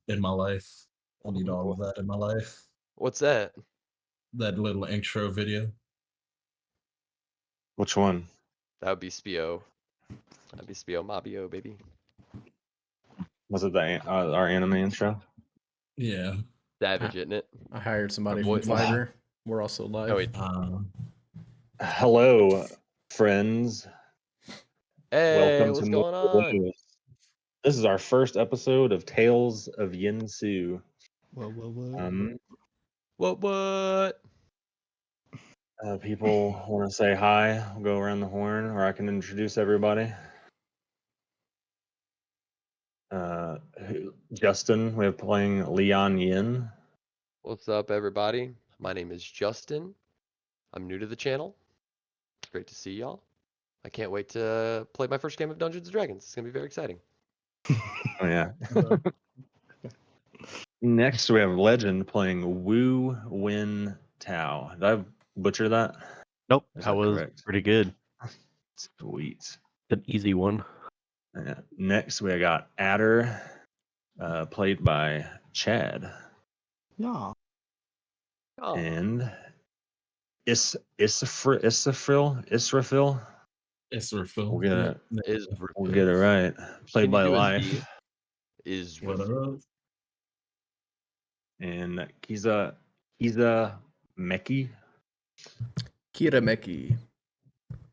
in my life. I need all of that in my life. What's that? That little intro video. Which one? That would be Spio. That'd be Spio Mabio, baby. Was it our anime intro? Yeah. Savage, isn't it? I hired somebody boy- from Fiverr. We're also live. Oh, wait. Hello, friends. Hey, Welcome what's to going More on? News. This is our first episode of Tales of Yuansu. Whoa. What? People want to say hi, I'll go around the horn, or I can introduce everybody. Justin, we have playing Leon Yin. What's up, everybody? My name is Justin. I'm new to the channel. It's great to see y'all. I can't wait to play my first game of Dungeons & Dragons. It's going to be very exciting. Oh, yeah. Next, we have Legend playing Wu Win Tao. Did I butcher that? Nope, Is that that was correct? pretty good. Sweet. An easy one. Next, we got Adder, played by Chad. Yeah. Oh, And Israfil. Israfil. We'll get it. is We'll get it right. Played Can you by do a Life. Z? Is What up? And Kiza Meki. Kira Meki.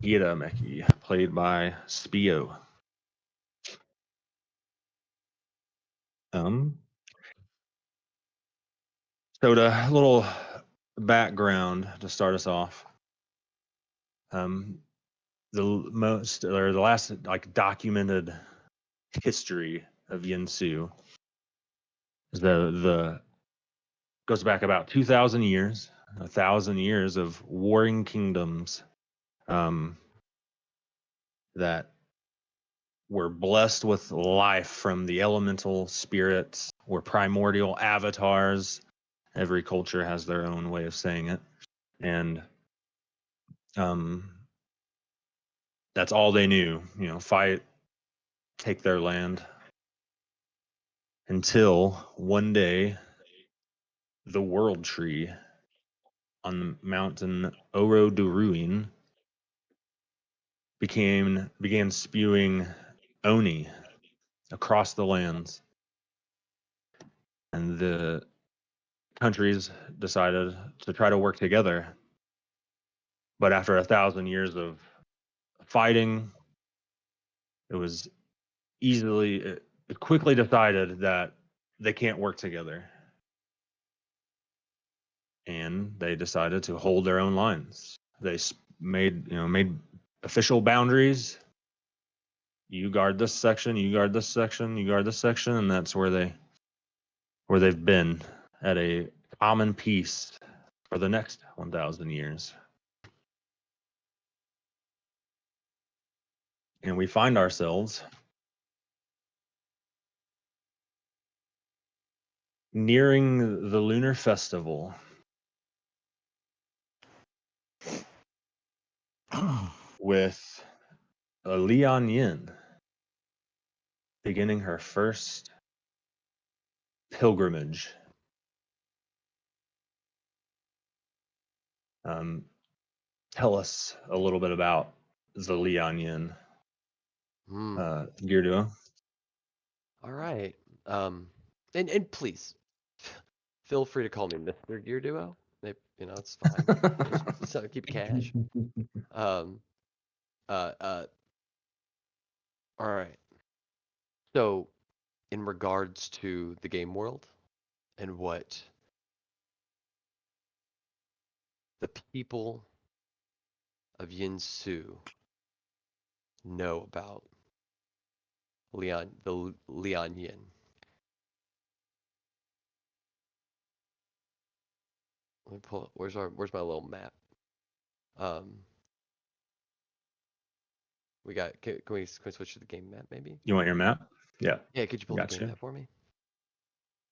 Kira Meki, played by Spio. So a little background to start us off. The last like documented history of Yuansu is the goes back about 2,000 years, 1,000 years of warring kingdoms that were blessed with life from the elemental spirits, or primordial avatars. Every culture has their own way of saying it. And that's all they knew, fight, take their land. Until one day, the world tree on the mountain Oroduruin began spewing oni across the lands, and the countries decided to try to work together. But after 1,000 years of fighting, it quickly decided that they can't work together, and they decided to hold their own lines. They made official boundaries. You guard this section, you guard this section, you guard this section, and that's where they've been at a common peace for the next 1,000 years. And we find ourselves nearing the lunar festival. With Lian Yin beginning her first pilgrimage. Tell us a little bit about the Lian Yin, Gear Duo. all right. And please feel free to call me Mr. Gear Duo. It's fine. Just keep it cash. All right. So, in regards to the game world and what the people of Yinsu know about the Lian Yin. Let me pull. Where's my little map? We got. Can we switch to the game map maybe? You want your map? Yeah. Yeah. Could you pull the Gotcha. game map for me?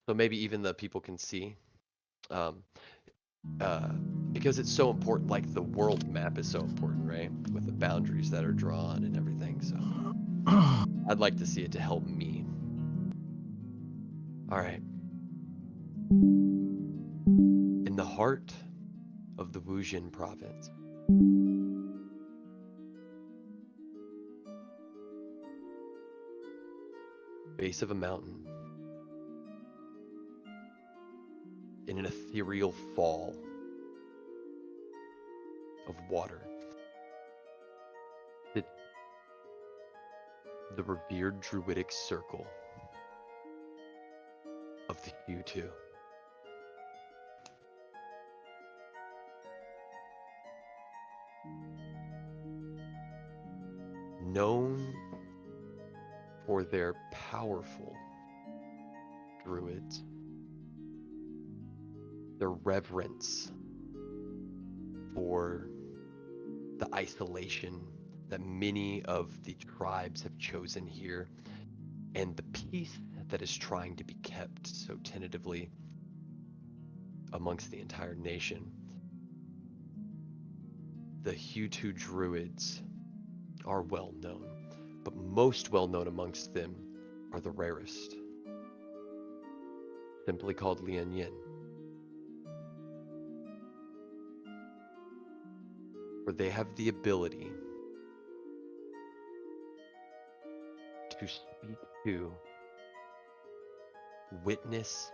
So maybe even the people can see. Because it's so important, like the world map is so important, right? With the boundaries that are drawn and everything. So I'd like to see it to help me. All right. In the heart of the Wujin province, base of a mountain, in an ethereal fall of water, the revered druidic circle of the Yuansu. Known for their powerful druids, their reverence for the isolation that many of the tribes have chosen here, and the peace that is trying to be kept so tentatively amongst the entire nation. The Yuansu druids are well known, but most well known amongst them are the rarest, simply called Lian Yin. Where they have the ability to speak to, witness,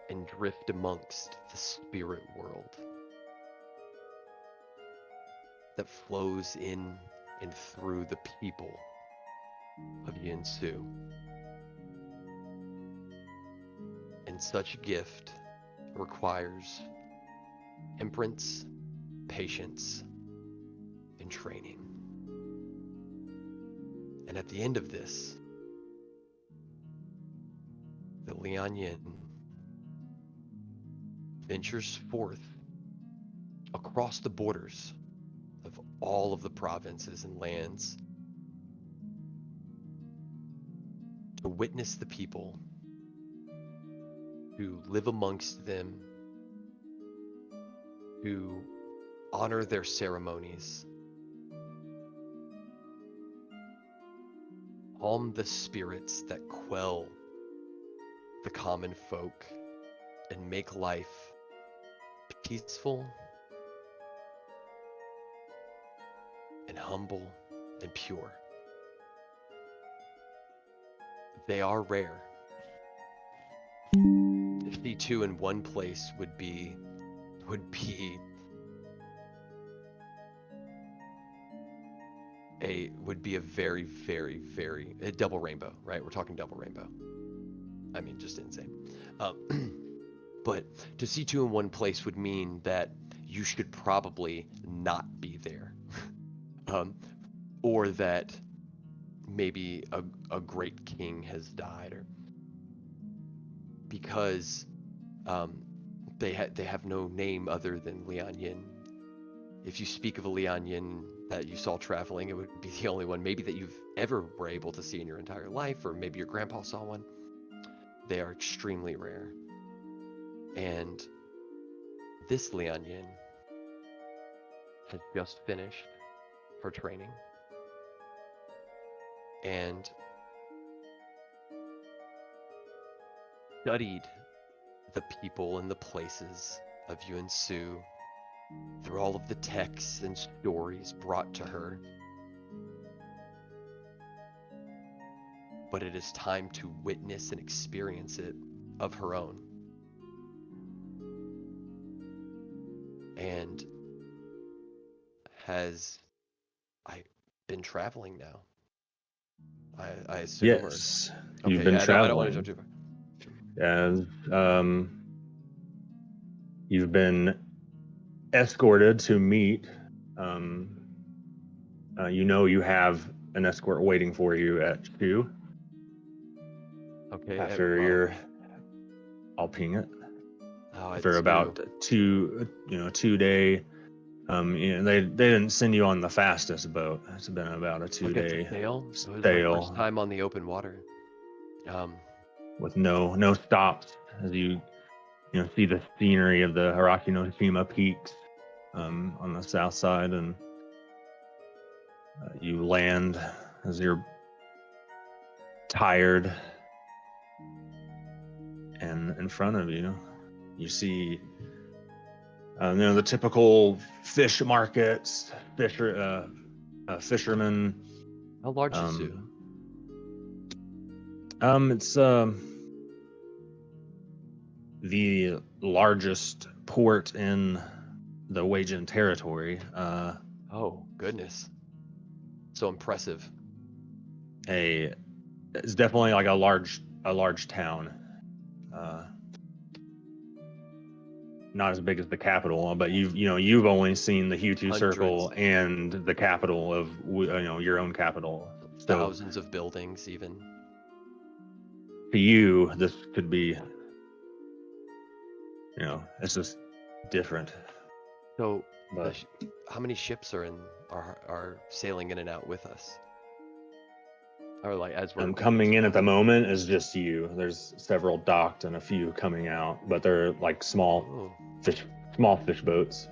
and drift amongst the spirit world that flows in and through the people of Yuansu. And such a gift requires temperance, patience, and training. And at the end of this, the Lian Yin ventures forth across the borders of all of the provinces and lands to witness the people, to live amongst them, to honor their ceremonies, calm the spirits that quell the common folk, and make life peaceful and humble and pure. They are rare. To see two in one place would be a very, very, very a double rainbow, right? We're talking double rainbow. I mean, just insane. But to see two in one place would mean that you should probably not be there, or that maybe a great king has died, or because they have no name other than Lian Yin. If you speak of a Lian Yin that you saw traveling, it would be the only one maybe that you've ever were able to see in your entire life, or maybe your grandpa saw one. They are extremely rare. And this Lian Yin has just finished her training and studied the people and the places of Yuansu through all of the texts and stories brought to her. But it is time to witness and experience it of her own. And has been traveling now? I assume. Yes, Or, you've okay, been yeah, traveling. I don't want to jump too far. As you've been escorted to meet. You know you have an escort waiting for you at Shu. Okay. After your, I'll ping it. Oh, After about 2 day. They didn't send you on the fastest boat. It's been about a 2 day sail. It was my sail first time on the open water. with no stops as you see the scenery of the Hirashinoshima peaks on the south side, and you land as you're tired, and in front of you You see, the typical fish markets, fishermen. How large is Zoo? It's the largest port in the Wajan territory. Oh, goodness. So impressive. It's definitely like a large town. Not as big as the capital, but you've only seen the Hutu Circle Hundreds. and the capital of your own capital. So Thousands of buildings, even. to you, this could be, it's just different. So, But how many ships are sailing in and out with us? Or like as we're coming in at the moment is just you. There's several docked and a few coming out, but they're like small fish boats.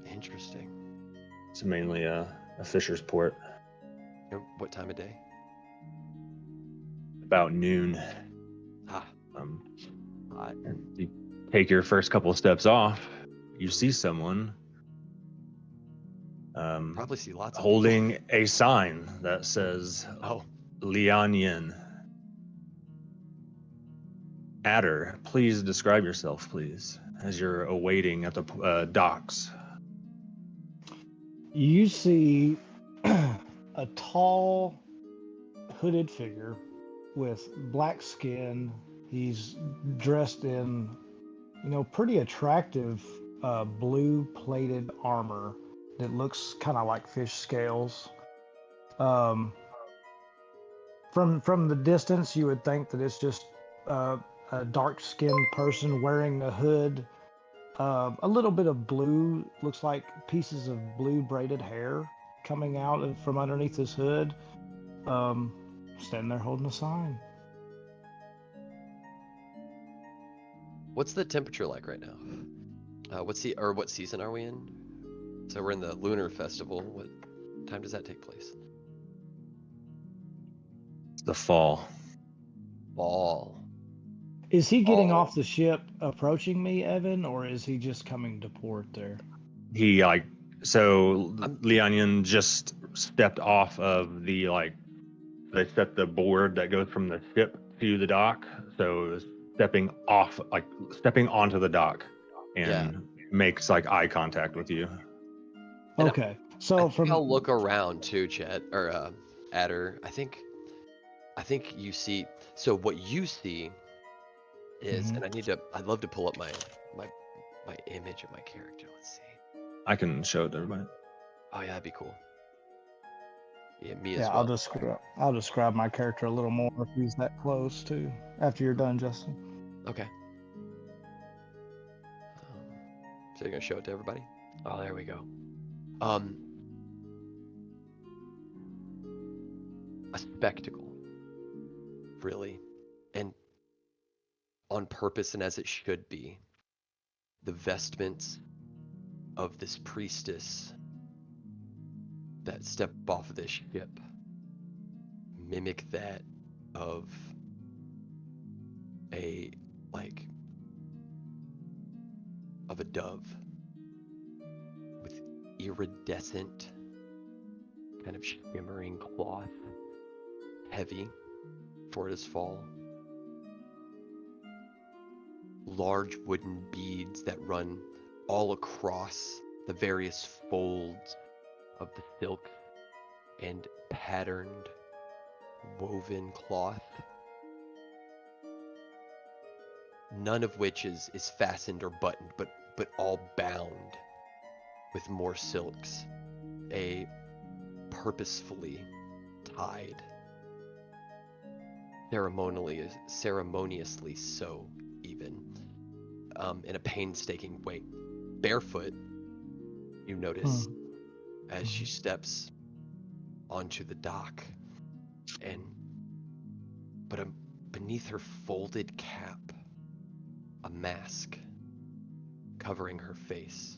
Interesting. It's mainly a fisher's port. What time of day? About noon. You take your first couple of steps off. You see someone. Probably see lots of holding people. a sign that says Lian Yin. Adder, please describe yourself, please, as you're awaiting at the docks. You see a tall, hooded figure with black skin. He's dressed in, pretty attractive blue-plated armor that looks kind of like fish scales. From the distance, you would think that it's just a dark-skinned person wearing a hood. A little bit of blue, looks like pieces of blue braided hair coming out from underneath his hood. Standing there holding a sign. What's the temperature like right now? What season are we in? So we're in the Lunar Festival. What time does that take place? The fall. Fall. Is he getting off the ship approaching me, Evan, or is he just coming to port there? Lian just stepped off of the they set the board that goes from the ship to the dock. So stepping onto the dock and makes eye contact with you. Okay. So I'll look around too, Chet, or Adder. I think you see. So what you see is, and I'd love to pull up my image of my character. Let's see. I can show it to everybody. Oh yeah, that'd be cool. Yeah, me as well. I'll describe my character a little more if he's that close too. After you're done, Justin. Okay. So you're gonna show it to everybody? Oh, there we go. A spectacle, really, and on purpose and as it should be. The vestments of this priestess that step off of this ship mimic that of a dove with iridescent kind of shimmering cloth, heavy for its fall. Large wooden beads that run all across the various folds of the silk and patterned woven cloth, none of which is fastened or buttoned, but all bound with more silks, purposefully tied, ceremoniously so, even, in a painstaking way. Barefoot, you notice, as she steps onto the dock, but beneath her folded cap, a mask covering her face,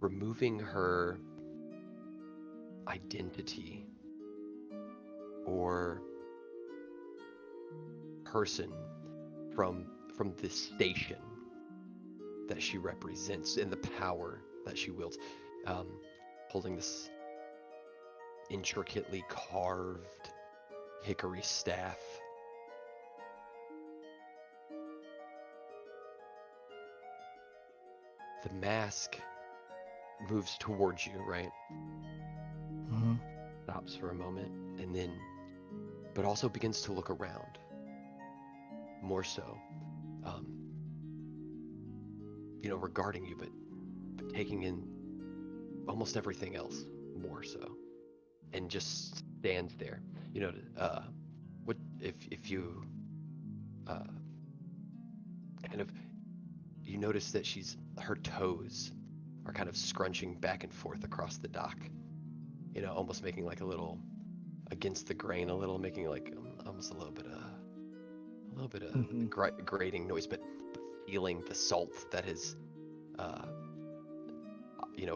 removing her identity or person from this station that she represents and the power that she wields, holding this intricately carved hickory staff. The mask moves towards you, right? Mm-hmm. Stops for a moment, and then, but also begins to look around. More so, regarding you, but taking in almost everything else more so, and just stands there. What if you kind of, you notice that her toes are kind of scrunching back and forth across the dock, almost making like a little against the grain, making like almost a little bit of Mm-hmm. grating noise, but feeling the salt that has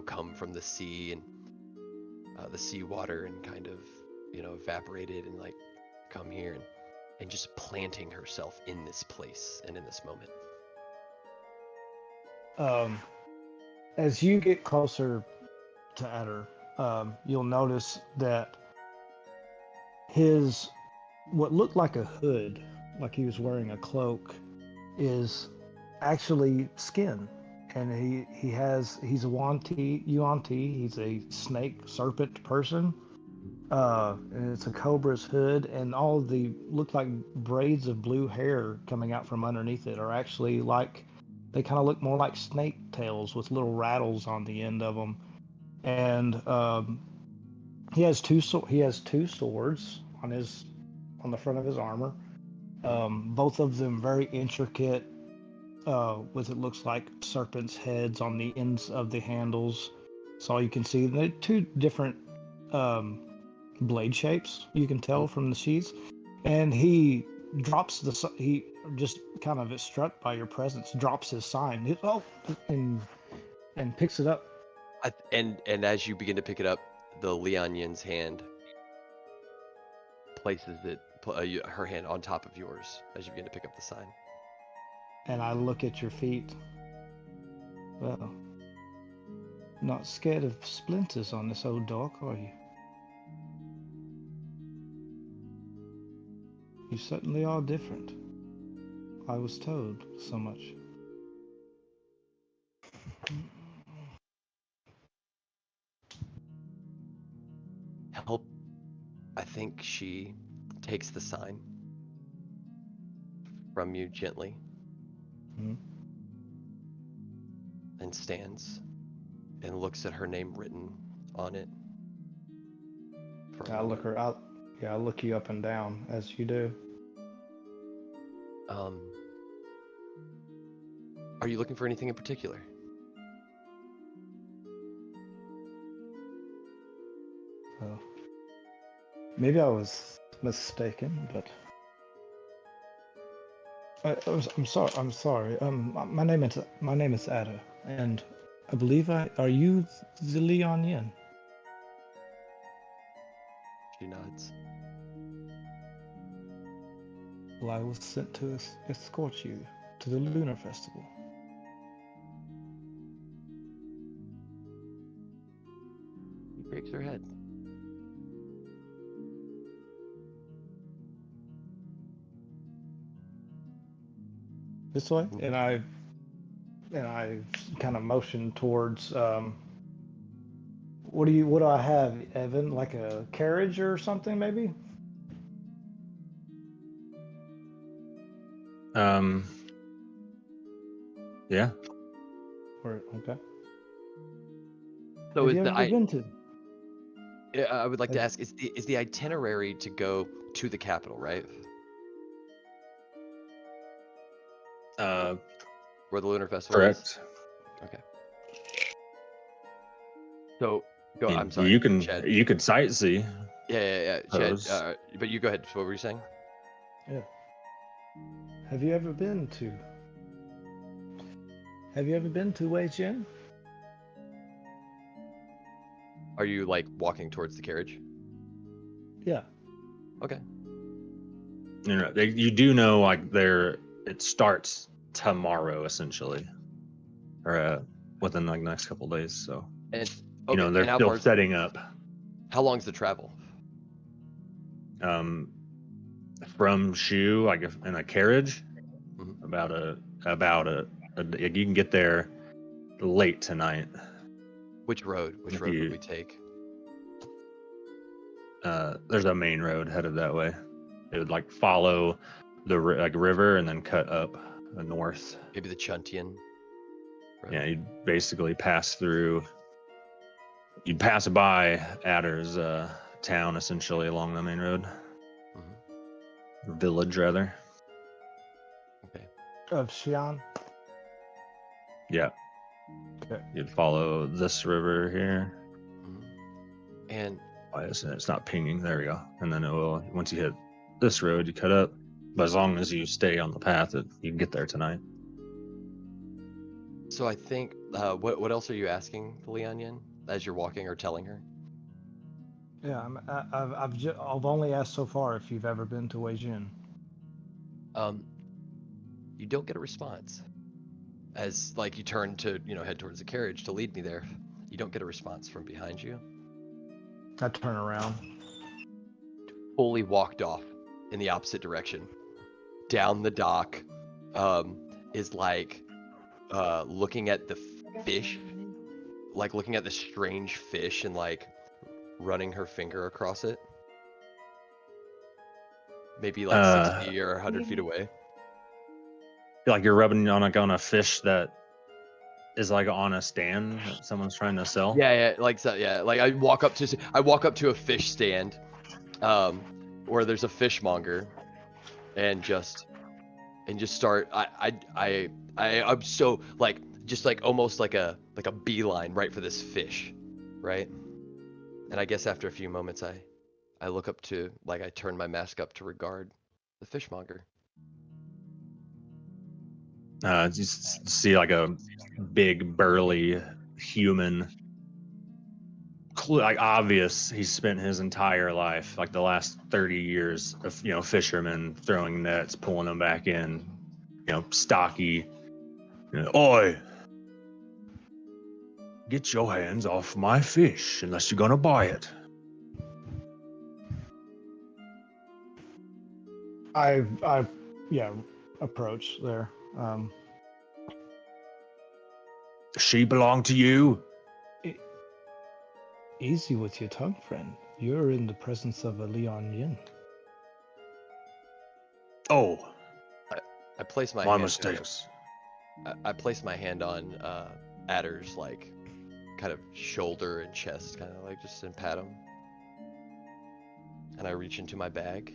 come from the sea and the seawater, and kind of evaporated and like come here, and just planting herself in this place and in this moment. As you get closer to Adder, you'll notice that what looked like a hood, like he was wearing a cloak, is actually skin. And he's a Yuanti, he's a snake serpent person. And it's a cobra's hood, and all the look like braids of blue hair coming out from underneath it are actually like, they kind of look more like snake tails with little rattles on the end of them. And he has two swords on the front of his armor. Both of them very intricate, with, it looks like, serpents' heads on the ends of the handles. So you can see the two different blade shapes, you can tell from the sheaths. And he just kind of is struck by your presence, drops his sign, and picks it up. And as you begin to pick it up, the Lian Yin's hand places her hand on top of yours as you begin to pick up the sign. And I look at your feet. Well, not scared of splinters on this old dock, are you? You certainly are different. I was told so much. Help. I think she takes the sign from you gently, Mhm. and stands and looks at her name written on it. I look I look you up and down as you do. Are you looking for anything in particular? Well, maybe I was mistaken, but I'm sorry. I'm sorry. My name is Ada, and I believe are you the Lian Yin? She nods. Well, I was sent to escort you to the Lunar Festival. He shakes her head. This way, and I kind of motion towards. What do I have, Evan? Like a carriage or something, maybe? Yeah. Okay. So Have you ever been to? I would like to ask: is the itinerary to go to the capital, right? Where the Lunar Festival is? Correct. Okay. So go. I mean, I'm sorry, you can Chad. sightsee. Yeah. Pose. Chad, but you go ahead. So what were you saying? Yeah. Have you ever been to Wei Jin? Are you like walking towards the carriage? Yeah. Okay. You do know, like, there it starts tomorrow essentially, or within like the next couple days. So And you know, okay, they're and how still far? setting up. How long's the travel? From Shu, like in a carriage, Mhm. about a you can get there late tonight. Which road? Which If road would you- we take? There's a main road headed that way. It would like follow the like river and then cut up the north. Maybe the Chuntian road? Yeah, you'd basically pass through. You'd pass by Adder's town essentially along the main road, Mhm. village rather. Okay. Of Xi'an. Yeah. Okay. You'd follow this river here. Mhm. And Oh, it's not pinging. There we go. And then it will, once you hit this road, you cut up. But as long as you stay on the path, you can get there tonight. so I think, what else are you asking the Lian Yin as you're walking or telling her? Yeah, I've only asked so far if you've ever been to Weijin. You don't get a response. As like you turn to, head towards the carriage to lead me there, you don't get a response from behind you. I turn around. Fully walked off in the opposite direction. Down the dock, is like looking at the fish, like looking at the strange fish and like running her finger across it. Maybe like 60 or 100 feet away. Feel like you're rubbing on a fish that is like on a stand that someone's trying to sell. Yeah, like so, yeah. Like I walk up to a fish stand, where there's a fishmonger, and just start. I'm so like just like almost like a beeline right for this fish, right? And I guess after a few moments, I look up to, like, I turn my mask up to regard the fishmonger. Just see like a big burly human, like obvious he's spent his entire life, like the last 30 years of fishermen throwing nets, pulling them back in, stocky. Oi, get your hands off my fish unless you're gonna buy it. I approach there. She belong to you? Easy with your tongue, friend. You're in the presence of a Lian Yin. Oh, I place my my hand mistakes. I place my hand on Adder's, like, kind of shoulder and chest, kind of like just and pat him. And I reach into my bag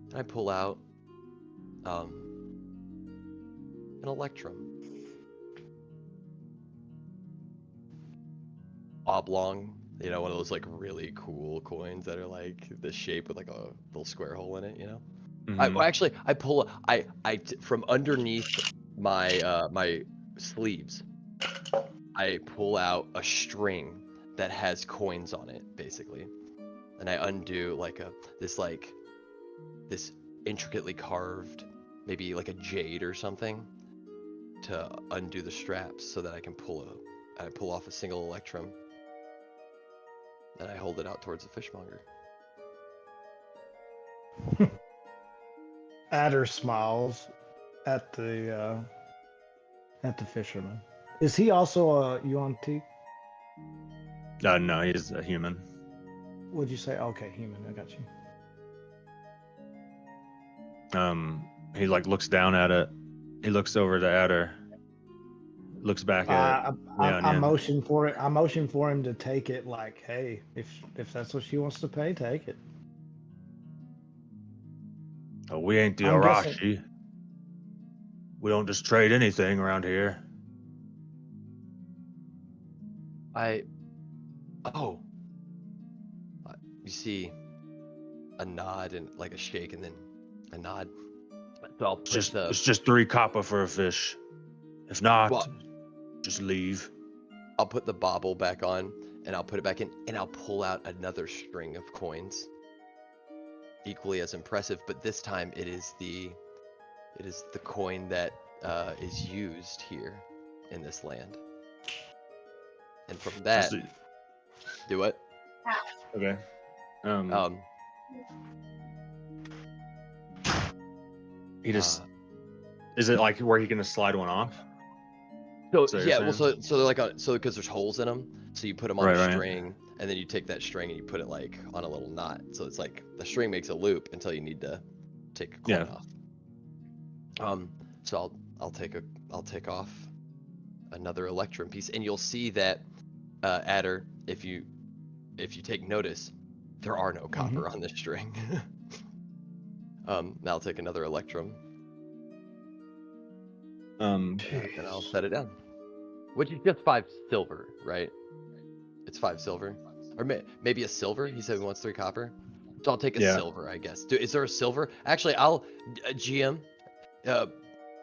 and I pull out an electrum. Oblong, one of those like really cool coins that are like this shape with like a little square hole in it, Mhm. I pull from underneath my my sleeves, I pull out a string that has coins on it, basically, and I undo like this intricately carved, maybe like a jade or something, to undo the straps so that I can pull off a single electrum, and I hold it out towards the fishmonger. Adder smiles at the fisherman. Is he also a Yuanti? No, he's a human. Would you say? Okay, human. I got you. He like looks down at it. He looks over to Adder. Looks back at I Leon. motion for it. I motion for him to take it. Like, hey, if that's what she wants to pay, take it. Oh, we ain't the I'm guessing- Arashi. We don't just trade anything around here. You see a nod and like a shake and then a nod. So I'll put It's just 3 copper for a fish. If not, Well- just leave. I'll put the bauble back on and I'll put it back in and I'll pull out another string of coins. Equally as impressive, but this time it is the It is the coin that is used here in this land. And from that, do what? Okay. He just is it like where he can just slide one off? So So you're yeah, well, saying? so they're like so because there's holes in them, so you put them on Right, a right. string, and then you take that string and you put it like on a little knot. So it's like the string makes a loop until you need to take a coin Yeah. off. So I'll take off another electrum piece, and you'll see that Adder, if you take notice, there are no copper on this string. Now I'll take another electrum. And I'll set it down. Which is just 5 silver, right? It's 5 silver. Or maybe a silver? He said he wants 3 copper. So I'll take a silver, I guess. Is there a silver? Actually, I'll... GM,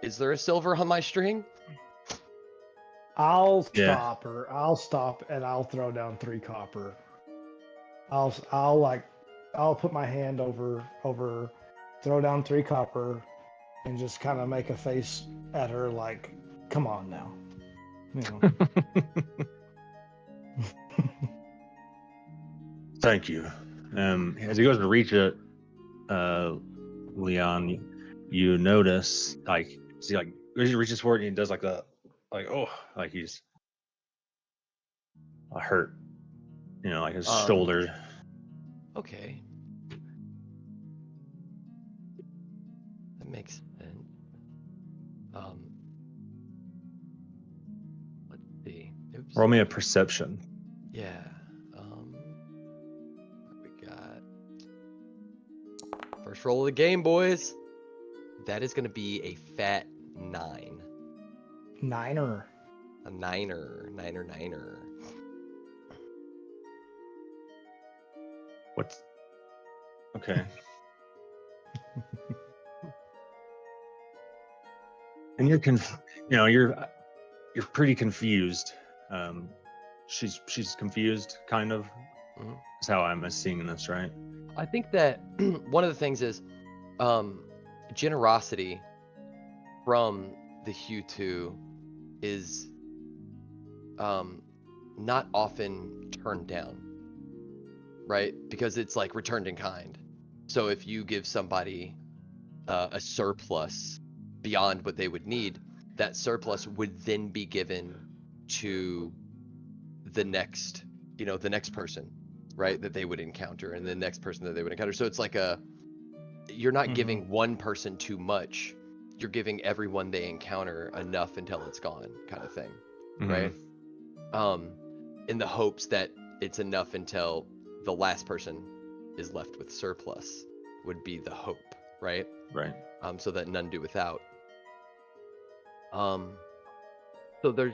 is there a silver on my string? I'll stop her. I'll stop and I'll throw down 3 copper. I'll put my hand over, throw down 3 copper, and just kind of make a face at her like, come on now. You know. Thank you. As he goes to reach it, Leon, you notice like he reaches for it and he does like he's hurt, like his shoulder. Okay. That makes sense. Let's see. Oops. Roll me a perception. Yeah. What we got? First roll of the game, boys. That is going to be a fat 9. Niner. A niner. What's okay? And you're pretty confused. She's confused, kind of. Mhm. Is how I'm seeing this, right? I think that one of the things is generosity from the Hue 2 is not often turned down, right? Because it's like returned in kind. So if you give somebody a surplus beyond what they would need, that surplus would then be given to the next person, right, that they would encounter, and the next person that they would encounter. So it's like you're not giving one person too much, you're giving everyone they encounter enough until it's gone, kind of thing, right? In the hopes that it's enough until the last person is left with surplus, would be the hope, right? Right. So that none do without. So there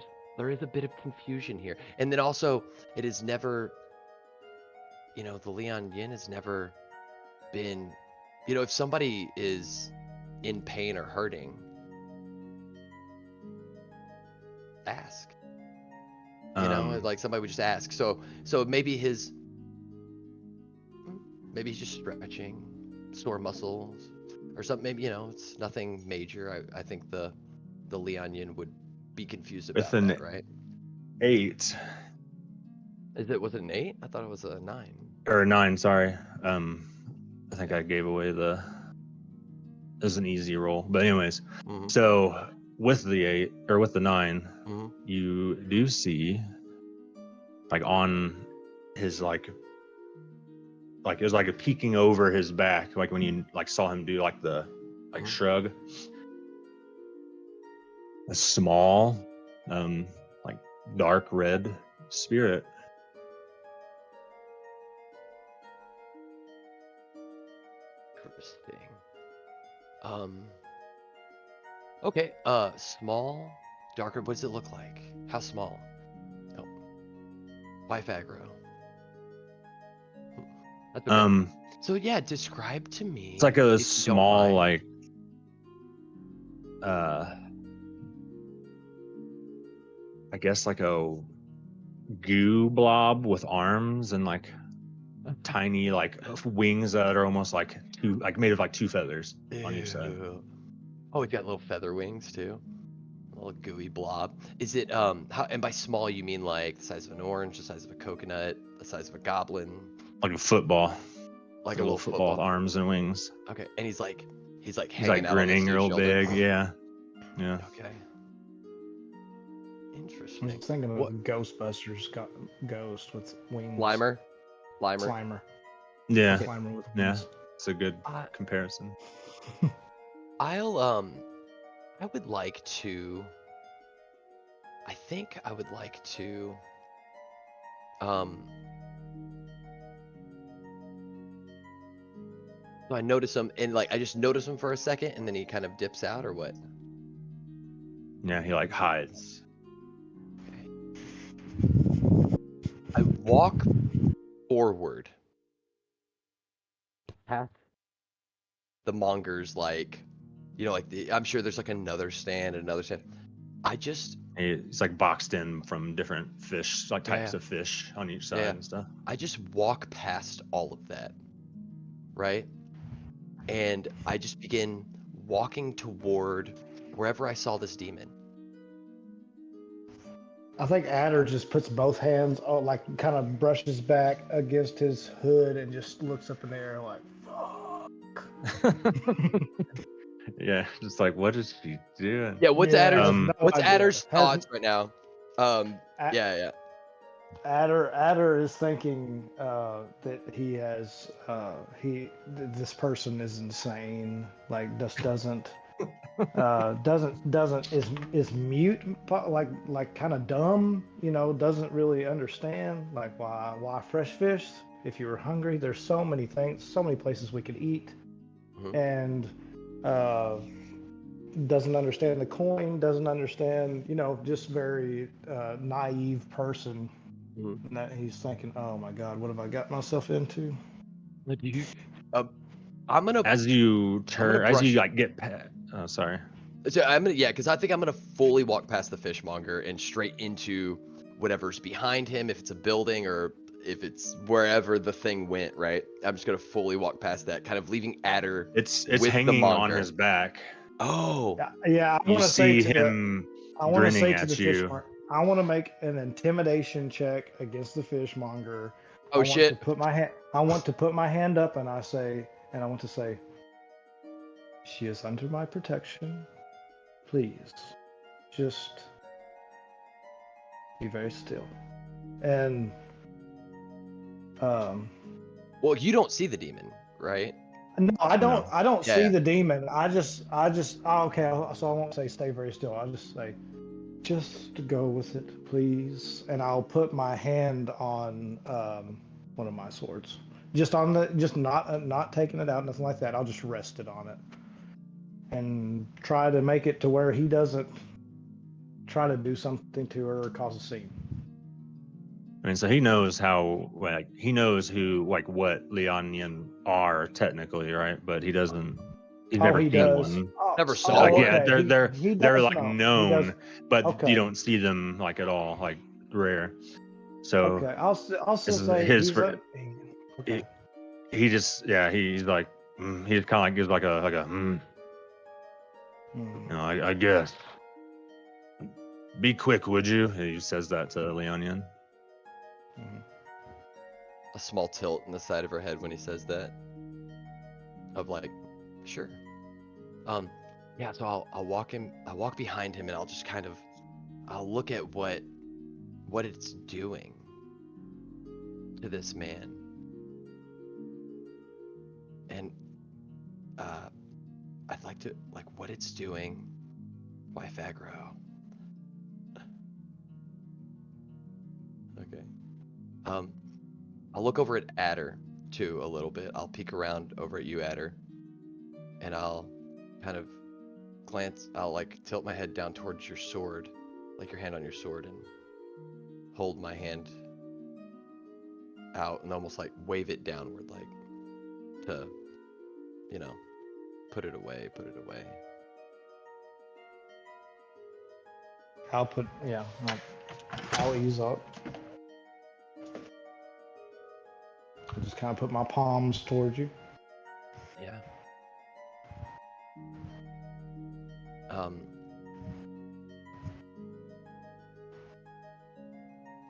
is a bit of confusion here, and then also it is never, the Leon Yin has never been, if somebody is in pain or hurting, ask. Like somebody would just ask. So maybe he's just stretching, sore muscles, or something. Maybe it's nothing major. I think the Leon Yin would be confused about that, right? 8. Was it an 8? I thought it was a 9. Or a 9, sorry. I think I gave away it was an easy roll. But anyways, so with the 8 or with the 9, you do see like on his like it was like a peeking over his back, like when you like saw him do like the shrug. A small, like dark red spirit. Interesting. Okay. Small, darker. What does it look like? How small? Oh. Wife aggro. That's okay. So yeah, describe to me. It's like a small, like, I guess like a goo blob with arms and like tiny like wings that are almost like made of like 2 feathers on each side. Oh, he's got little feather wings too. A little gooey blob. Is it how, and by small you mean like the size of an orange, the size of a coconut, the size of a goblin, Like a football. like A a little little football with football? arms and wings. Okay, and he's like He's hanging like out on this grinning sea real shoulder. big. Yeah. Yeah. Okay. I Interesting. was thinking of What Ghostbusters ghost with wings. Limer? Slimer. Yeah. Slimer with Yeah. wings. It's a good I comparison. I'll I would like to. I think I would like to. Um. So I notice him, and like I just notice him for a second, and then he kind of dips out, or what? Yeah, he like hides. I walk forward past the mongers, like, like I'm sure there's like another stand, another stand. I just, He's like boxed in from different fish, like types Yeah. of fish on each side Yeah. and stuff. I just walk past all of that, right? And I just begin walking toward wherever I saw this demon. I think Adder just puts both hands, like kind of brushes back against his hood and just looks up in the air like, Yeah, just like what is she doing? Yeah, what's Yeah, Adder's has no what's idea. Adder's Has- thoughts right now? A- Yeah. Adder is thinking that he has this person is insane. Like just doesn't is mute, like kind of dumb. Doesn't really understand like why fresh fish. If you were hungry, there's so many things, so many places we could eat, Mhm. and doesn't understand the coin. Doesn't understand. Just very naive person. Mhm. And that he's thinking, oh my God, what have I got myself into? What do you? I'm gonna. As you I'm turn, gonna as you brush- like get past. Oh, sorry. So I'm gonna, because I think I'm gonna fully walk past the fishmonger and straight into whatever's behind him, if it's a building or if it's wherever the thing went. Right. I'm just gonna fully walk past that, kind of leaving Adder. It's with the hanging on monger. his back. Oh. Yeah. I You want to say see to him I want to grinning say to at the you. fishmonger, I want to make an intimidation check against the fishmonger. Oh, I want shit. to put my hand. I want to put my hand up, and I want to say, she is under my protection. Please, just be very still. And Well, you don't see the demon, right? no, I don't. No. I don't Yeah, see yeah. the demon. I just. Oh, okay. So I won't say stay very still. I'll just say, just go with it, please. And I'll put my hand on one of my swords, just not taking it out, nothing like that. I'll just rest it on it, and try to make it to where he doesn't try to do something to her or cause a scene. I mean, so he knows how, like, he knows who, like, what Leonian are technically, right? But he doesn't. He's never he seen does. one. Oh, Never saw Like, one. yeah, okay. they're does like know. He known, does. but Okay. you don't see them like at all, like rare. So Okay, I'll still this is say his he's okay. he just, yeah, he's like, he just kind of like gives like a I guess. Be quick, would you? He says that to Leonian. A small tilt in the side of her head when he says that. Of like, sure. Yeah. So I'll walk behind him, and I'll just kind of, I'll look at what it's doing to this man, and I'd like to like what it's doing. Wife aggro. Okay. I'll look over at Adder too a little bit. I'll peek around over at you, Adder, and I'll kind of glance. I'll like tilt my head down towards your sword, like your hand on your sword, and hold my hand out and almost like wave it downward, like to, put it away. I'll ease up. I just kind of put my palms towards you. Yeah.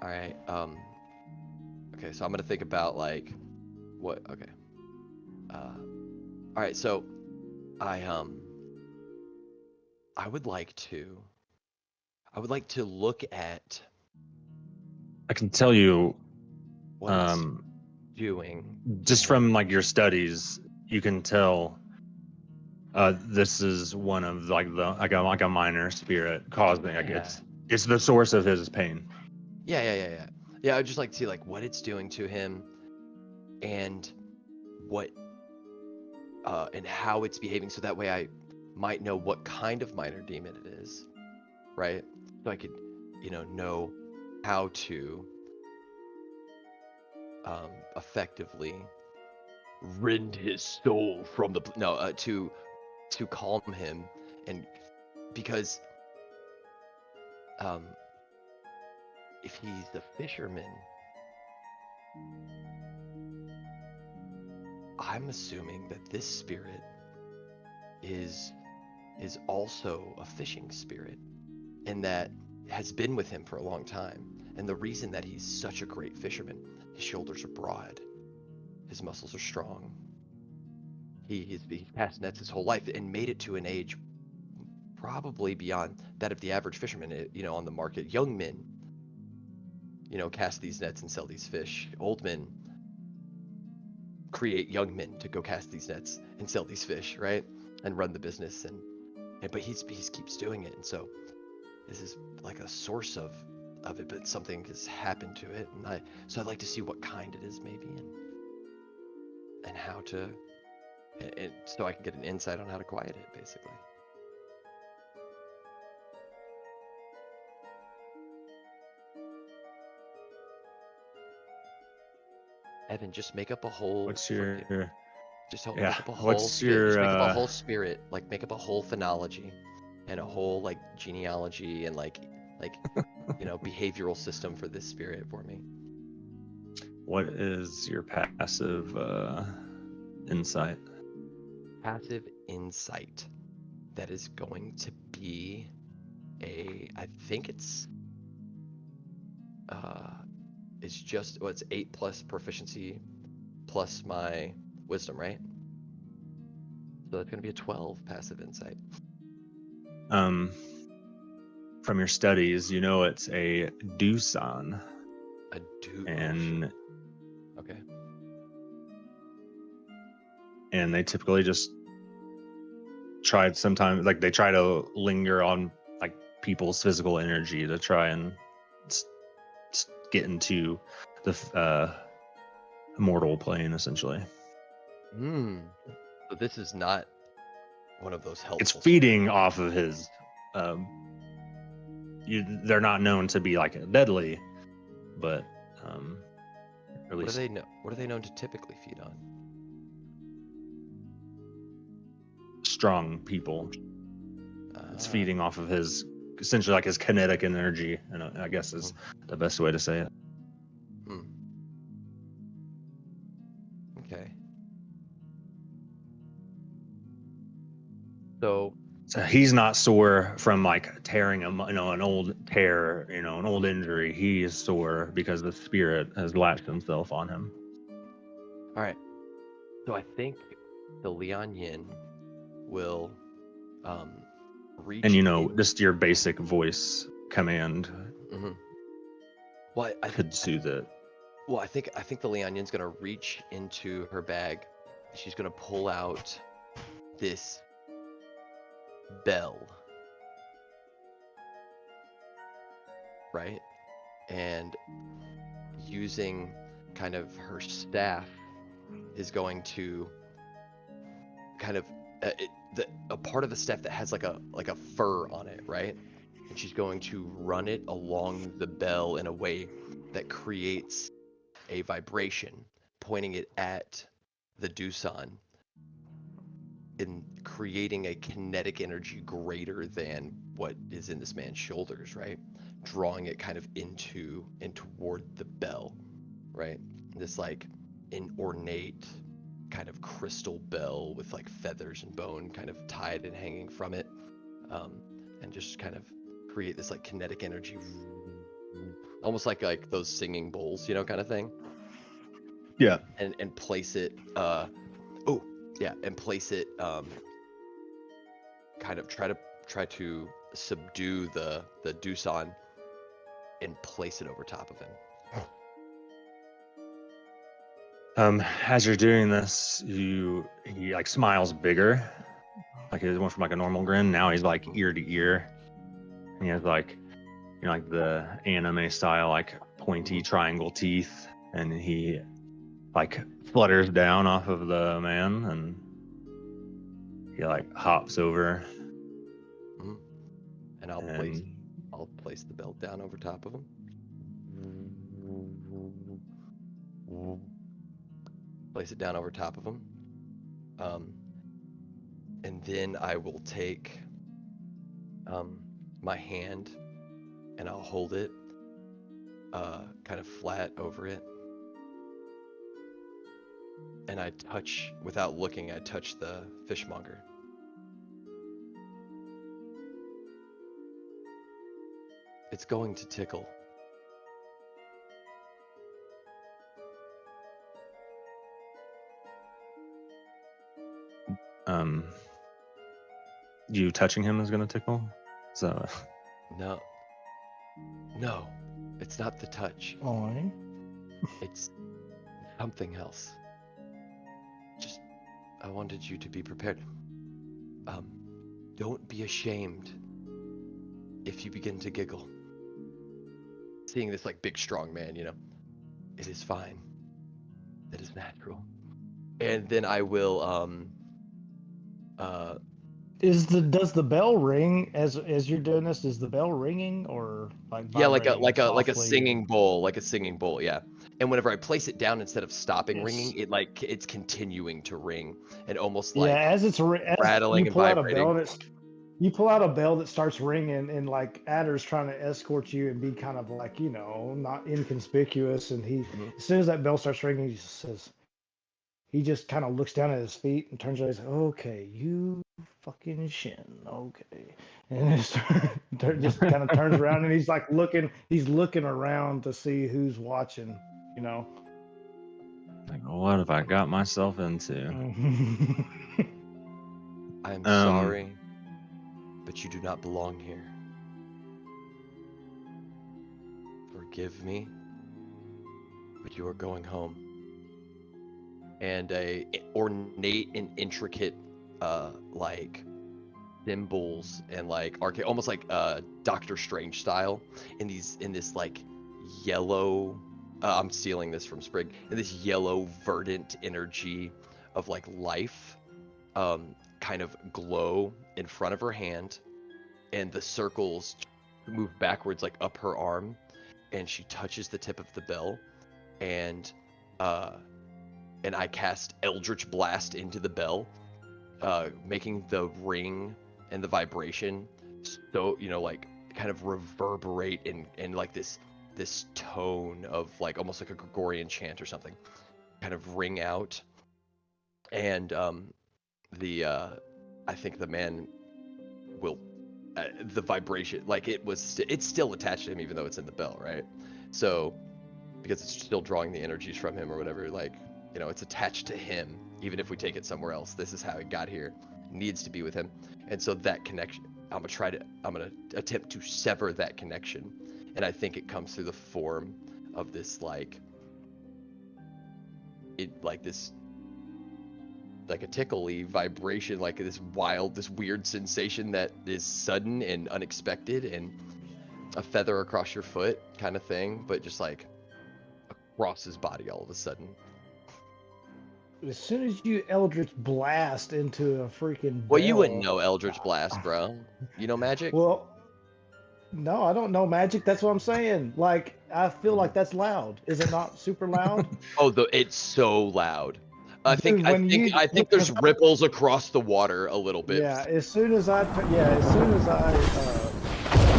All right. Okay, so I'm gonna think about like what. Okay. All right. So I I would like to. I would like to look at I can tell you, what it's doing. just from like your studies, you can tell this is one of like a minor spirit causing like Yeah. it's the source of his pain. Yeah. Yeah, I'd just like to see like what it's doing to him, and what and how it's behaving, so that way I might know what kind of minor demon it is, right? So I could, know how to effectively rend his soul from the to calm him, and because if he's the fisherman, I'm assuming that this spirit is also a fishing spirit, and that has been with him for a long time. And the reason that he's such a great fisherman, his shoulders are broad, his muscles are strong. He's cast nets his whole life and made it to an age probably beyond that of the average fisherman, on the market. Young men, cast these nets and sell these fish. Old men create young men to go cast these nets and sell these fish, right? And run the business, but he keeps doing it. And so this is like a source of it, but something has happened to it, and I'd like to see what kind it is, maybe, and how to, and so I can get an insight on how to quiet it, basically. Evan, just make up a whole. What's your Make up a whole what's spirit. your Just make up a whole spirit. Like make up a whole phonology, and a whole like genealogy, and like behavioral system for this spirit for me. what is your passive insight? Passive insight. That is going to be I think it's just, well, it's 8 plus proficiency plus my wisdom, right? So that's going to be a 12 passive insight. From your studies, it's a Doosan. A do. And okay. And they typically just sometimes they try to linger on like people's physical energy to try and get into the immortal plane, essentially. So this is not one of those helpful. It's feeding off of his. They're not known to be like deadly, but at least what are they known to typically feed on? Strong people. It's feeding off of his, essentially like his kinetic energy, and I guess is the best way to say it. Okay. So he's not sore from like tearing an old tear, an old injury. He is sore because the spirit has latched himself on him. All right. So I think the Lian Yin will reach. And just your basic voice command could soothe it. Well, I think the Lian Yin's gonna reach into her bag. She's gonna pull out this bell, right? And using kind of her staff is going to kind of a part of the staff that has like a fur on it, right? And she's going to run it along the bell in a way that creates a vibration, pointing it at the Doosan, in creating a kinetic energy greater than what is in this man's shoulders, right? Drawing it kind of into and toward the bell, right? This like an ornate kind of crystal bell with like feathers and bone kind of tied and hanging from it, and just kind of create this like kinetic energy almost like those singing bowls, you know, kind of thing. Yeah. And place it and place it kind of try to subdue the Doosan and place it over top of him. As you're doing this, he like smiles bigger, like he went from like a normal grin. Now he's like ear to ear, and he has like, you know, like the anime style, like pointy triangle teeth, and he like flutters down off of the man, and he like hops over, and I'll place the belt down over top of him. Place it down over top of him. And then I will take my hand and I'll hold it kind of flat over it. And I touch, without looking, I touch the fishmonger. It's going to tickle. You touching him is gonna tickle? So No, it's not the touch. Fine. It's something else. Just, I wanted you to be prepared. Don't be ashamed if you begin to giggle. Seeing this like big strong man, you know, it is fine. It is natural. And then I will Does the bell ring as you're doing this? Is the bell ringing or like vibrating like a softly? singing bowl, yeah. And whenever I place it down, instead of stopping Yes. ringing, it's continuing to ring and almost Yeah, like as rattling you and pull out a vibrating. bell you pull out a bell that starts ringing, and like Adder's trying to escort you and be kind of like, you know, not inconspicuous, and as soon as that bell starts ringing, he just says, he just kind of looks down at his feet and turns around and says, okay, you fucking shin, okay. And just kind of turns around and he's like he's looking around to see who's watching, you know. like, what have I got myself into? I'm sorry, but you do not belong here. Forgive me, but you are going home. And a ornate and intricate like symbols and like almost like Doctor Strange style in this like yellow I'm stealing this from Sprig, in this yellow verdant energy of like life kind of glow in front of her hand, and the circles move backwards like up her arm, and she touches the tip of the bell, and I cast Eldritch Blast into the bell, making the ring and the vibration so, you know, like kind of reverberate in like this tone of like almost like a Gregorian chant or something, kind of ring out. And I think the man will the vibration, like it's still attached to him even though it's in the bell, right? So because it's still drawing the energies from him or whatever, like, you know, it's attached to him. Even if we take it somewhere else, this is how it got here. It needs to be with him. And so that connection, I'm gonna attempt to sever that connection. And I think it comes through the form of this like a tickly vibration, like this weird sensation that is sudden and unexpected, and a feather across your foot kind of thing, but just like across his body all of a sudden. As soon as you Eldritch Blast into a freaking bell. Well, you wouldn't know Eldritch Blast, bro. You know magic? Well, no, I don't know magic. That's what I'm saying. Like, I feel like that's loud. Is it not super loud? Oh, it's so loud. I Dude, think there's ripples across the water a little bit. Yeah,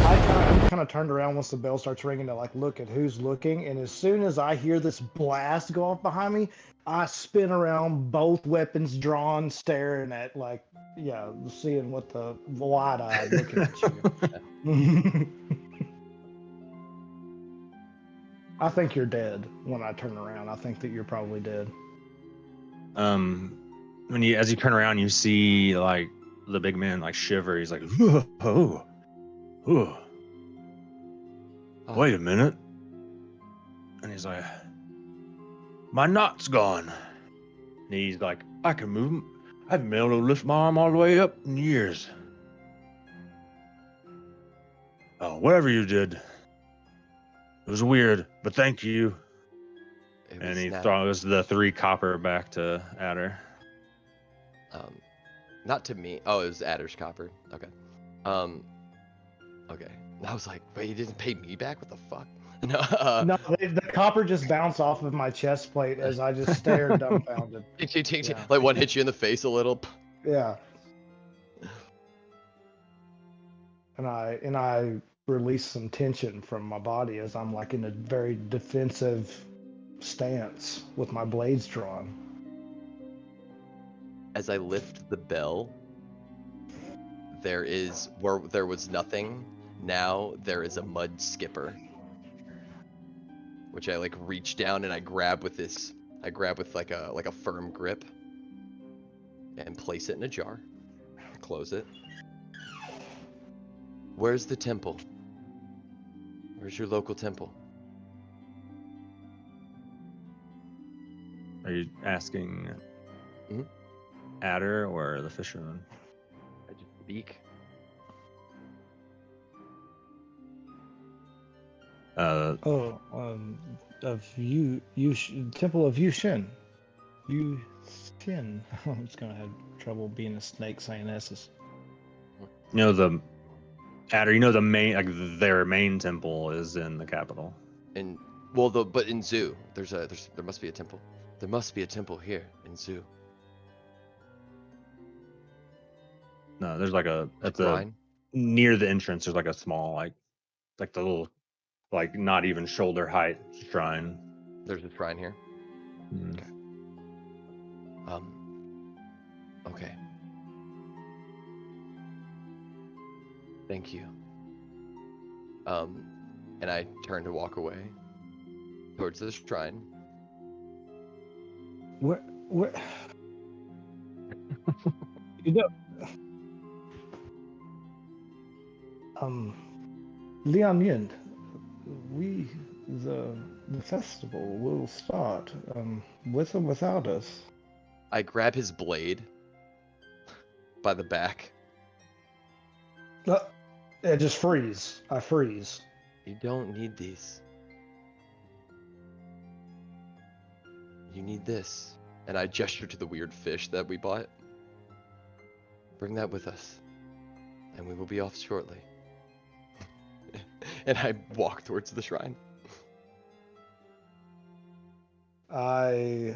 I'm kind of turned around once the bell starts ringing to like look at who's looking, and as soon as I hear this blast go off behind me, I spin around, both weapons drawn, staring at like, yeah, seeing what the wide-eyed looking at you. I think you're dead when I turn around. I think that you're probably dead. As you turn around, you see like the big man like shiver. He's like, oh. Wait a minute. And he's like, my knot's gone. And he's like, I can move him. I haven't been able to lift my arm all the way up in years. Oh, whatever you did. It was weird, but thank you. And he throws the 3 copper back to Adder. Not to me. Oh, it was Adder's copper. Okay. Okay. And I was like, wait, you didn't pay me back? What the fuck? No. No, the copper just bounced off of my chest plate as I just stared dumbfounded. Yeah. Like one hit you in the face a little. Yeah. And I released some tension from my body as I'm like in a very defensive stance with my blades drawn. As I lift the bell, there is where there was nothing. Now there is a mud skipper, which I like reach down and I grab with this. I grab with like a firm grip and place it in a jar. Close it. Where's the temple? Where's your local temple? Are you asking Mhm. Adder or the fisherman? I just speak. Of Temple of Yushin. Yushin. I'm just gonna have trouble being a snake saying S's. Adder, the main, like their main temple is in the capital. And but in Zoo, there must be a temple. There must be a temple here in Zoo. No, there's like Shrine? near the entrance. There's like a small like the little not even shoulder height shrine. There's a shrine here. Mm. Okay. Thank you. And I turn to walk away towards the shrine. What? You know, Lian Yin, the festival will start, with or without us. I grab his blade by the back. I just freeze. I freeze. You don't need these. You need this. And I gesture to the weird fish that we bought. Bring that with us. And we will be off shortly. And I walk towards the shrine. I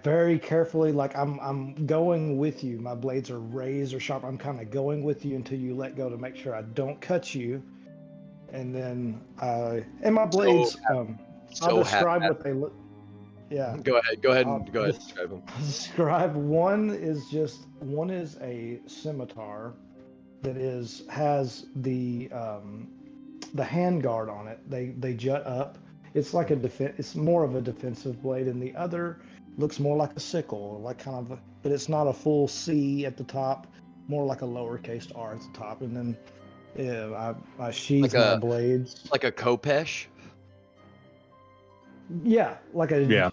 very carefully, like I'm going with you. My blades are razor sharp. I'm kind of going with you until you let go to make sure I don't cut you. And then my blades. I'll describe what they look. Yeah. Go ahead and describe them. Describe one is a scimitar that has the handguard on it. They jut up. It's like it's more of a defensive blade, and the other looks more like a sickle, like but it's not a full C at the top, more like a lowercase r at the top. And then I sheathe my blades. Like a khopesh? Yeah,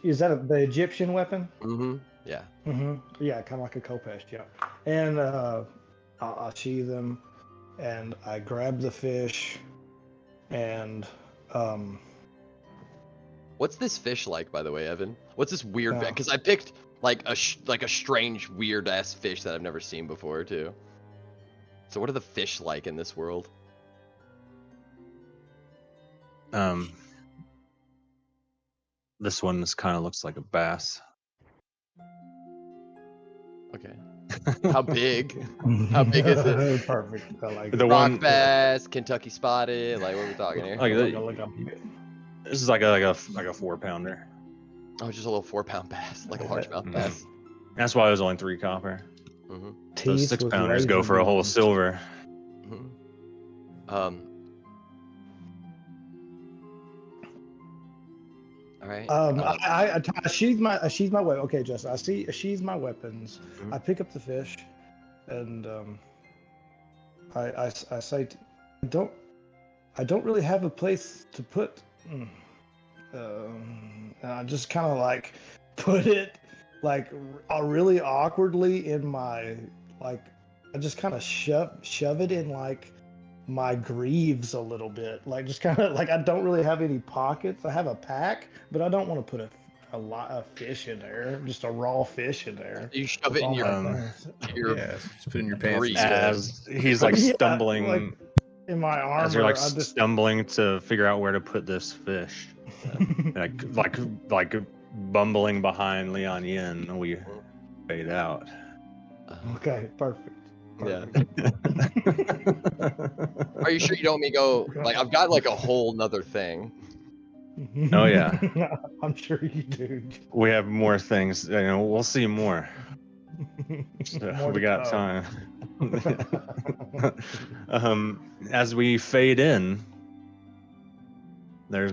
is that the Egyptian weapon? Mm-hmm. Yeah. Mm-hmm. Yeah, kind of like a khopesh, yeah. And I'll sheathe them, and I grab the fish, and What's this fish like, by the way, Evan? What's this weird? Because I picked like a strange, weird ass fish that I've never seen before too. So what are the fish like in this world? This one kind of looks like a bass. Okay. How big? How big is it? Perfect. I like The it. one- Rock bass, Kentucky spotted. Like, what are we talking here? This is like a 4-pounder. Oh, just a little 4-pound bass, like a largemouth bass. That's why it was only 3 copper. Mm-hmm. Those 6-pounders go for a whole silver. Mm-hmm. All right. I sheathe my weapon. Okay, Justin. I sheathe my weapons. Mhm. I pick up the fish, and I say, I don't really have a place to put. And I just kind of like put it like really awkwardly in my like. I just kind of shove it in like my greaves a little bit, like just kind of like I don't really have any pockets. I have a pack, but I don't want to put a lot of fish in there, just a raw fish in there. You shove with it in all your, my Um, things. your Yeah, just put it in your pants. Breathe. As he's like Yeah, stumbling, like in my as you're armor. like I just stumbling to figure out where to put this fish, like bumbling behind Leon Yin, we fade out. okay, perfect. Yeah. Perfect. Are you sure you don't want me to go? Like, I've got like a whole nother thing. Oh yeah, I'm sure you do. we have more things. You know, we'll see more. So More we to got come. time. As we fade in, there's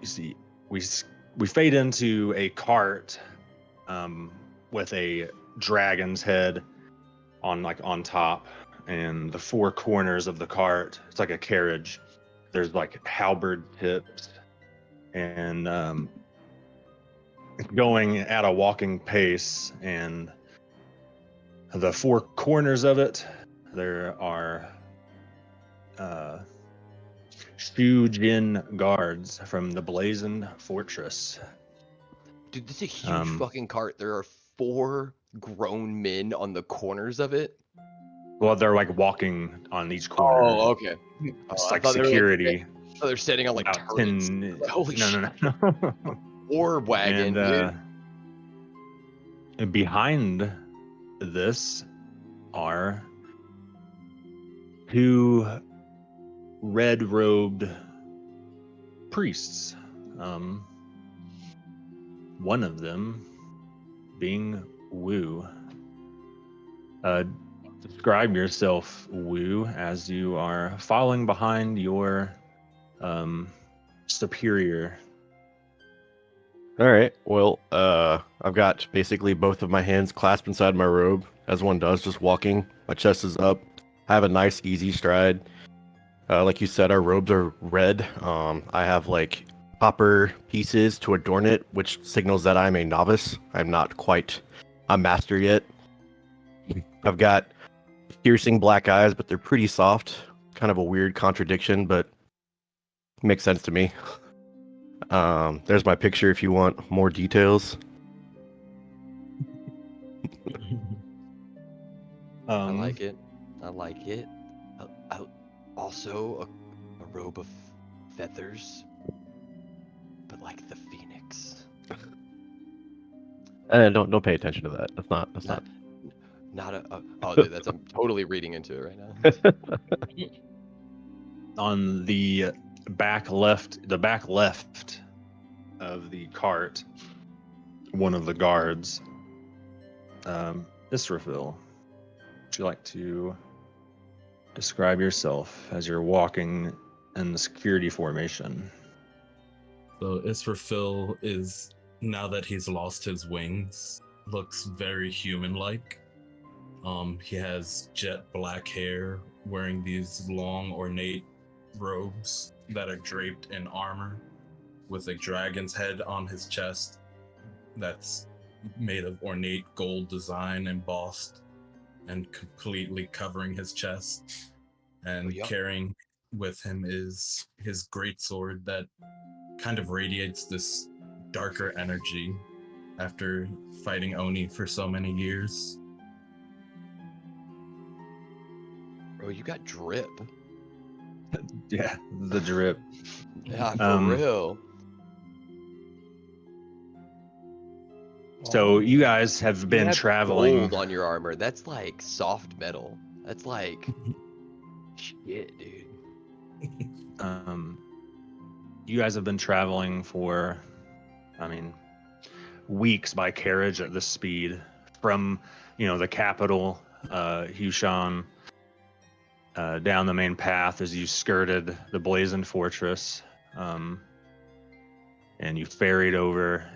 you see, we fade into a cart, with a dragon's head on top, and the four corners of the cart. It's like a carriage. There's like halberd tips, and it's going at a walking pace, and the four corners of it, there are Shujin guards from the Blazoned Fortress. Dude, this is a huge fucking cart. There are 4 grown men on the corners of it. Well, they're like walking on each corner. Oh, okay. It's I like thought they were security. they're standing on like About turrets. 10. Holy No, shit. no, no. War wagon, dude. And behind this are 2 red-robed priests. One of them being Wu. Describe yourself, Wu, as you are following behind your superior. All right. Well, I've got basically both of my hands clasped inside my robe, as one does, just walking. My chest is up. I have a nice, easy stride. Like you said, our robes are red. I have like copper pieces to adorn it, which signals that I'm a novice. I'm not quite a master yet. I've got piercing black eyes, but they're pretty soft. Kind of a weird contradiction, but makes sense to me. There's my picture if you want more details. I like it. I like it. Also a robe of feathers, but like the phoenix. Don't pay attention to that. That's not. Not a. Oh, dude, I'm totally reading into it right now. On the back left of the cart, one of the guards, Israfil, would you like to describe yourself as you're walking in the security formation? So Israfil is, now that he's lost his wings, looks very human-like. He has jet black hair, wearing these long, ornate robes that are draped in armor, with a dragon's head on his chest that's made of ornate gold design embossed and completely covering his chest. And carrying with him is his greatsword that kind of radiates this darker energy after fighting Oni for so many years. Bro, you got drip. Yeah, the drip. Yeah, for real. So you guys have been have traveling. Gold on your armor. That's like soft metal. That's like shit, dude. You guys have been traveling for, weeks by carriage at this speed from, the capital, Hushan, down the main path as you skirted the blazoned fortress, and you ferried over,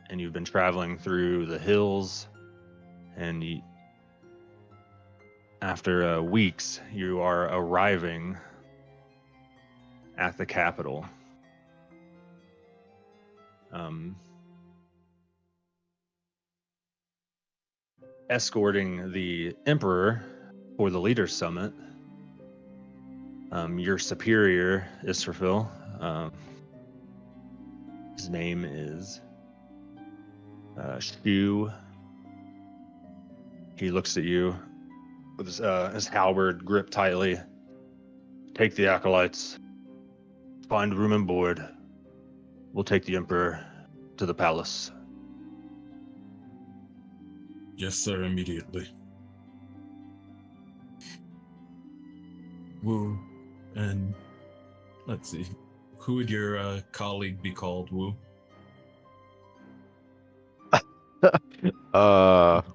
and you've been traveling through the hills, and after weeks, you are arriving at the capital. Escorting the Emperor for the Leaders Summit, your superior, Israfil. His name is Shu. He looks at you with his halberd gripped tightly. Take the acolytes. Find room and board. We'll take the Emperor to the palace. Yes, sir, immediately. Wu, and let's see. Who would your colleague be called, Wu?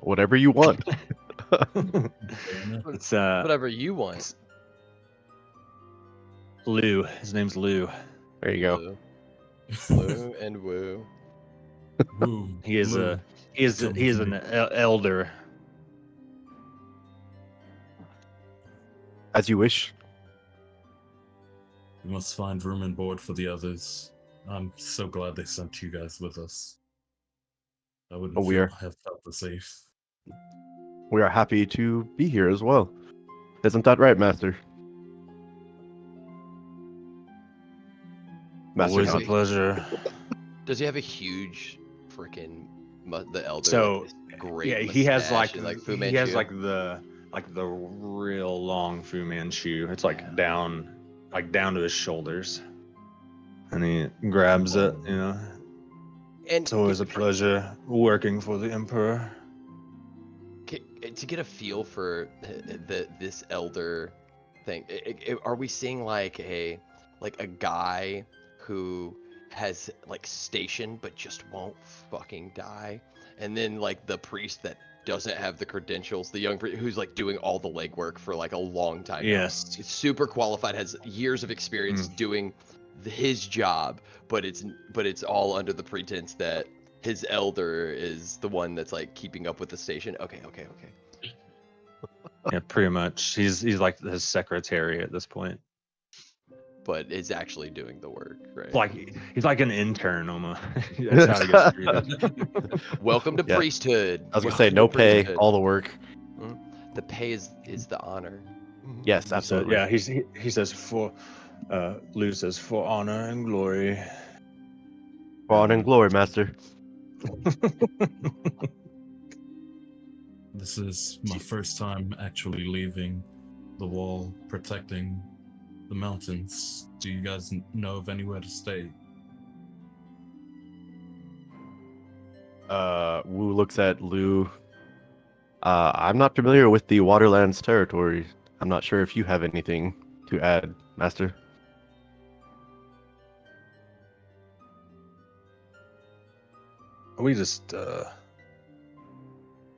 Whatever you want. It's Whatever you want. Lou. His name's Lou. There you go. Lou and Woo. Wu. He is Lou, come he is with an me. elder. As you wish. We must find room and board for the others. I'm so glad they sent you guys with us. I wouldn't have felt the safe. We are happy to be here as well. Isn't that right, Master? Always a Khan. pleasure. Does he have a huge freaking the elder? So, with this great yeah, he has mustache like and, Fu he has Manchu? like the real long Fu Manchu. It's like down to his shoulders, and he grabs it. You know, And it's always a pleasure working for the Emperor. to get a feel for this elder thing, are we seeing like a guy who has like station but just won't fucking die, and then like the priest that doesn't have the credentials, the young priest who's like doing all the legwork for like a long time now. Yes. He's super qualified, has years of experience doing his job, but it's all under the pretense that his elder is the one that's like keeping up with the station. Okay. Yeah, pretty much. He's like his secretary at this point. But is actually doing the work, right? Like he's like an intern almost. That's how he gets treated. Welcome to Yeah. priesthood. I was gonna say Welcome to no pay, priesthood. all the work. The pay is the honor. Yes, So, absolutely. yeah, he says Lou says for honor and glory. For honor and glory, Master. This is my first time actually leaving the wall, protecting the mountains. Do you guys know of anywhere to stay? Wu looks at Lu. I'm not familiar with the Waterlands territory. I'm not sure if you have anything to add, Master. We just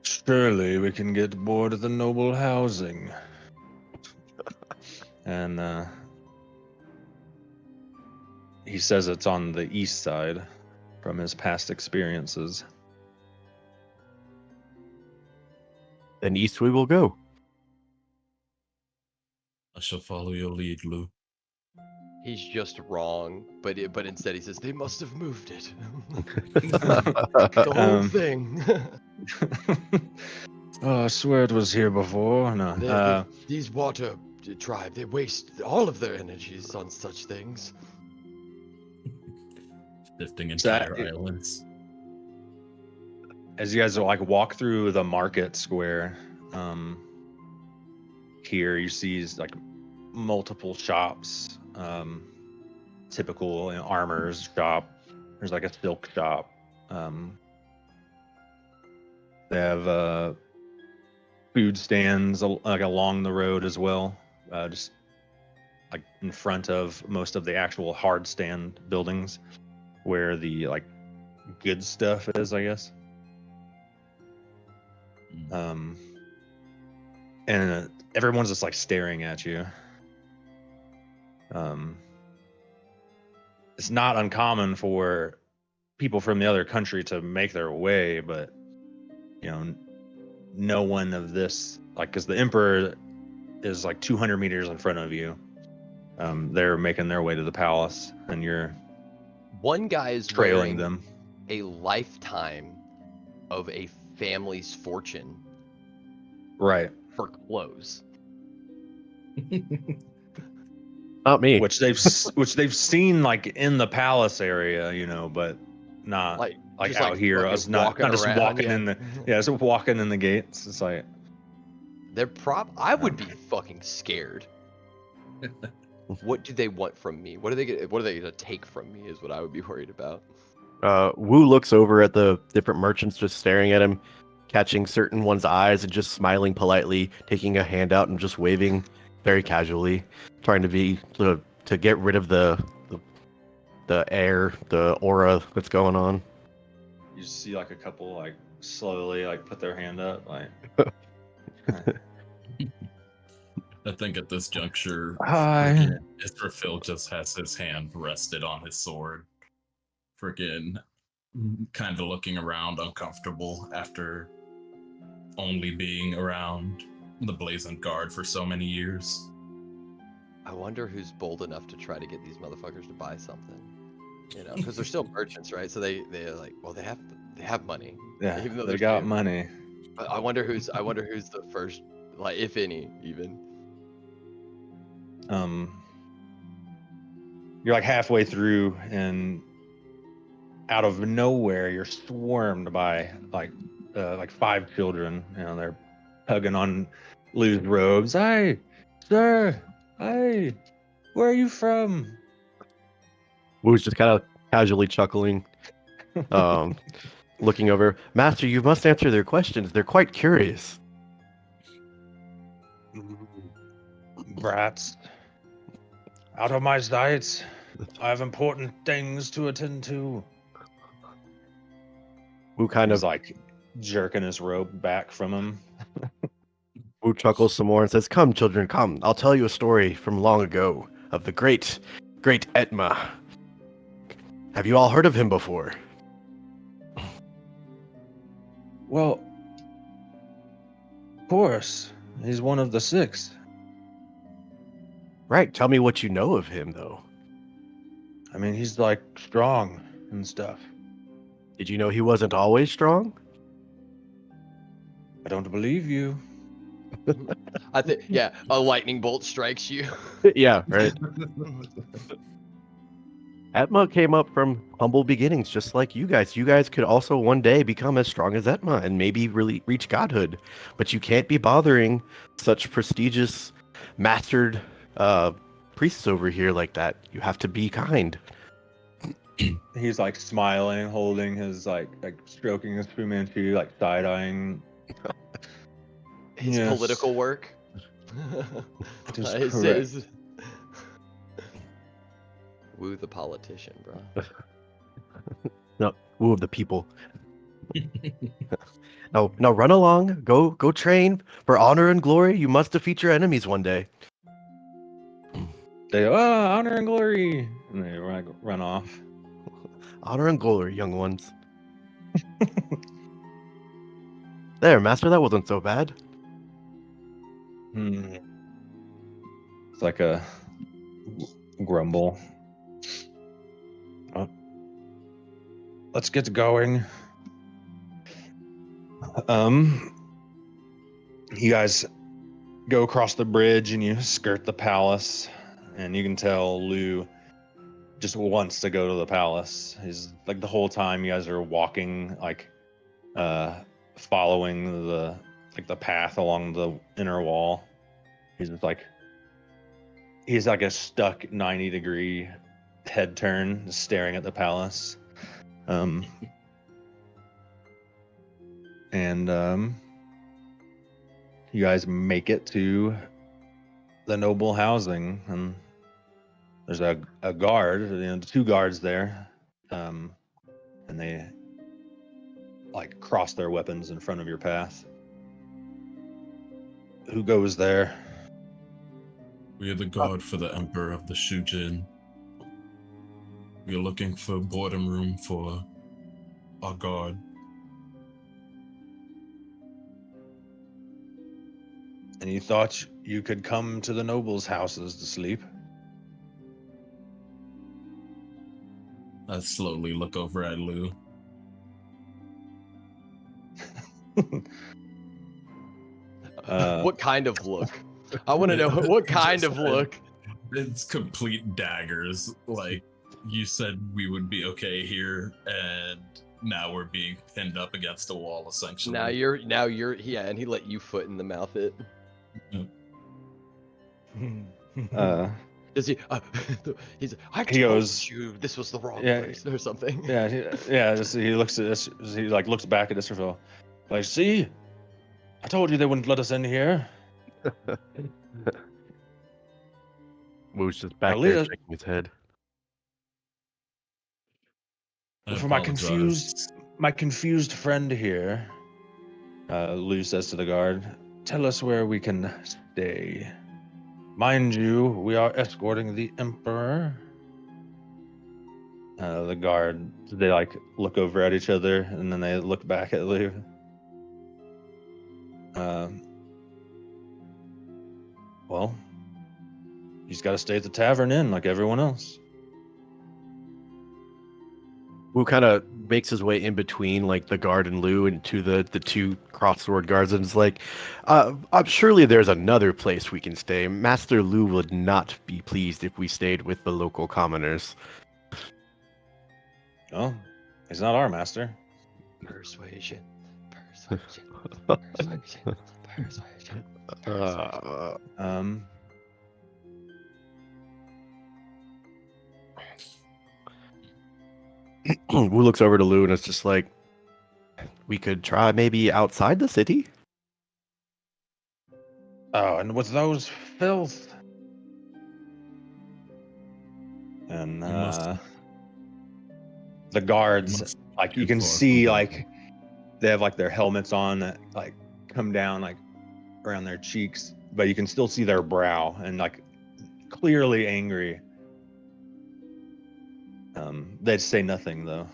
surely we can get board of the noble housing. And he says it's on the east side from his past experiences. Then east we will go. I shall follow your lead, Lou. He's just wrong, but instead he says they must have moved it. The whole thing. Oh, I swear it was here before. No. These water tribe, they waste all of their energies on such things. Shifting So that- entire islands. As you guys like walk through the market square, here you see like multiple shops. Typical armor's shop. There's like a silk shop. They have food stands like along the road as well, just like in front of most of the actual hard stand buildings, where the like good stuff is, I guess. and everyone's just like staring at you. It's not uncommon for people from the other country to make their way, but no one of this, like, because the emperor is like 200 meters in front of you. They're making their way to the palace, and you're One guy is trailing wearing them. a lifetime of a family's fortune Right. for clothes. Not me. Which they've seen like in the palace area, but not Like like just out like here. fucking Us not just around, walking yeah. in the just walking in the gates. It's like I would be fucking scared. What do they want from me? What are they gonna take from me is what I would be worried about. Wu looks over at the different merchants just staring at him, catching certain one's eyes and just smiling politely, taking a hand out and just waving very casually, trying to get rid of the air, the aura that's going on. you see like a couple like slowly like put their hand up like. I think at this juncture, Hi. Israfil just has his hand rested on his sword. Freaking kind of looking around uncomfortable after only being around the Blazoned Guard for so many years. I wonder who's bold enough to try to get these motherfuckers to buy something. Because they're still merchants, right? So they're like, well, they have money. Yeah, Even though they they're got few. money. I wonder who's the first, like, if any, even. You're like halfway through, and out of nowhere, you're swarmed by like 5 children. They're tugging on Lou's robes. Hey, sir. Hey, where are you from? Wu's just kind of casually chuckling, looking over. Master, you must answer their questions. They're quite curious. Brats. Out of my sight. I have important things to attend to. Wu kind He's of like jerking his robe back from him. Wu chuckles some more and says, "Come, children, come. I'll tell you a story from long ago of the great Etma. Have you all heard of him before?" Well, of course. He's one of the 6. Right. Tell me what you know of him, though. I mean, he's like strong and stuff. Did you know he wasn't always strong? I don't believe you. I think, yeah, a lightning bolt strikes you. Yeah, right. Etma came up from humble beginnings, just like you guys. You guys could also one day become as strong as Etma and maybe really reach godhood. But you can't be bothering such prestigious, mastered priests over here like that. You have to be kind. He's like smiling, holding his like stroking his Fu Manchu, like side-eyeing. His Yes. political work. That is It correct. says Wu the politician, bro. No, Wu of the people. Now run along. Go train for honor and glory. You must defeat your enemies one day. They go, oh, honor and glory, and they run off. Honor and glory, young ones. There, master, that wasn't so bad. It's like a grumble. Let's get going. You guys go across the bridge and you skirt the palace, and you can tell Lou just wants to go to the palace. He's like the whole time you guys are walking, like following the path along the inner wall. He's just like a stuck 90-degree head turn, staring at the palace. You guys make it to the noble housing, and there's a guard, 2 guards there, and they like cross their weapons in front of your path. Who goes there? We are the guard for the Emperor of the Shujin. We are looking for boarding room for our guard. And you thought you could come to the nobles' houses to sleep? I slowly look over at Lou. What kind of look? I want to know what kind of look. It's complete daggers. Like, you said we would be okay here, and now we're being pinned up against a wall, essentially. Now you're yeah, and he let you foot in the mouth it. Does he? I He told goes, you this was the wrong yeah, place or something. yeah, he looks at this. He like looks back at Israfel. Like, see, I told you they wouldn't let us in here. Wu's just back Now, there Lita- shaking his head. I For my apologize. confused friend here, Lou says to the guard, tell us where we can stay. Mind you, we are escorting the Emperor. The guard, they like look over at each other and then they look back at Lou. Well, he's got to stay at the Tavern Inn like everyone else. Wu kind of makes his way in between, like the guard and Lou, and to the two crossword guards, and is like, "Surely there's another place we can stay. Master Lou would not be pleased if we stayed with the local commoners." Oh, he's not our master. Persuasion. Wu looks over to Lou and it's just like, "We could try maybe outside the city." Oh, and with those filth. And You must- the guards, must like you too can far see, from like they have like their helmets on that like come down like around their cheeks, but you can still see their brow and like clearly angry. They'd say nothing though.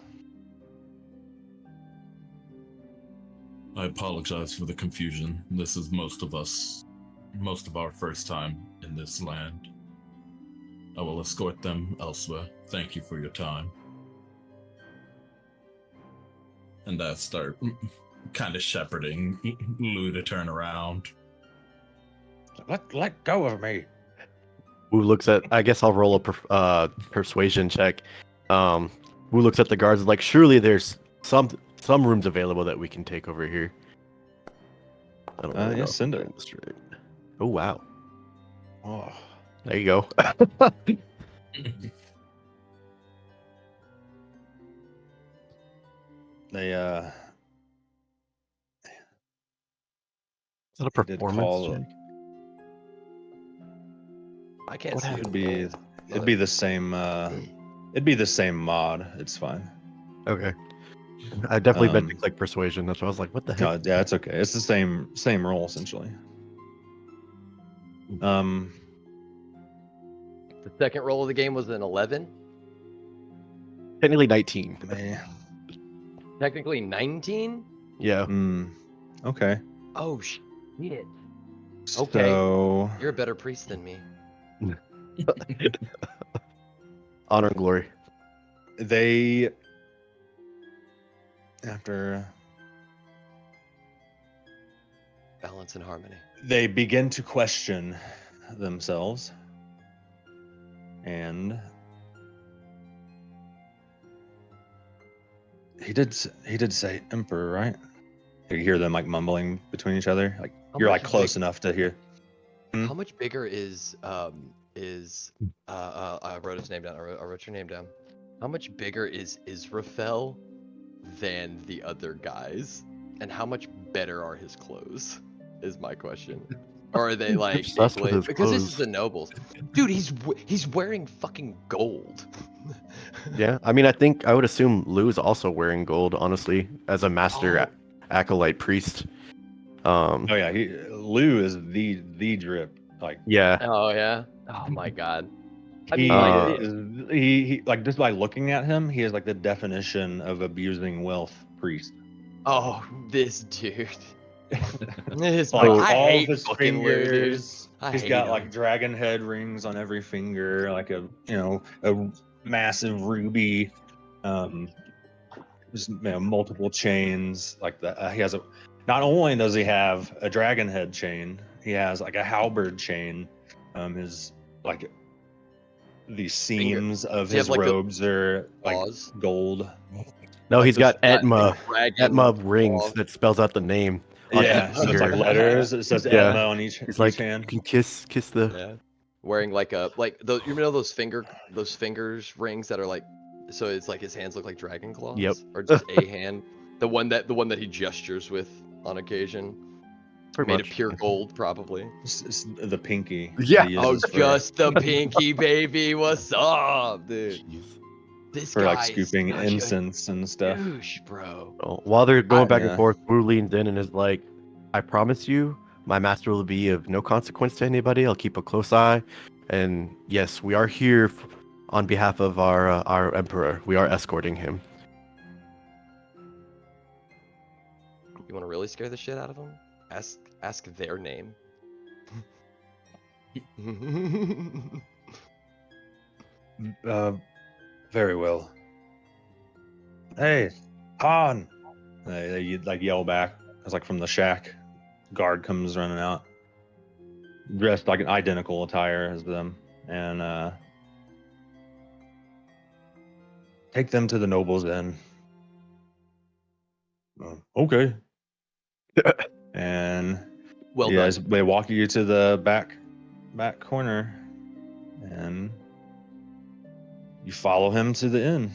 I apologize for the confusion. This is most of our first time in this land. I will escort them elsewhere. Thank you for your time. And I start kind of shepherding Lou to turn around. Let go of me. Wu looks at. I guess I'll roll a persuasion check. Wu looks at the guards like, "Surely there's some rooms available that we can take over here." I don't really know. Yes, send it. Oh wow! Oh, There you go. they Is that a he did performance call. check? I can't What see happened? It'd be the same. It'd be the same mod. It's fine. Okay. I definitely meant to click persuasion. That's why I was like, "What the heck?" No, yeah, it's okay. It's the same roll essentially. The second roll of the game was an 11. Technically 19. Man. Technically 19. Yeah. Okay. Oh shit. Okay. So You're a better priest than me. Honor and glory. they after Balance and harmony. they begin to question themselves, and he did say Emperor, right? You hear them like mumbling between each other. Like How you're much like close big- enough to hear. How much bigger is I wrote his name down. I wrote your name down. How much bigger is Israfel than the other guys? And how much better are his clothes? Is my question. Or are they like Obsessed with equally? his Because this is clothes. the nobles, dude. He's wearing fucking gold. Yeah. I mean, I think I would assume Lou's also wearing gold, honestly, as a master acolyte priest. Oh yeah, Lou is the drip. Like Yeah. Oh yeah. Oh my god. I he mean, like, is he like just by looking at him, he is like the definition of abusing wealth priest. oh, this dude. This Like I all hate of his fucking Lou, dude. fingers, I he's hate got him. like dragon head rings on every finger, like a massive ruby, just multiple chains. Like that, he has a. Not only does he have a dragon head chain, he has like a halberd chain. His like the seams of Does he have, his like, the robes are like claws? gold. No, Like he's those got flat, Etma. dragon Etma rings claws? that spells out the name on Yeah, each so it's like finger. letters. It says Yeah. Etma on each He's like, hand. you can kiss the. Yeah. Wearing like those, you know those fingers rings that are like, so it's like his hands look like dragon claws? Yep. Or just a hand. The one that he gestures with on occasion. Pretty Made much. of pure gold, probably. It's the pinky. Yeah. That he Oh, uses just the pinky, baby. What's up, dude? Jeez. This for like guy is scooping such a incense and stuff. douche, bro. Well, while they're going back and Yeah. forth, Wu leans in and is like, I promise you, my master will be of no consequence to anybody. I'll keep a close eye. And yes, we are here on behalf of our emperor. We are escorting him. You want to really scare the shit out of him? Ask their name. Very well. Hey, Han! They like yell back. It's like from the shack. Guard comes running out, dressed like an identical attire as them, and take them to the nobles' inn. Okay. And Well you done. guys, they walk you to the back corner, and you follow him to the inn.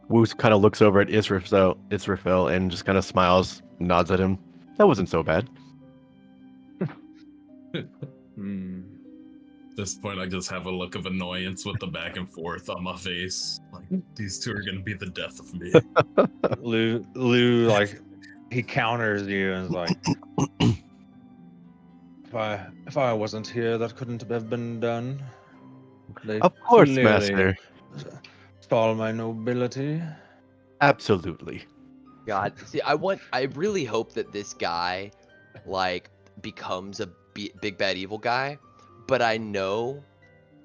Wu kind of looks over at Israfel and just kind of smiles, nods at him. That wasn't so bad. Hmm. At this point, I just have a look of annoyance with the back and forth on my face. Like, these two are gonna be the death of me. Lou, like, he counters you and is like, if I wasn't here, that couldn't have been done. They Of course, clearly master. stole my nobility. Absolutely. God, see, I really hope that this guy, like, becomes a big bad evil guy, but I know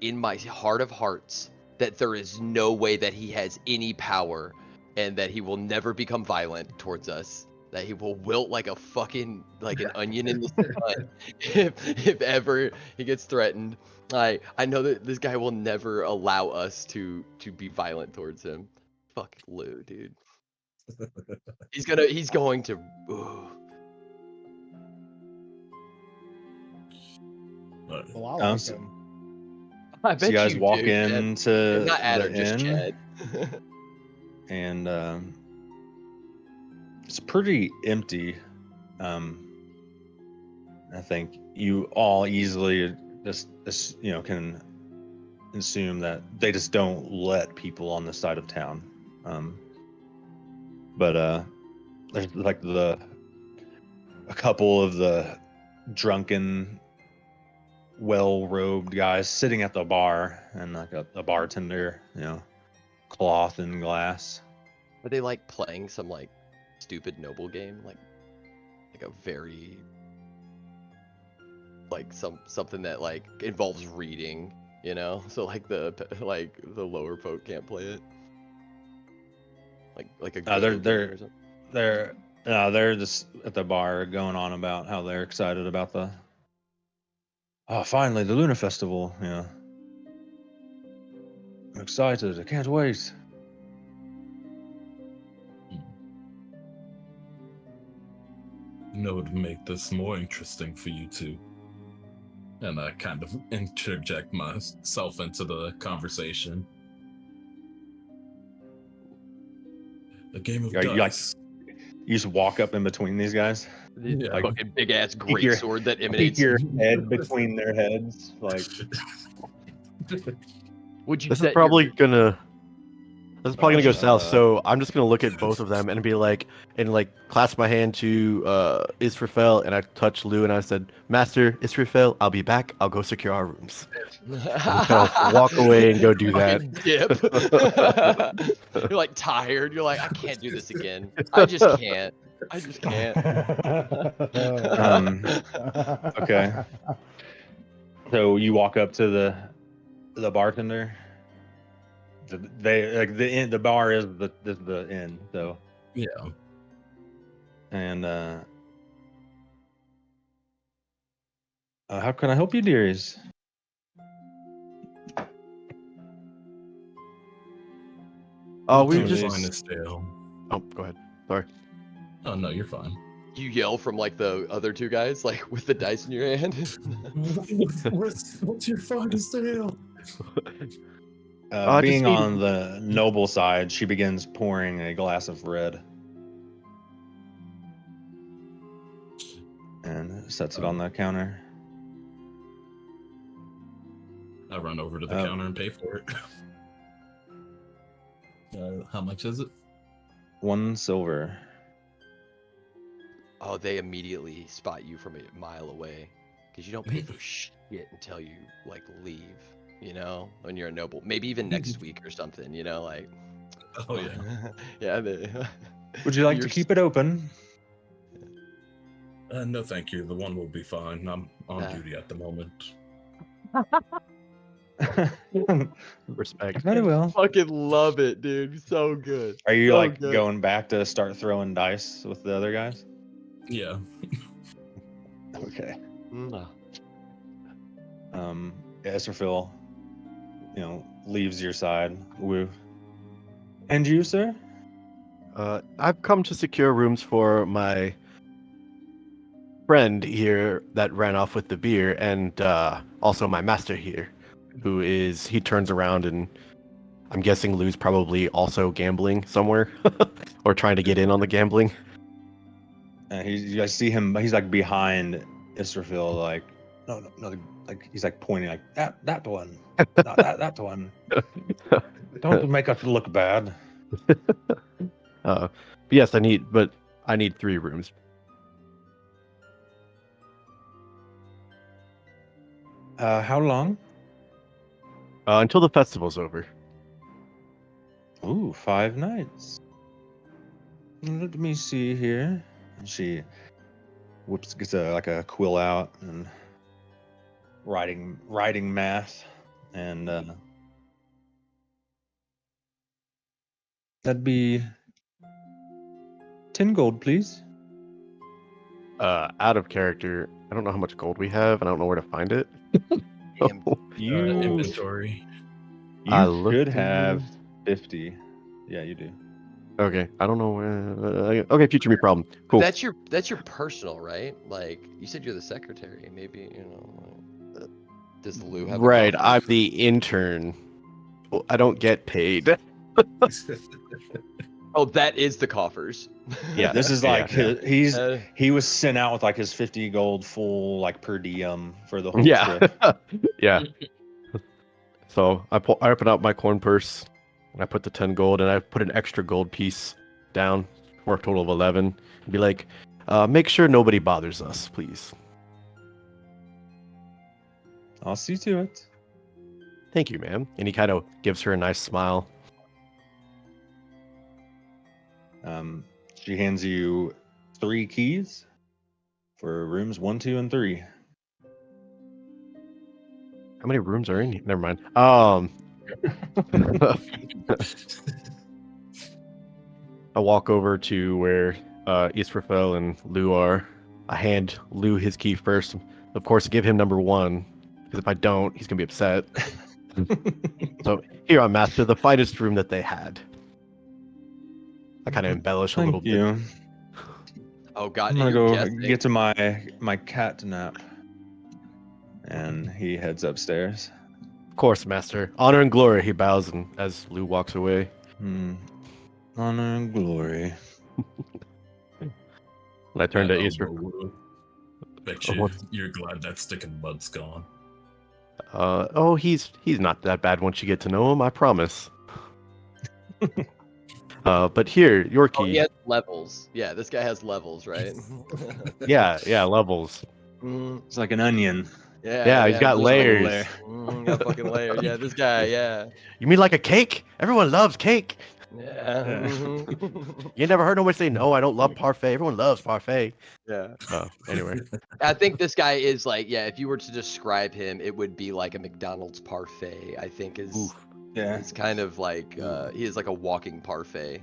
in my heart of hearts that there is no way that he has any power and that he will never become violent towards us. That he will wilt like a fucking, like an onion in the sun if ever he gets threatened. I know that this guy will never allow us to be violent towards him. Fuck Lou, dude. He's going to. Ooh. But Well, I like so- him. I So bet you guys walk do, Chad. into Not the Adam, just inn, Chad. and it's pretty empty. I think you all easily just can assume that they just don't let people on this side of town. But there's like a couple of the drunken, well-robed guys sitting at the bar, and like a bartender, cloth and glass. Are they like playing some like stupid noble game, like a very like something that like involves reading, so like the lower folk can't play it, like a Go game or something. They're just at the bar going on about how they're excited about finally the Lunar Festival. I'm excited. I can't wait. it would make this more interesting for you two. And I kind of interject myself into the conversation. The game of dice. You just walk up in between these guys. Yeah. Like, Fucking big ass peek your- greatsword that Keep emanates. your head between their heads, like Would you This set is probably gonna This is probably gonna go south, Uh, so I'm just gonna look at both of them and be like, clasp my hand to Israfel, and I touch Lou, and I said, "Master Israfel, I'll be back. I'll go secure our rooms." Just kind of walk away and go do that. Fucking dip. You're like tired. You're like, I can't do this again. I just can't. I just can't. Okay. So you walk up to the bartender. They like the inn, the bar is the inn. So Yeah. and how can I help you, dearies? We Too just. fine to stale. Oh, go ahead. Sorry. Oh no, you're fine. You yell from like the other two guys, like with the dice in your hand. What's your finest ale? I just Being need- on the noble side, she begins pouring a glass of red and sets it on the counter. I run over to the Oh. counter and pay for it. How much is it? 1 silver. Oh, they immediately spot you from a mile away because you don't pay for shit until you like leave. You know, when you're a noble, maybe even next week or something. You know, like. Oh yeah. Yeah. Would you like to You're keep it open? No, thank you. The one will be fine. I'm on Ah. duty at the moment. Respect. Very well. Fucking love it, dude. So good. Are you So like good. going back to start throwing dice with the other guys? Yeah. Okay. Mm. Ezraphil, leaves your side. Woo. And you, sir? I've come to secure rooms for my friend here that ran off with the beer, and also my master here, he turns around, and I'm guessing Lou's probably also gambling somewhere or trying to get in on the gambling. You guys see him. He's like behind Israfil, like no, like he's like pointing, like that one, not that one. Don't make us look bad. Yes, I need 3 rooms. How long? Until the festival's over. Ooh, 5 nights. Let me see here. And she gets a quill out and writing math, and that'd be 10 gold, please. Out of character, I don't know how much gold we have, and I don't know where to find it. Damn. You Inventory. I you looked should in have 50. Yeah, you do. Okay, I don't know where. Okay, future me problem. Cool. That's your personal, right? Like you said, you're the secretary. Maybe like, does Lou have Right, a copy? I'm the intern. Well, I don't get paid. Oh, that is the coffers. Yeah. This is Yeah, like yeah. he was sent out with like his 50 gold full like per diem for the whole Yeah. trip. Yeah. So I open up my coin purse, and I put the 10 gold, and I put an extra gold piece down for a total of 11. And be like, make sure nobody bothers us, please. I'll see to it. Thank you, ma'am. And he kind of gives her a nice smile. She hands you 3 keys for rooms 1, 2, and 3. How many rooms are in here? Never mind. I walk over to where Israfel and Lou are. I hand Lou his key first. Of course, give him number 1, because if I don't, he's gonna be upset. So here on Master, the finest room that they had. I kind of embellish a little Thank you. bit. Oh God, I'm gonna you're go guessing. get to my cat nap. And he heads upstairs. Of course, Master. Honor and glory, he bows, and as Lou walks away. Honor and glory. And I turn to That Israfel. elbow, bet Oh, you what's- you're glad that stick and bud's gone. He's not that bad once you get to know him, I promise. But here, Oh, Yorkie. he has levels. Yeah, this guy has levels, right? Yeah, levels. Mm, It's like an onion. Yeah, he's got just layers. got fucking layers. Yeah, this guy. Yeah. You mean like a cake? Everyone loves cake. Yeah. Yeah. You never heard nobody say, no, I don't love parfait. Everyone loves parfait. Yeah. Anyway. I think this guy is like, yeah, if you were to describe him, it would be like a McDonald's parfait, I think is Yeah. it's kind of like he is like a walking parfait.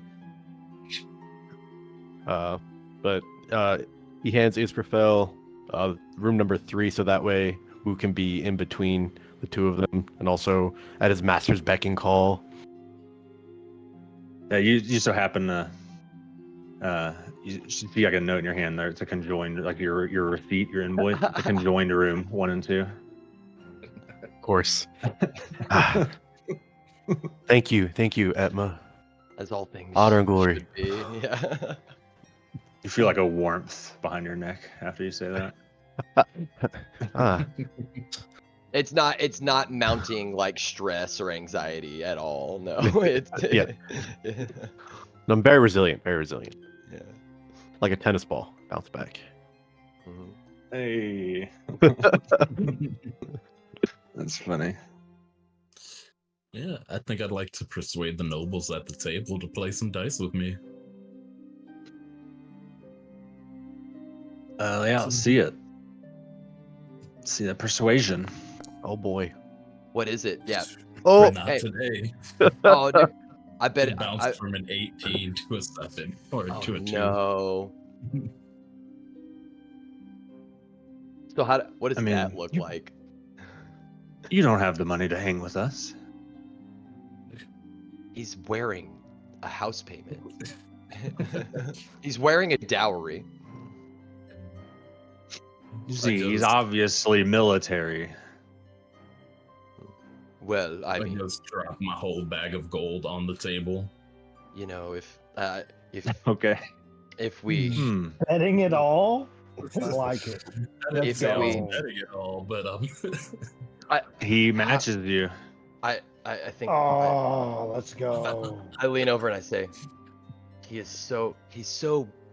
But he hands Israfel room number 3 so that way Wu can be in between the two of them and also at his master's beck and call. Yeah, you so happen to you see like a note in your hand there to conjoin like your receipt, your invoice to conjoin to room 1 and 2. Of course. Thank you, Etma. As all things Honor and glory. should be. Yeah. You feel like a warmth behind your neck after you say that. It's not mounting like stress or anxiety at all. No. It's Yeah. No, I'm very resilient. Yeah. Like a tennis ball, bounce back. Mhm. Hey. That's funny. Yeah, I think I'd like to persuade the nobles at the table to play some dice with me. Yeah, let's see it. Let's see that persuasion. Oh boy. What is it? Yeah. Oh, But not hey. today. Oh, dude, I bet It bounced from an 18 to a 7 or to a 2. No. So what does I mean, that look like? You don't have the money to hang with us. He's wearing a house payment. He's wearing a dowry. You see, he's obviously military. Well, I mean, just drop my whole bag of gold on the table. you know, if Okay. if we Betting it all? I like it. I didn't If say I was we- betting it all, but He matches you. I think Oh, let's go. I lean over and I say, he's so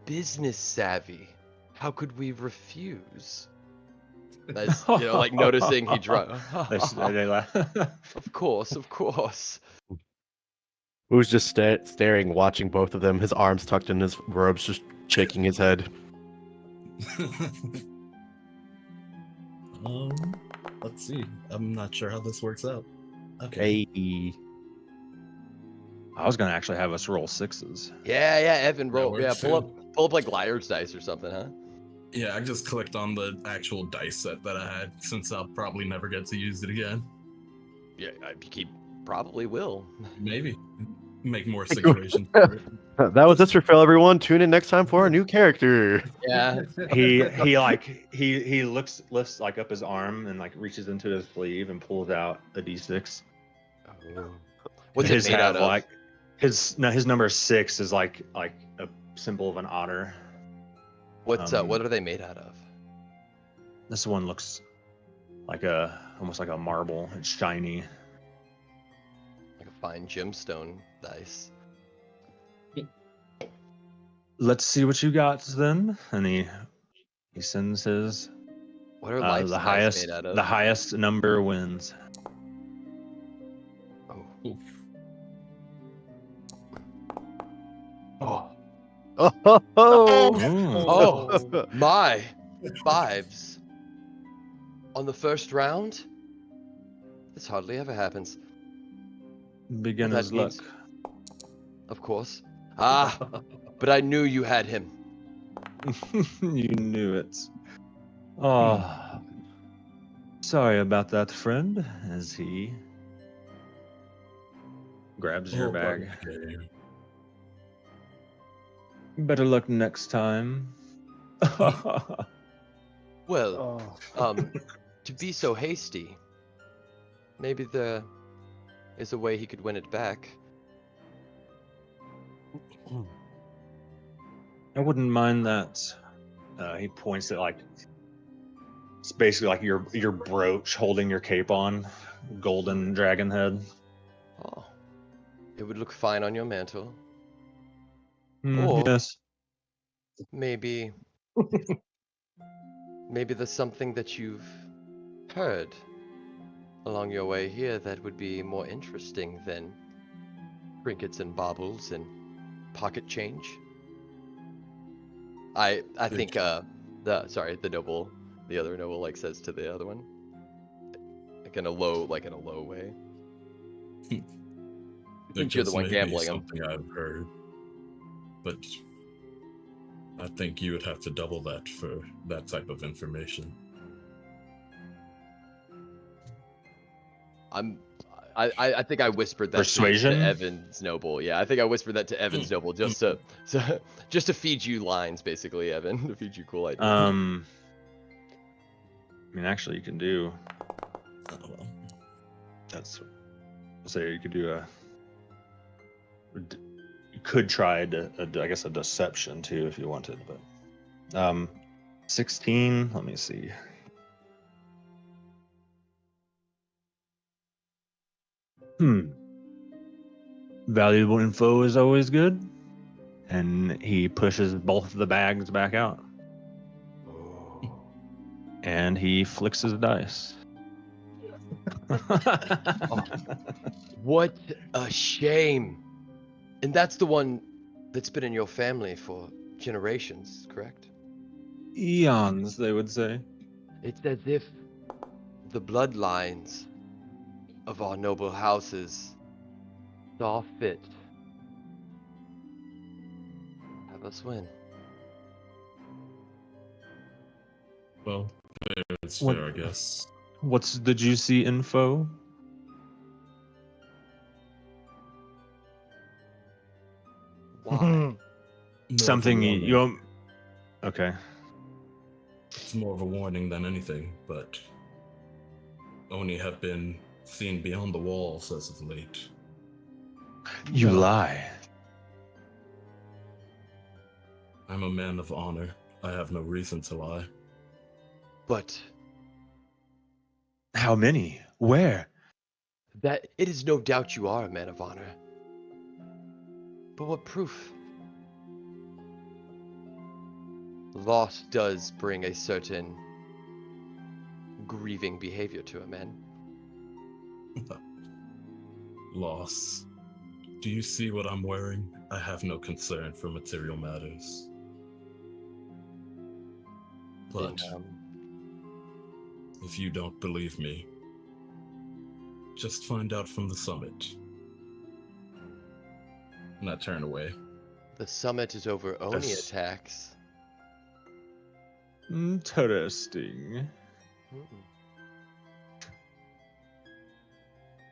business savvy. How could we refuse? That's like noticing he drunk. They laugh. Of course. Wu's just staring, watching both of them, his arms tucked in his robes, just shaking his head. Let's see. I'm not sure how this works out. Okay. Hey. I was gonna actually have us roll 6s. Yeah, Evan, roll. works Yeah, pull too. up like liar's dice or something, huh? Yeah, I just clicked on the actual dice set that I had since I'll probably never get to use it again. Yeah, he probably will. Maybe. Make more situations. That was this for Phil, everyone. Tune in next time for our new character. Yeah. He lifts like up his arm and like reaches into his sleeve and pulls out a d6. What's his it made out of? like his number 6 is like a symbol of an otter. What are they made out of? This one looks like almost like a marble. It's shiny. Like a fine gemstone dice. Let's see what you got then. And he sends his What are life the dice highest made out of? the highest number wins. Oh. Oh. Oh my 5s on the first round. This hardly ever happens. Beginner's luck. means- Of course. But I knew you had him. You knew it. Oh, sorry about that, friend. As he grabs your bag. Better luck next time. Well, Oh. to be so hasty, maybe there is a way he could win it back. I wouldn't mind that. He points at like it's basically like your brooch holding your cape on, golden dragon head. Oh, It would look fine on your mantle. Or- Yes. Maybe there's something that you've heard along your way here that would be more interesting than trinkets and baubles and pocket change. I think the noble, the other noble, like says to the other one, like in a low way. Since you're the Because one maybe gambling 'em. something I've heard, but I think you would have to double that for that type of information. I think I whispered that Persuasion? to Evans Noble. Yeah, I think I whispered that to Evans Noble just to feed you lines, basically, Evan, to feed you cool ideas. I mean, actually, you can do. Oh, well. That's. Say you could do a. You could try I guess a deception too if you wanted, but 16. Let me see. Valuable info is always good. And he pushes both of the bags back out. And he flicks his dice. What a shame! And that's the one that's been in your family for generations, correct? Eons, they would say. It's as if the bloodlines of our noble houses saw fit. Have us win. Well, it's What- fair, I guess. What's the juicy info? Why? More of a Something warning. you. Okay. It's more of a warning than anything, but Oni have been seen beyond the walls as of late. You No. lie. I'm a man of honor. I have no reason to lie. But How many? Where? that it is no doubt you are a man of honor. But what proof? Loss does bring a certain grieving behavior to a man. Loss. Do you see what I'm wearing? I have no concern for material matters. But if you don't believe me, just find out from the summit. And I turn away. The summit is over Oni Yes. attacks. Interesting.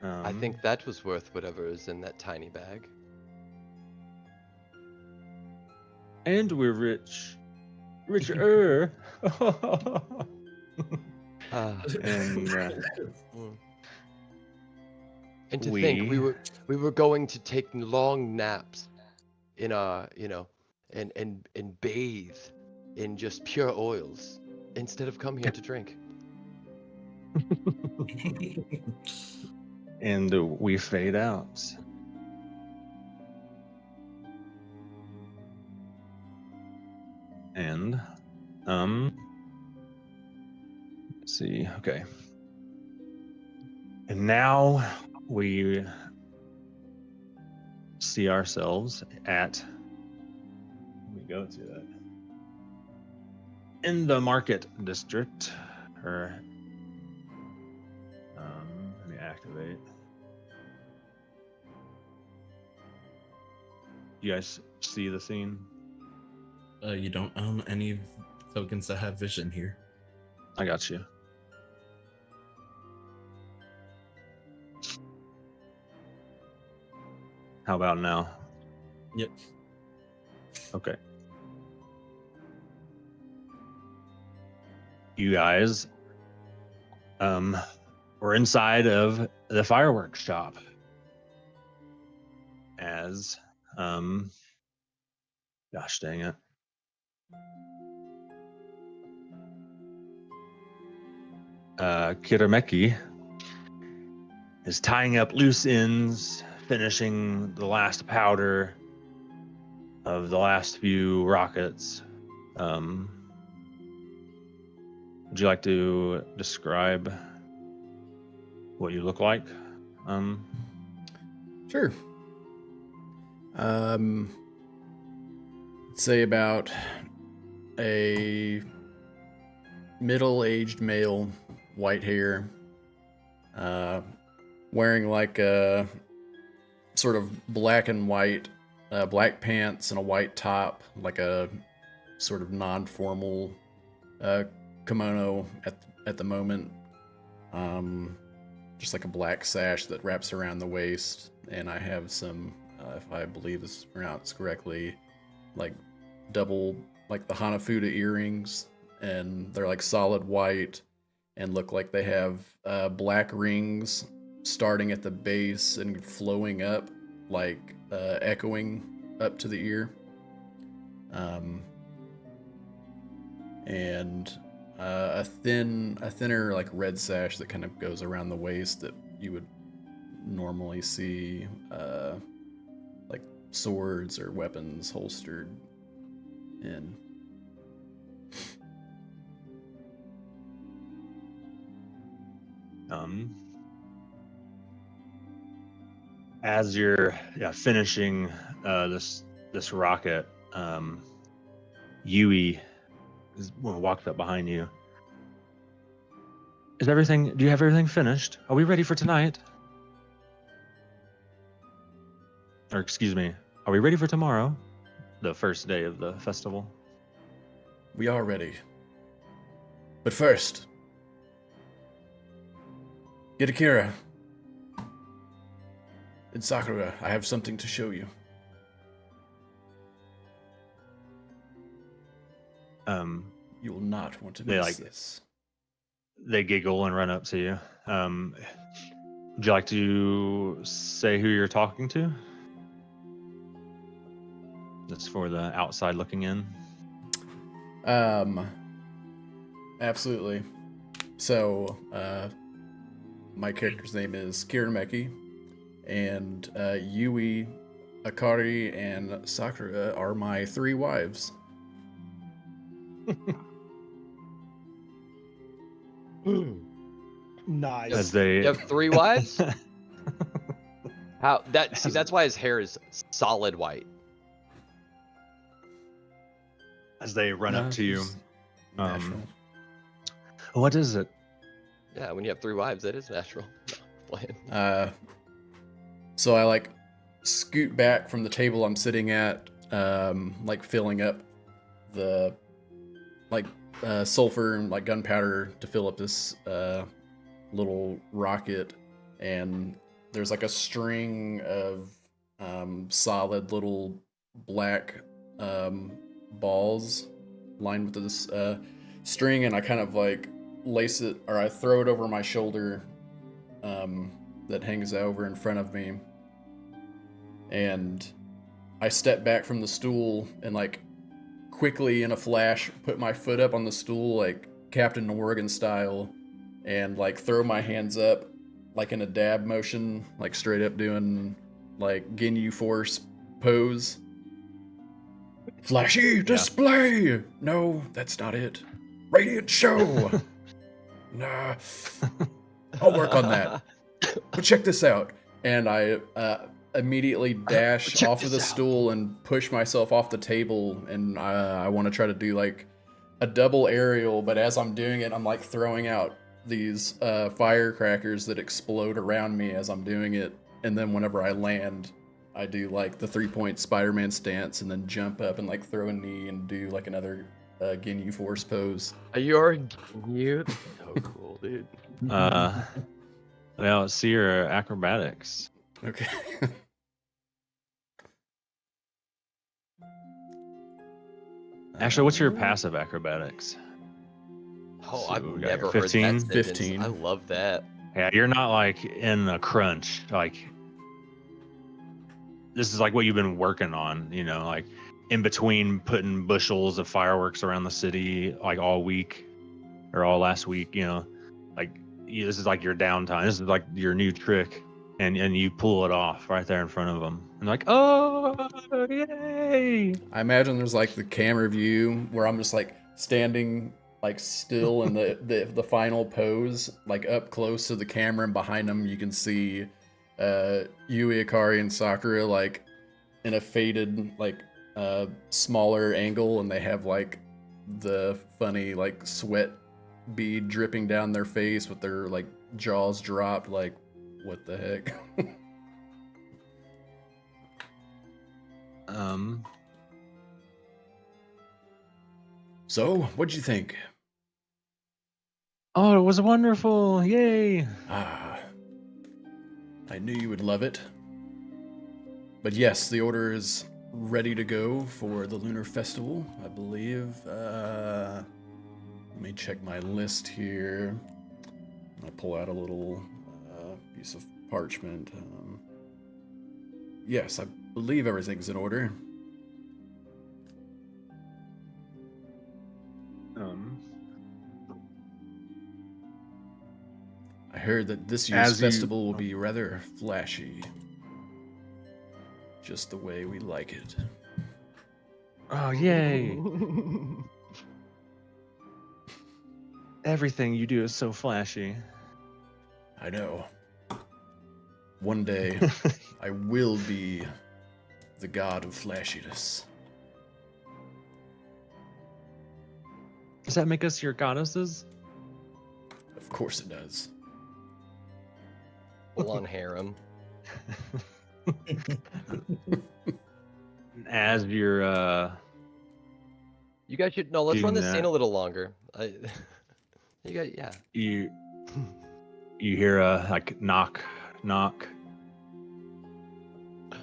I think that was worth whatever is in that tiny bag. And we're rich. Richer. And And to think we were going to take long naps in our, and bathe in just pure oils instead of come here to drink. and we fade out. And let's see. Okay. And now we see ourselves at, let me go to that, in the market district, or let me activate. You guys see the scene? You don't own any tokens that have vision here. I got you. How about now? Yep. Okay. You guys were inside of the fireworks shop as gosh dang it. Kirameki is tying up loose ends, finishing the last powder of the last few rockets. Would you like to describe what you look like? Sure. Say about a middle-aged male, white hair, wearing like a sort of black and white, black pants and a white top, like a sort of non-formal kimono at the moment. Just like a black sash that wraps around the waist, and I have some, if I believe this is pronounced correctly, like double, like the Hanafuda earrings, and they're like solid white and look like they have black rings starting at the base and flowing up, like echoing up to the ear. And a thinner like red sash that kind of goes around the waist that you would normally see like swords or weapons holstered in. As you're finishing this rocket, Yui walked up behind you. Do you have everything finished? Are we ready for tonight? Or excuse me, are we ready for tomorrow? The first day of the festival? We are ready. But first, get Akira. And Sakura, I have something to show you. You will not want to miss this. They giggle and run up to you. Would you like to say who you're talking to? That's for the outside looking in. Absolutely. So, my character's name is Kirameki, and Yui, Akari, and Sakura are my 3 wives. Nice. As they You have 3 wives? How that? See, that's why his hair is solid white. as they run up to you. It's natural. What is it? Yeah, when you have 3 wives, that is natural. No, playing. So I like scoot back from the table I'm sitting at, like filling up the like sulfur and like gunpowder to fill up this little rocket, and there's like a string of solid little black balls lined with this string, and I kind of like lace it, or I throw it over my shoulder that hangs over in front of me, and I step back from the stool and like quickly in a flash put my foot up on the stool like Captain Morgan style, and like throw my hands up like in a dab motion, like straight up doing like Ginyu Force pose. Flashy display! No, that's not it. Radiant show! Nah. I'll work on that. But check this out. And I immediately dash off of the stool and push myself off the table, and I want to try to do like a double aerial, but as I'm doing it, I'm like throwing out these firecrackers that explode around me as I'm doing it, and then whenever I land, I do like the 3-point Spider-Man stance and then jump up and like throw a knee and do like another Ginyu Force pose. You're Ginyu? So cool, dude. Well, see your acrobatics. Okay. Actually, what's your passive acrobatics? Oh, So I've we got never your heard 15? that sentence. 15. I love that. Yeah, you're not like in a crunch. Like, this is like what you've been working on, you know, like in between putting bushels of fireworks around the city like all week or all last week, you know, like this is like your downtime. This is like your new trick. and you pull it off right there in front of them. And like, oh, yay! I imagine there's like the camera view where I'm just like standing like still in the final pose, like up close to the camera, and behind them you can see Yui, Akari, and Sakura like in a faded like smaller angle, and they have like the funny like sweat bead dripping down their face with their like jaws dropped, like what the heck. So, what'd you think? Oh, it was wonderful! Yay! Ah, I knew you would love it. But yes, the order is ready to go for the Lunar Festival, I believe. Let me check my list here. I pull out a little piece of parchment. Yes, I believe everything's in order. I heard that this year's festival will be rather flashy. Just the way we like it. Oh, yay! Everything you do is so flashy. I know. One day, I will be the god of flashiness. Does that make us your goddesses? Of course it does. Full on harem. As you're You guys should no. Let's doing run this scene that, a little longer. You got yeah. you hear a like knock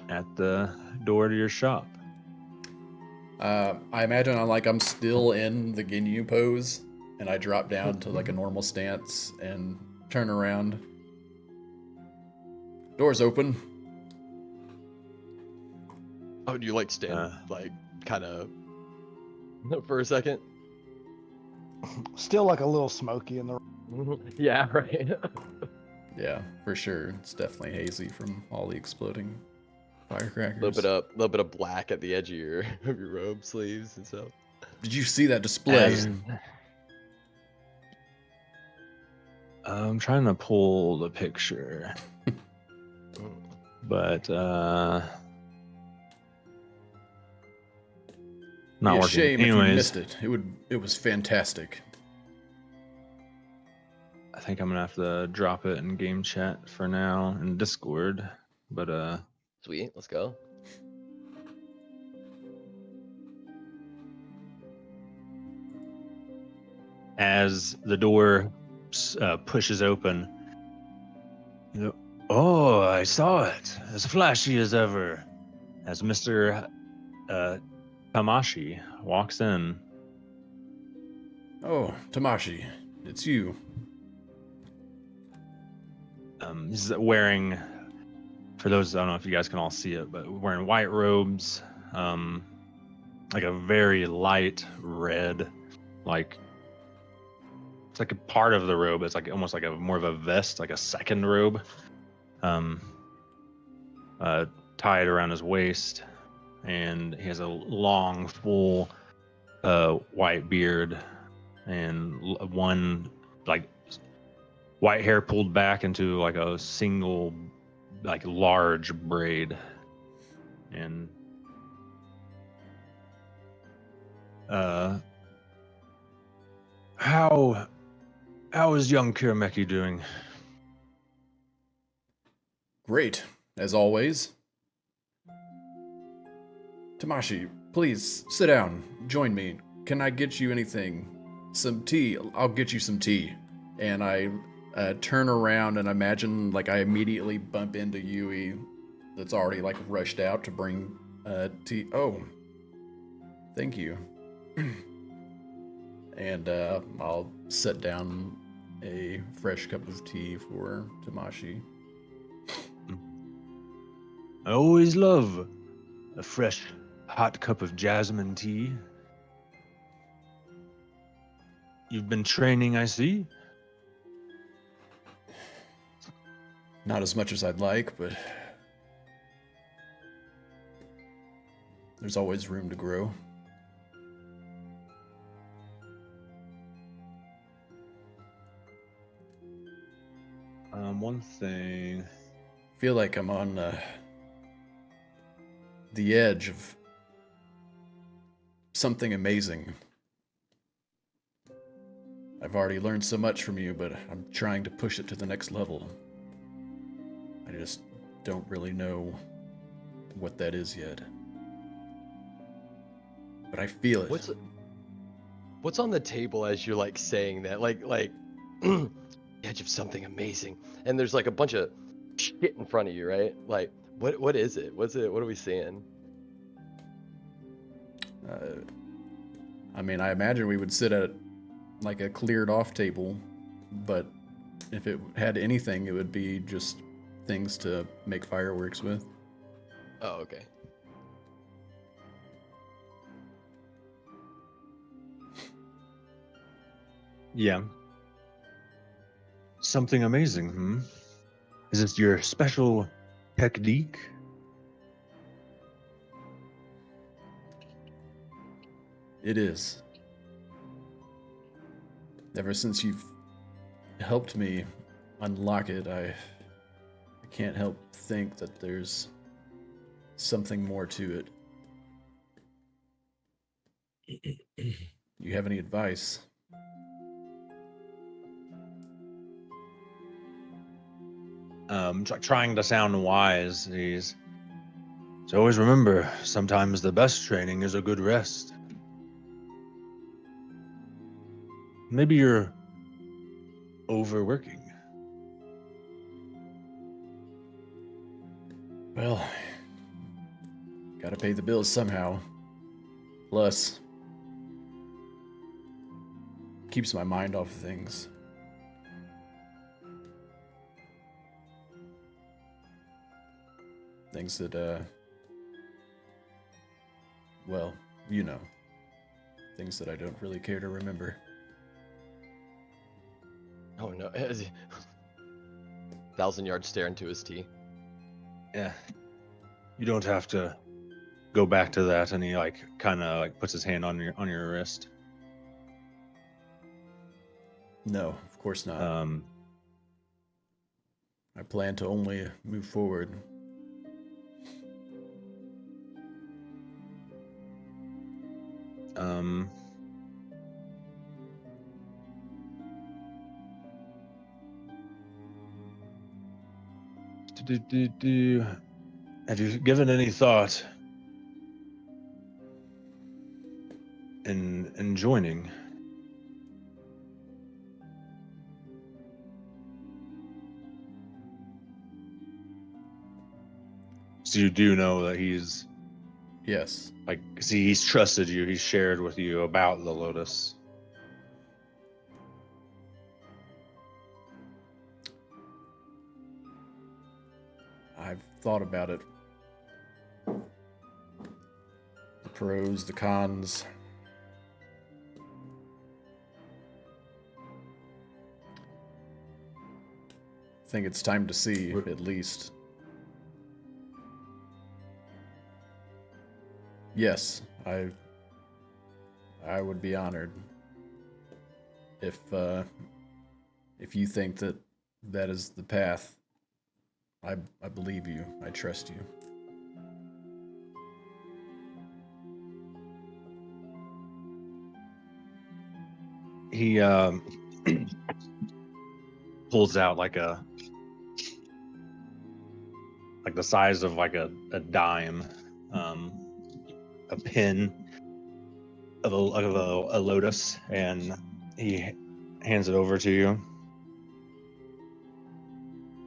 at the door to your shop. I imagine I'm still in the Ginyu pose, and I drop down to like a normal stance and turn around. Door's open. Oh, do you like stand like kind of for a second? Still like a little smoky in the. Yeah, right. Yeah, for sure. It's definitely hazy from all the exploding firecrackers. Little bit of black at the edge of your robe sleeves and stuff. Did you see that display? I'm trying to pull the picture, but not Be a working. shame if you Anyways, missed it. It was fantastic. I think I'm gonna have to drop it in game chat for now in Discord. But Sweet, let's go. as the door pushes open, oh, I saw it, as flashy as ever, as Mr. Tamashi walks in. Oh, Tamashi, it's you. He's wearing, for those, I don't know if you guys can all see it, but wearing white robes, like a very light red, like it's like a part of the robe. It's like almost like a more of a vest, like a second robe, tied around his waist, and he has a long, full, white beard, and one like white hair pulled back into like a single, like large braid, and how is young Kirameki doing? Great, as always. Tamashi, please sit down. Join me. Can I get you anything? Some tea. I'll get you some tea. And I turn around and imagine like I immediately bump into Yui, that's already like rushed out to bring tea. Oh, thank you. And I'll set down a fresh cup of tea for Tamashi. I always love a fresh, hot cup of jasmine tea. You've been training, I see. Not as much as I'd like, but there's always room to grow. One thing. Feel like I'm on the edge of something amazing. I've already learned so much from you, but I'm trying to push it to the next level. I just don't really know what that is yet. But I feel it. What's on the table as you're like saying that? Like edge of something amazing. And there's like a bunch of shit in front of you, right? Like what is it? What are we seeing? I mean, I imagine we would sit at like a cleared off table, but if it had anything, it would be just things to make fireworks with. Oh, okay. Yeah. Something amazing, hmm? Is this your special technique? It is. Ever since you've helped me unlock it, I can't help think that there's something more to it. You have any advice? Trying to sound wise. So always remember, sometimes the best training is a good rest. Maybe you're overworking. Well, gotta pay the bills somehow. Plus, keeps my mind off of things. Things that, well, you know. Things that I don't really care to remember. Oh no. 1,000-yard stare into his tea. Yeah. You don't have to go back to that. And he kind of puts his hand on your wrist. No, of course not. I plan to only move forward. Have you given any thought in joining? So you do know that he's Yes. see, he's trusted you. He's shared with you about the Lotus. I've thought about it. The pros, the cons. I think it's time to see, at least. Yes, I would be honored if you think that that is the path. I believe you. I trust you. He pulls out like the size of a dime, a pin of a lotus, and he hands it over to you.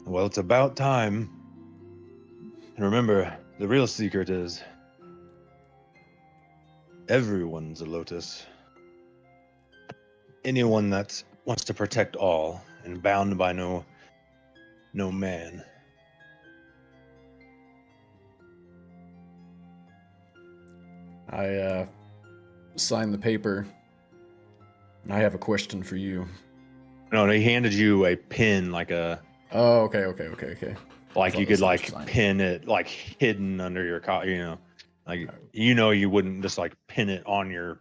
Well, it's about time. And remember, the real secret is everyone's a lotus. Anyone that wants to protect all and bound by no man. I sign the paper, and I have a question for you. No, he handed you a pin, like a Oh, okay. Like thought you that could was like sign. pin it like hidden under your like you wouldn't just like pin it on your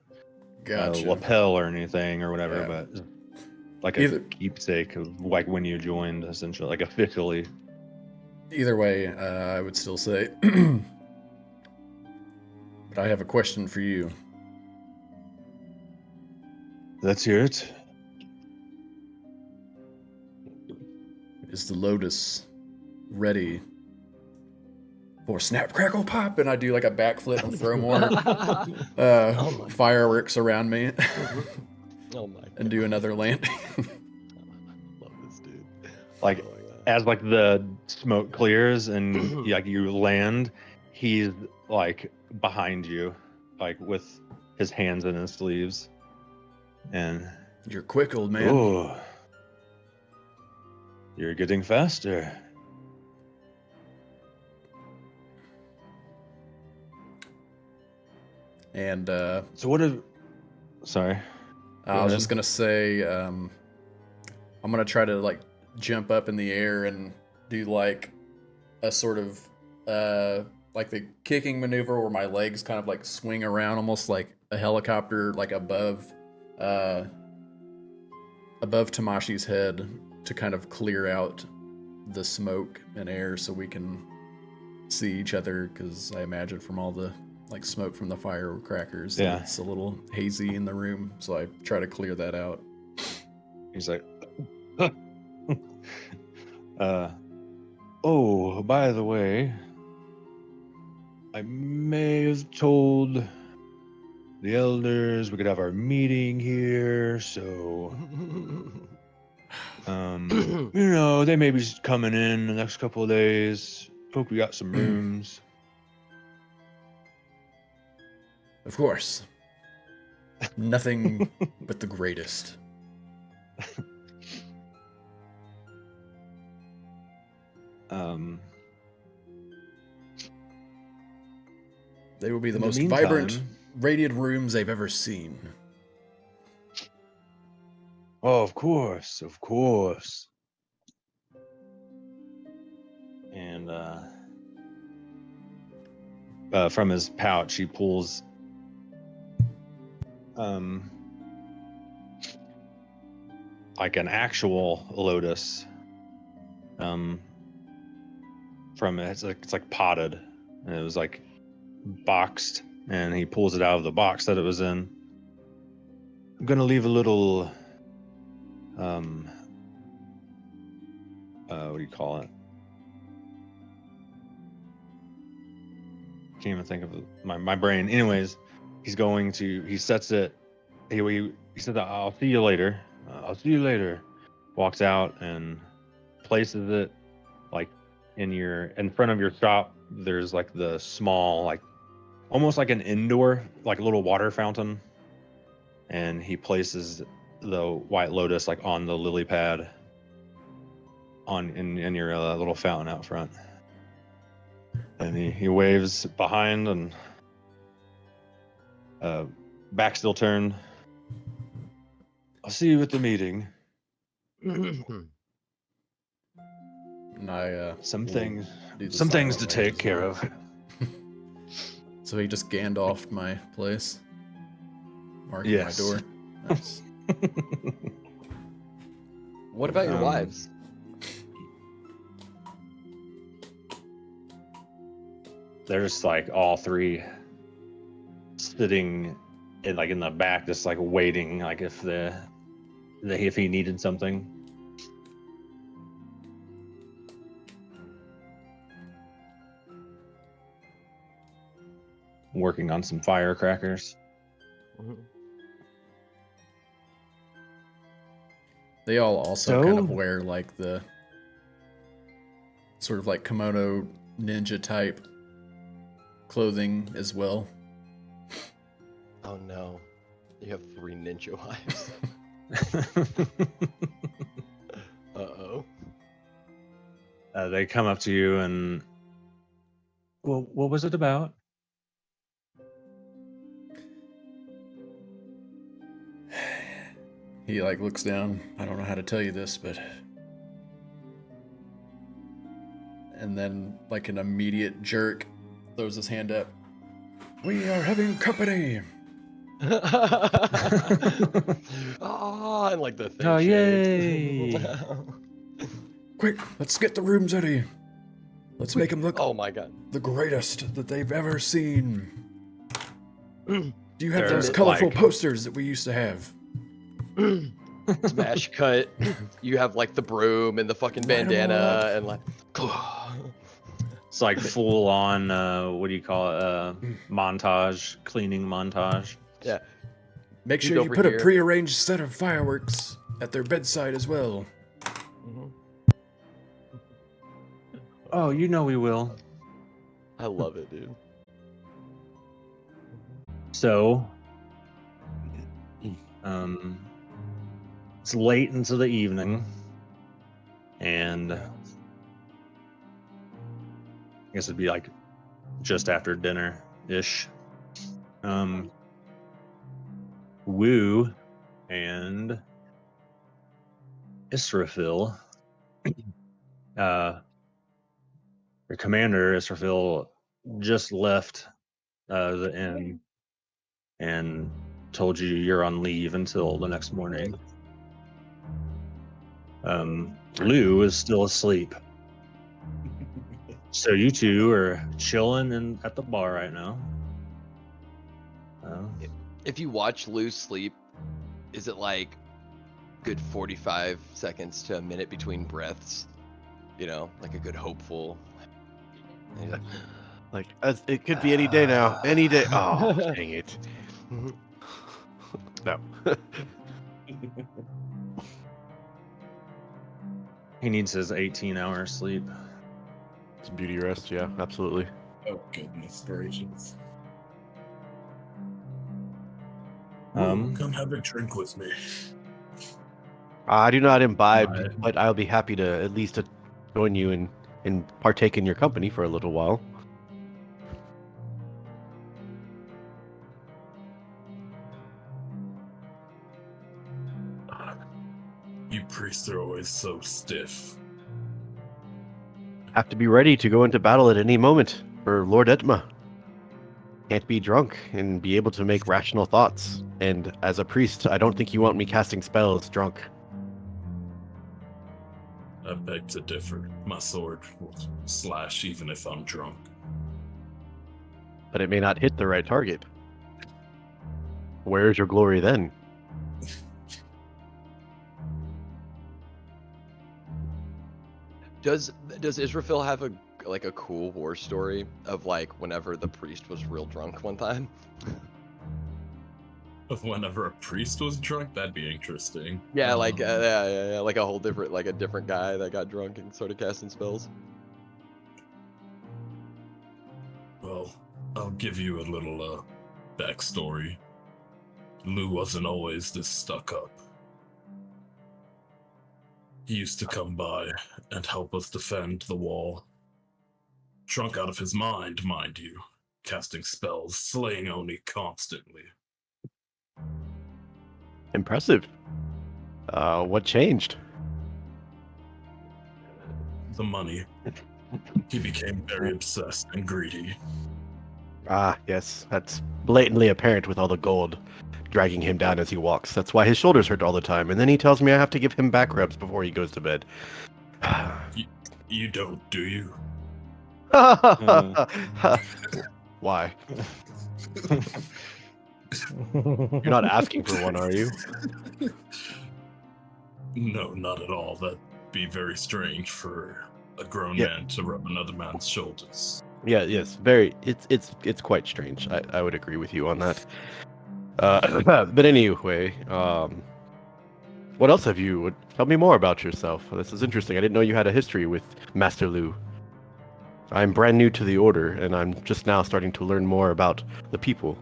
Gotcha. lapel or anything or whatever, Yeah. but like a Either keepsake of like when you joined, essentially, like officially. either way, I would still say. But I have a question for you. Let's hear it. Is the Lotus ready for snap, crackle, pop? And I do like a backflip and throw more Oh my fireworks around me Oh my and do another landing. Love this dude. Like Oh my God. as like the smoke clears and like you land, he's like behind you, like with his hands in his sleeves, and You're quick, old man. oh, you're getting faster. And So what if? Sorry. I Go was ahead. just gonna say, I'm gonna try to like jump up in the air and do like a sort of like the kicking maneuver where my legs kind of like swing around almost like a helicopter, like above Tamashi's head to kind of clear out the smoke and air so we can see each other, because I imagine from all the like smoke from the firecrackers that Yeah. it's a little hazy in the room, so I try to clear that out. He's like, oh, by the way, I may have told the elders we could have our meeting here, so they may be just coming in the next couple of days. Hope we got some rooms. Of course. Nothing but the greatest. They will be the In the most vibrant, meantime- radiant rooms they've ever seen. Oh, of course, of course. And from his pouch, he pulls like an actual lotus. From it, it's like potted, and it was like boxed, and he pulls it out of the box that it was in. I'm gonna leave a little what do you call it? Can't even think of my brain. Anyways, he sets it. He said, "I'll see you later. I'll see you later." Walks out and places it like in front of your shop. There's like the small, like almost like an indoor, like a little water fountain, and he places the white lotus like on the lily pad in your little fountain out front, and he waves behind and back still turned. I'll see you at the meeting. And I Some will things do the some sign things on to there take as care well. of. So he just Gandalfed my place, marking Yes. my door. Nice. What about your Um, wives? They're just like all three sitting in the back, just like waiting, like if he needed something. Working on some firecrackers. They all also kind of So? wear like the sort of like kimono ninja type clothing as well. Oh no, you have 3 ninja wives. Uh-oh. They come up to you and, well, what was it about? He like looks down. I don't know how to tell you this, but and then, like an immediate jerk, throws his hand up. We are having company. Ah, and like the thing Oh, shakes. yay. Quick, let's get the rooms ready. Let's make them look Oh my god. the greatest that they've ever seen. Do you have They're those colorful like- posters that we used to have? Smash cut. You have like the broom and the fucking Light 'em all bandana up. and like. It's like full on, what do you call it? Montage, cleaning montage. Yeah. Make He's sure you over put here. a prearranged set of fireworks at their bedside as well. Mhm. Oh, you know we will. I love it, dude. So, it's late into the evening, and I guess it'd be like just after dinner-ish. Wu and Israfil, your commander Israfil just left the inn and told you you're on leave until the next morning. Lou is still asleep. So you two are chilling at the bar right now. If you watch Lou sleep, is it like good 45 seconds to a minute between breaths? You know, like a good hopeful. and he's like, Like, it could be any day now. Any day. Oh, dang it. No. He needs his 18-hour sleep. It's beauty rest, yeah, absolutely. Oh, goodness gracious. Come have a drink with me. I do not imbibe, Alright. but I'll be happy to at least join you and partake in your company for a little while. You priests are always so stiff. Have to be ready to go into battle at any moment for Lord Etma. Can't be drunk and be able to make rational thoughts. And as a priest, I don't think you want me casting spells drunk. I beg to differ. My sword will slash even if I'm drunk. But it may not hit the right target. Where's your glory then? Does Israfil have a cool war story of like whenever the priest was real drunk one time? Whenever a priest was drunk, that'd be interesting. Yeah, like yeah, like a whole different guy that got drunk and started casting spells. Well, I'll give you a little backstory. Lou wasn't always this stuck up. He used to come by and help us defend the wall. Drunk out of his mind you. Casting spells, slaying Oni constantly. Impressive. What changed? The money. He became very obsessed and greedy. Ah, yes, that's blatantly apparent with all the gold dragging him down as he walks. That's why his shoulders hurt all the time. And then he tells me I have to give him back rubs before he goes to bed. You don't, do you? Why? You're not asking for one, are you? No, not at all. That'd be very strange for a grown Yeah. man to rub another man's shoulders. Yeah, yes, very. It's quite strange. I would agree with you on that. But anyway, what else have you? Tell me more about yourself. This is interesting. I didn't know you had a history with Master Lu. I'm brand new to the order, and I'm just now starting to learn more about the people.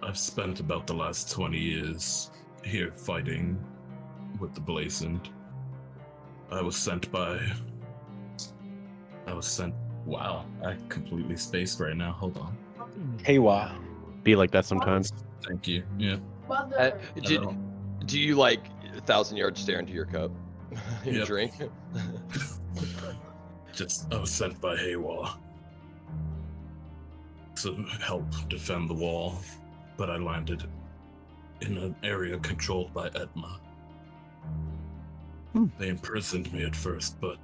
I've spent about the last 20 years here fighting with the Blazoned. I was sent. Wow, I completely spaced right now. Hold on. Hey, wow. Be like that sometimes. Thank you. Yeah. Do you like 1,000 yard stare into your cup? Your Yep. drink? I was sent by Haywa to help defend the wall, but I landed in an area controlled by Edma. They imprisoned me at first, but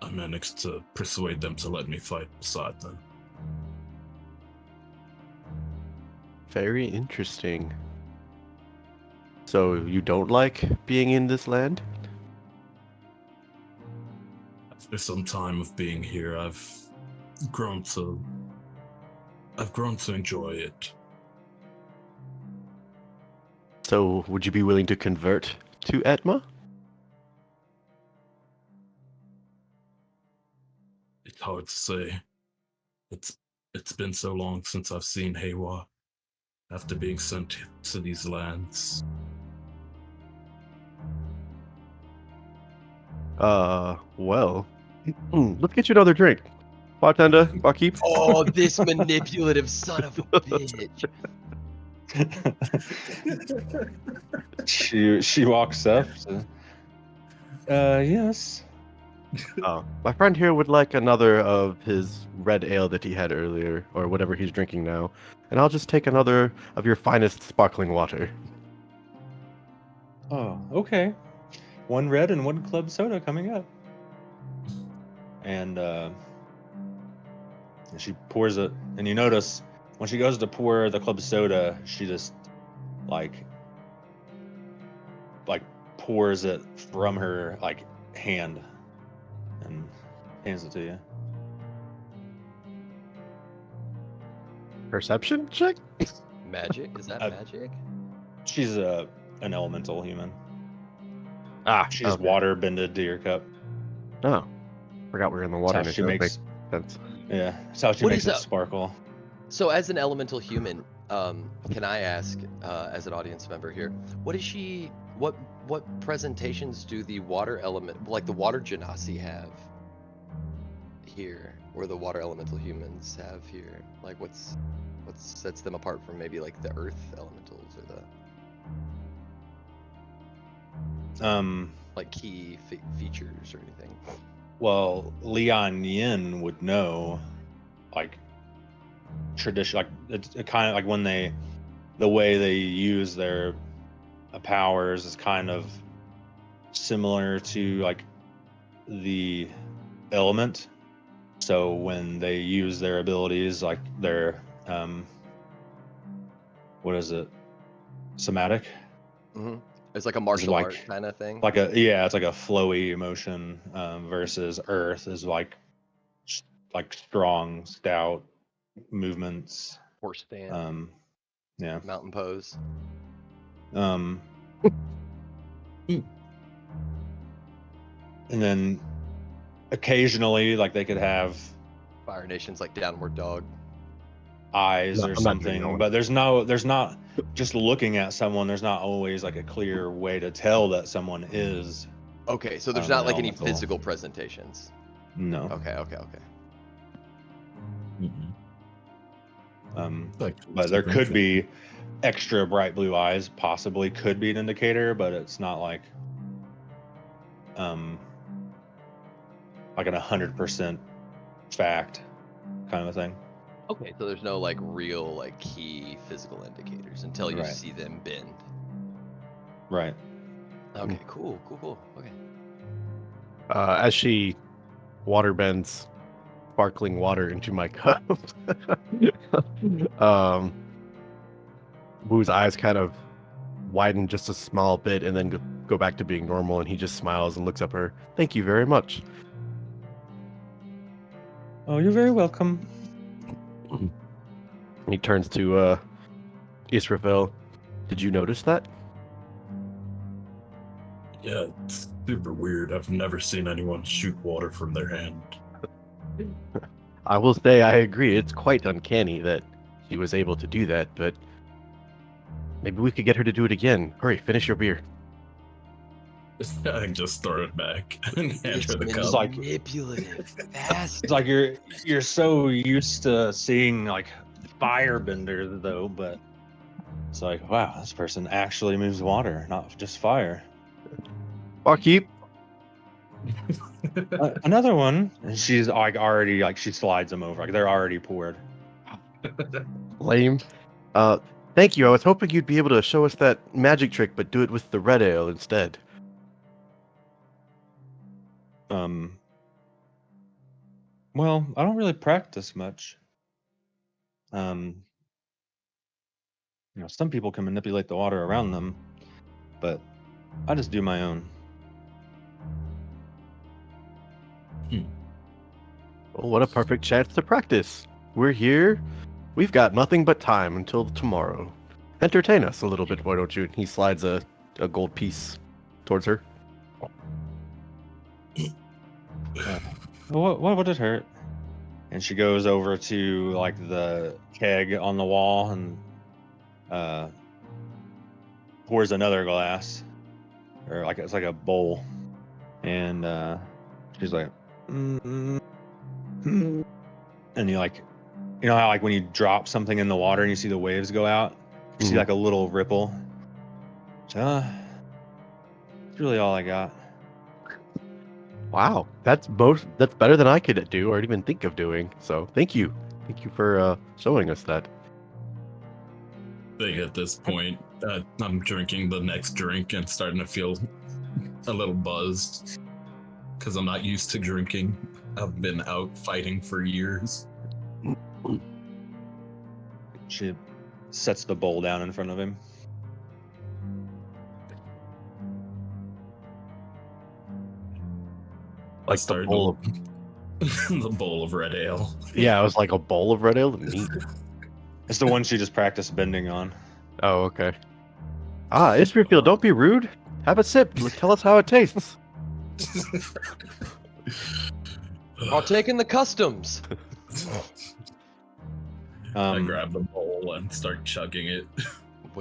I managed to persuade them to let me fight beside them. Very interesting. So you don't like being in this land? After some time of being here, I've grown to enjoy it. So would you be willing to convert to Etma? It's hard to say. It's been so long since I've seen Haywa after being sent to these lands. Well, let's get you another drink. Bartender, barkeep. Oh, this manipulative son of a bitch. She walks up. Yes. My friend here would like another of his red ale that he had earlier, or whatever he's drinking now, and I'll just take another of your finest sparkling water. Oh, okay. One red and one club soda coming up. And she pours it, and you notice when she goes to pour the club soda, she just like pours it from her hand and hands it to you. Perception check? Magic? Is that magic? She's an elemental human. She's Okay. water bended to your cup. Oh, forgot we were in the water. That's how she makes sense. Yeah, that's how she What makes is it up? sparkle. So, as an elemental human, can I ask, as an audience member here, what is she? What presentations do the water element, like the water genasi, have here, or the water elemental humans have here? Like, what sets them apart from maybe like the earth elementals or the like key features or anything? Well, Leon Yin would know, like tradition, like it's kind of like when the way they use their powers is kind of similar to like the element. So when they use their abilities, like their what is it, somatic? Mm-hmm. It's like a martial like- art kind of thing. It's like a flowy emotion versus Earth is like strong, stout movements. Horse stand, Yeah. mountain pose. And then occasionally, like they could have Fire Nation's like downward dog. eyes No, or I'm not doing that something, one. but there's not just looking at someone. There's not always like a clear way to tell that someone is. Okay, so there's An not like any elemental. physical presentations. No. Okay. But there could be extra bright blue eyes. Possibly could be an indicator, but it's not like an 100% fact kind of a thing. Okay, so there's no like real like key physical indicators until you Right. see them bend. Right. Okay, cool. Okay. As she water bends sparkling water into my cup, Boo's eyes kind of widen just a small bit and then go back to being normal, and he just smiles and looks up at her. Thank you very much. Oh, you're very welcome. He turns to Israfel. Did you notice that? Yeah, it's super weird. I've never seen anyone shoot water from their hand. I will say I agree. It's quite uncanny that she was able to do that, but maybe we could get her to do it again. Hurry, finish your beer. I can just throw it back and hand her the It's cup. like- manipulative. Fast. It's like you're so used to seeing like firebender though, but it's like, wow, this person actually moves water, not just fire. Barkeep, Another one. And she's like already like she slides them over. Like they're already poured. Lame. Uh, thank you. I was hoping you'd be able to show us that magic trick, but do it with the red ale instead. Well, I don't really practice much. Some people can manipulate the water around them, but I just do my own. Well, what a perfect chance to practice. We're here. We've got nothing but time until tomorrow. Entertain us a little bit, why don't you? He slides a gold piece towards her. What would it hurt? And she goes over to like the keg on the wall and pours another glass, or like it's like a bowl, and she's like, and you like, how like when you drop something in the water and you see the waves go out, you see Mhm. like a little ripple. So, it's really all I got. Wow, that's better than I could do or even think of doing. So thank you for showing us that. I think at this point, I'm drinking the next drink and starting to feel a little buzzed because I'm not used to drinking. I've been out fighting for years. She sets the bowl down in front of him. Like the Started bowl of, the bowl of red ale. yeah, it was like a bowl of red ale. Neat. It's the one she just practiced bending on. Oh, okay. Ah, Israfil, don't be rude. Have a sip. Tell us how it tastes. Partaking the customs. I grab the bowl and start chugging it.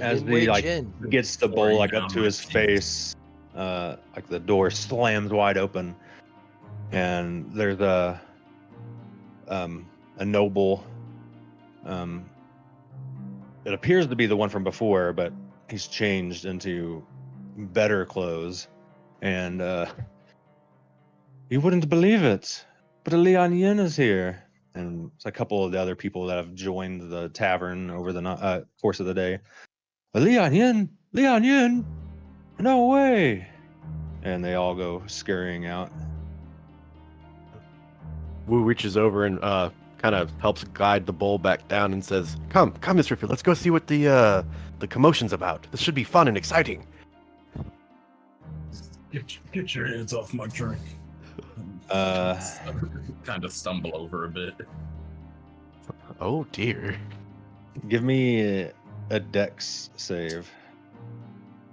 As Win-win the like gin. gets the bowl Pouring like down up to my his teeth. face, like the door slams wide open, and there's a noble. It appears to be the one from before, but he's changed into better clothes, and you wouldn't believe it, but a Lian Yin is here, and it's a couple of the other people that have joined the tavern over the course of the day. A Lian Yin, no way! And they all go scurrying out. Wu reaches over and kind of helps guide the bowl back down and says, "Come, Mr. Phil, let's go see what the commotion's about. This should be fun and exciting." Get your hands off my drink. Kind of stumble over a bit. Oh dear. Give me a dex save,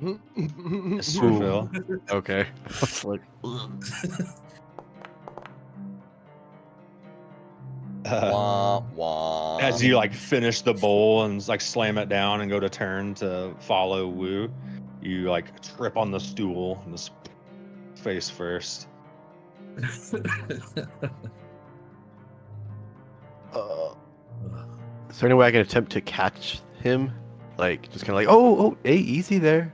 Mr. Phil. Okay. It's like, Wah, wah. As you like finish the bowl and like slam it down and go to turn to follow Wu, you like trip on the stool and just face first. is there any way I can attempt to catch him? Like, just kind of like, oh, hey, easy there.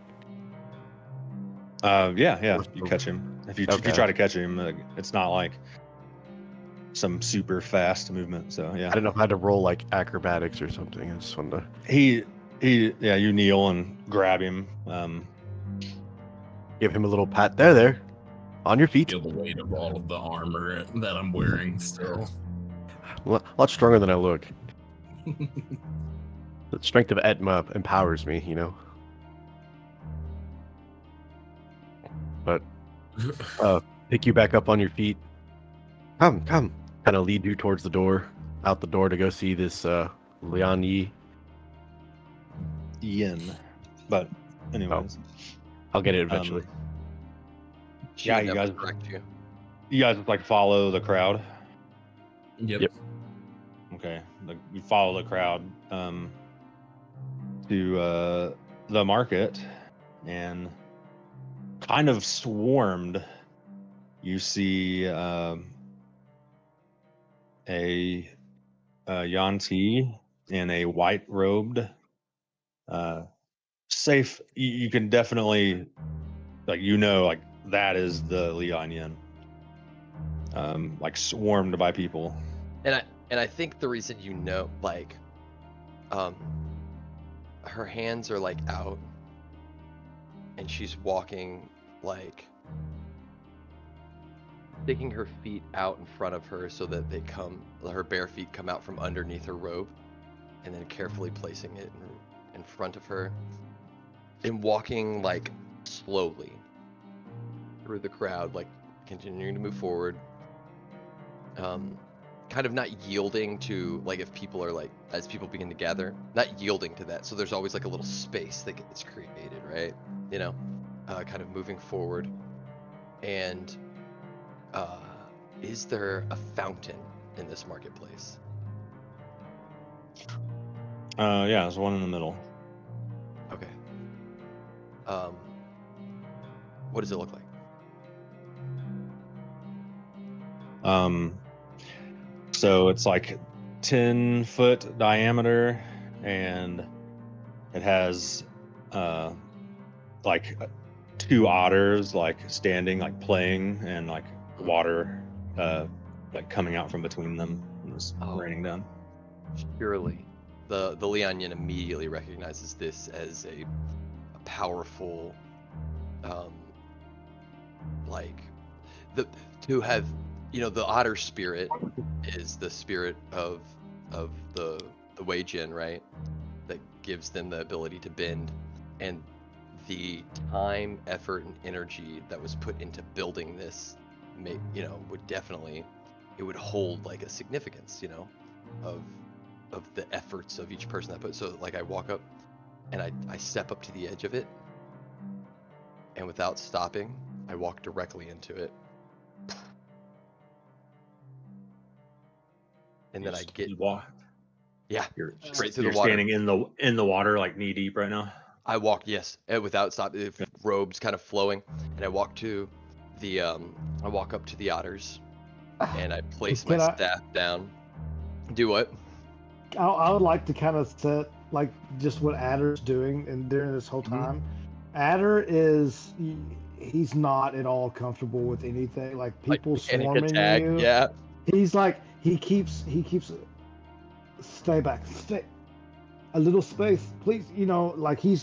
Yeah, you catch him. If you Okay. try to catch him, it's not like some super fast movement. So I yeah, didn't know if I had to roll like acrobatics or something. I just wanted to you kneel and grab him. give him a little pat. There, on your feet. Feel the weight of all of the armor that I'm wearing still. A lot stronger than I look. The strength of Etma empowers me, you know. But pick you back up on your feet. Come. Kind of lead you towards the door, out the door to go see this Lian Yi. Yin. But anyways, I'll get it eventually. She Yeah, would you never guys- correct you. you guys like follow the crowd. Yep. Okay, you follow the crowd to the market, and kind of swarmed. You see a Yanti in a white robed, safe. You can definitely like that is the Lian Yin. like swarmed by people. And I think the reason like, her hands are like out, and she's walking like sticking her feet out in front of her so that her bare feet come out from underneath her robe, and then carefully placing it in front of her, and walking like slowly through the crowd, like continuing to move forward. Kind of not yielding to, like, if people are like, as people begin to gather, not yielding to that. So there's always like a little space that gets created, right? You know, kind of moving forward. And is there a fountain in this marketplace? Yeah, there's one in the middle. Okay. What does it look like? So it's like 10-foot diameter, and it has like 2 otters like standing, like playing, and like water like coming out from between them and just raining down. Surely. The Leonyan immediately recognizes this as a powerful, like, to have, the otter spirit is the spirit of the Wei Jin, right? That gives them the ability to bend, and the time, effort, and energy that was put into building this, would definitely, it would hold like a significance, of the efforts of each person that put. So like I walk up and I step up to the edge of it, and without stopping, I walk directly into it. And then I get, yeah, straight through the water. You're standing in the water, like knee deep right now. I walk, yes, without stopping, robes kind of flowing, and I walk to the I walk up to the otters, and I place my staff down. Do what? I would like to kind of set like just what Adder's doing and during this whole time. Adder he's not at all comfortable with anything like people swarming you. Yeah. He's like he keeps stay back, stay a little space, please. Like he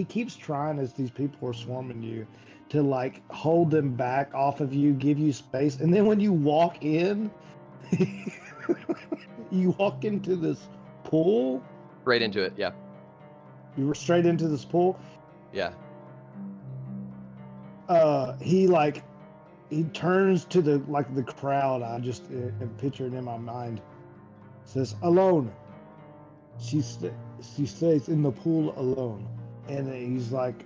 keeps trying, as these people are swarming you, to like hold them back off of you, give you space, and then when you walk in. You walk into this pool. Right into it, yeah. You were straight into this pool. Yeah. He turns to the crowd. I just am picturing in my mind. Says, "Alone." She stays in the pool alone, and he's like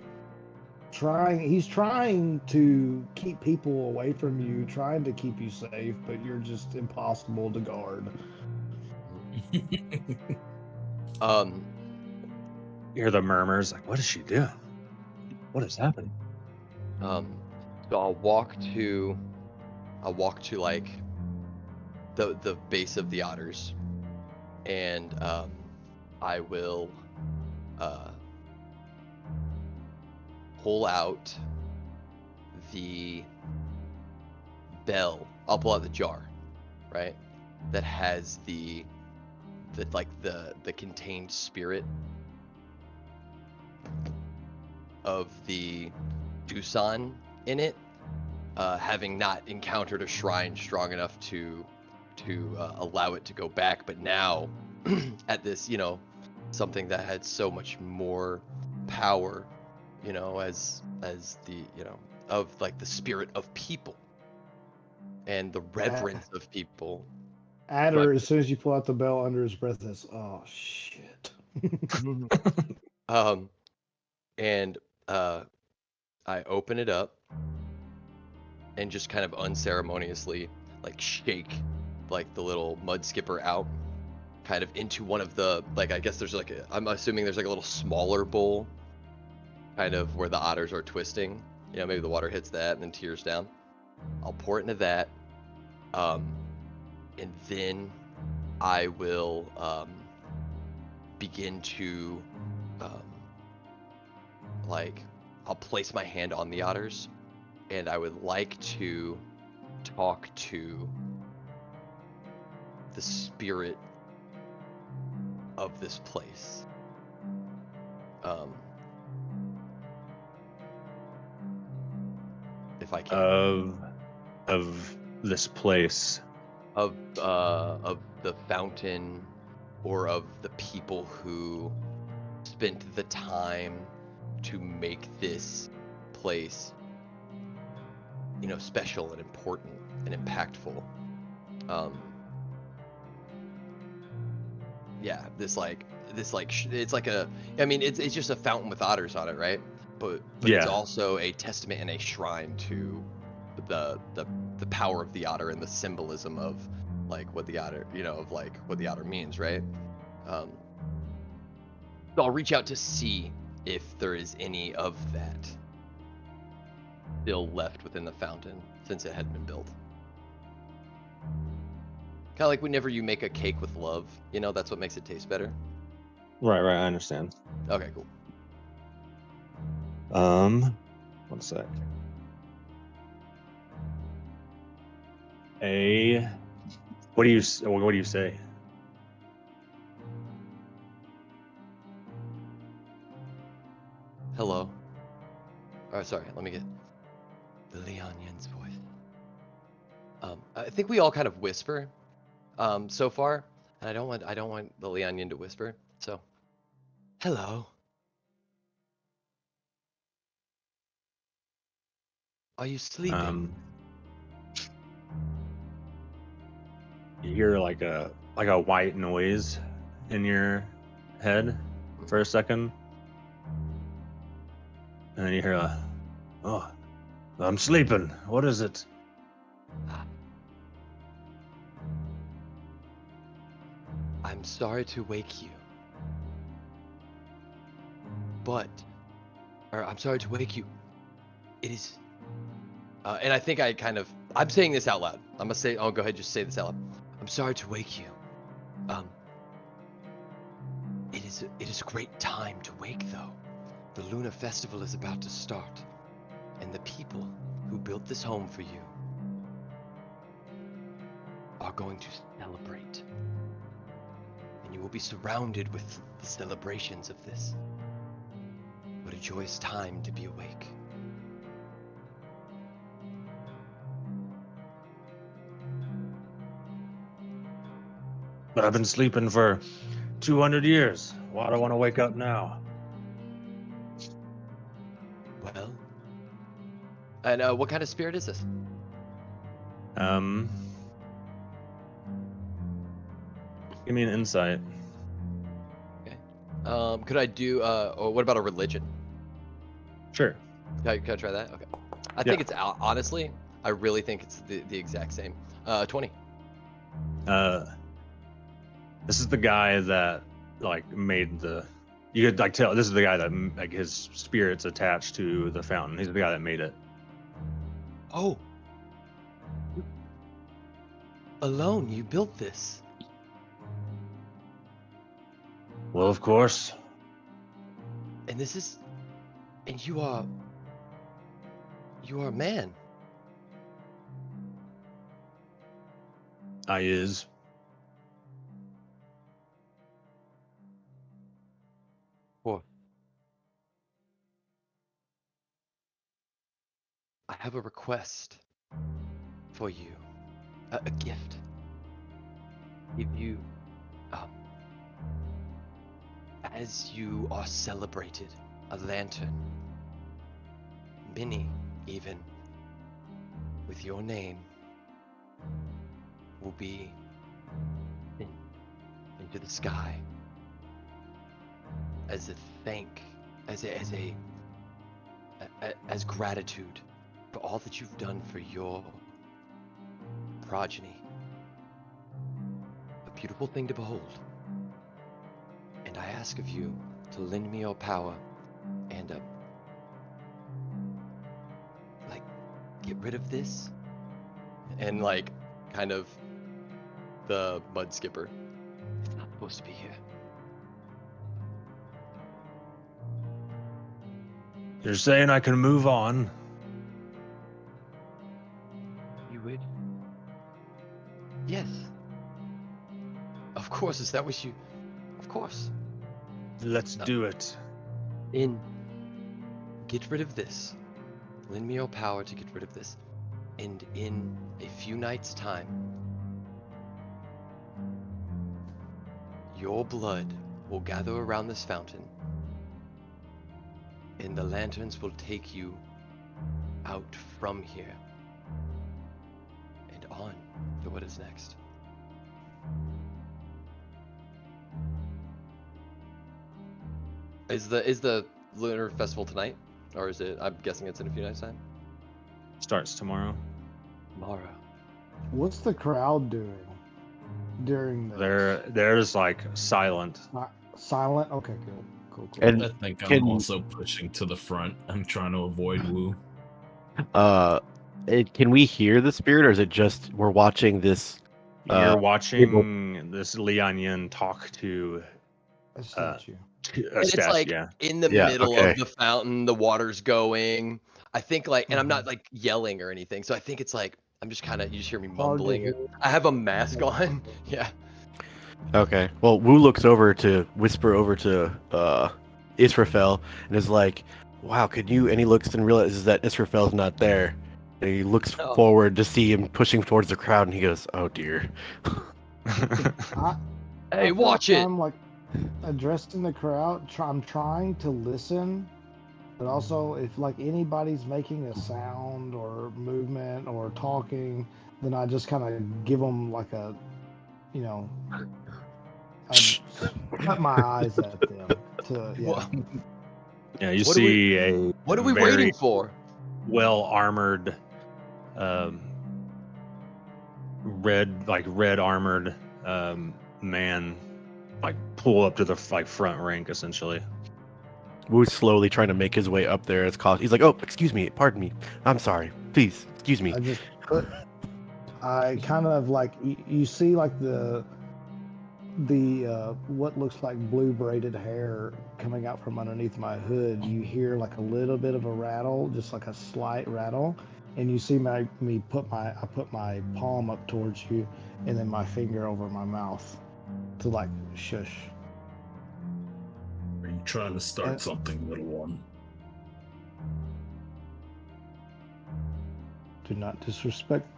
he's trying to keep people away from you, trying to keep you safe, but you're just impossible to guard. You hear the murmurs, like, what is she doing? What is happening? So I'll walk to like the base of the otters, and I will pull out the bell. I'll pull out the jar, right? That has the contained spirit of the Dusan in it, having not encountered a shrine strong enough to allow it to go back, but now at this, something that had so much more power, as the, of like the spirit of people and the reverence of people. Adder, as soon as you pull out the bell, under his breath, says, "Oh shit." And I open it up and just kind of unceremoniously like shake like the little mud skipper out, kind of into one of the, like, I guess there's like I'm assuming there's like a little smaller bowl, kind of where the otters are twisting. Maybe the water hits that and then tears down. I'll pour it into that, and then I will begin to like, I'll place my hand on the otters, and I would like to talk to the spirit of this place. If I can. Of this place. Of the fountain, or of the people who spent the time to make this place, special and important and impactful. Yeah, it's like it's just a fountain with otters on it, right? But it's Yeah. also a testament and a shrine to the power of the otter and the symbolism of like what the otter, what the otter means, right? So I'll reach out to see if there is any of that still left within the fountain since it had been built. Kind of like whenever you make a cake with love, that's what makes it taste better. Right, I understand. Okay, cool. 1 sec. What do you say? Hello. Oh, sorry, let me get the Leonyan's voice. I think we all kind of whisper so far, and I don't want the Leonyan to whisper. So, hello. Are you sleeping? You hear like a white noise in your head for a second, and then you hear oh, I'm sleeping. What is it? I'm sorry to wake you, I'm sorry to wake you. It is, and I think I'm saying this out loud. I'll go ahead and just say this out loud. I'm sorry to wake you. It is a great time to wake, though. The Lunar Festival is about to start, and the people who built this home for you are going to celebrate. And you will be surrounded with the celebrations of this. What a joyous time to be awake. But I've been sleeping for 200 years. Why do I want to wake up now? Well, and what kind of spirit is this? Give me an insight. Okay. Could I do, or what about a religion? Sure. Can I try that? Okay. I think it's, honestly, I really think it's the exact same. 20. This is the guy that made you could tell this is the guy that his spirit's attached to the fountain. He's the guy that made it. Oh. Alone, you built this. Well, of course. And you are a man. I is. What? I have a request for you. A gift. If you, as you are celebrated, a lantern, many even, with your name, will be into the sky as a as gratitude for all that you've done for your progeny. A beautiful thing to behold. And I ask of you to lend me your power and get rid of this, and kind of the mud skipper. It's not supposed to be here. You're saying I can move on? You would Yes. Of course, is that what you... Of course. Let's do it. Get rid of this. Lend me your power to get rid of this. And in a few nights' time, your blood will gather around this fountain, and the lanterns will take you out from here and on to what is next. Is the lunar festival tonight, or is it? I'm guessing it's in a few nights' time. Starts tomorrow. Tomorrow. What's the crowd doing during this? They're just like silent. Silent? Okay, good. Cool. And I think I'm can- also pushing to the front. I'm trying to avoid Wu. can we hear the spirit, or is it just we're watching this? You're watching this Lian Yin talk to A statue. a And it's statue. like Yeah. in the Yeah, middle okay. of the fountain, the water's going. I think like, and I'm not Mhm. like yelling or anything, so I think it's like I'm just kind of, you just hear me Hard to mumbling. hear. I have a mask on. Yeah. Okay. Well, Wu looks over to whisper over to Israfel and is like, "Wow, could you?" And he looks and realizes that Israfel's not there. And he looks Oh. forward to see him pushing towards the crowd, and he goes, "Oh dear." I Hey, feel watch like it. I'm like addressing the crowd. I'm trying to listen, but also if like anybody's making a sound or movement or talking, then I just kind of give them like a, you know, cut my eyes at them to Wha- Yeah, you What are we- see a What are we very waiting for? well armored, red armored man, like pull up to the front rank essentially. Wu's slowly trying to make his way up there as cost. He's like, "Oh, excuse me, pardon me. I'm sorry. Please, excuse me." I just put. I kind of like you see like the what looks like blue braided hair coming out from underneath my hood. You hear like a little bit of a rattle, just like a slight rattle, and you see I put my palm up towards you, and then my finger over my mouth to like shush. Are you trying to start something, little one? Do not disrespect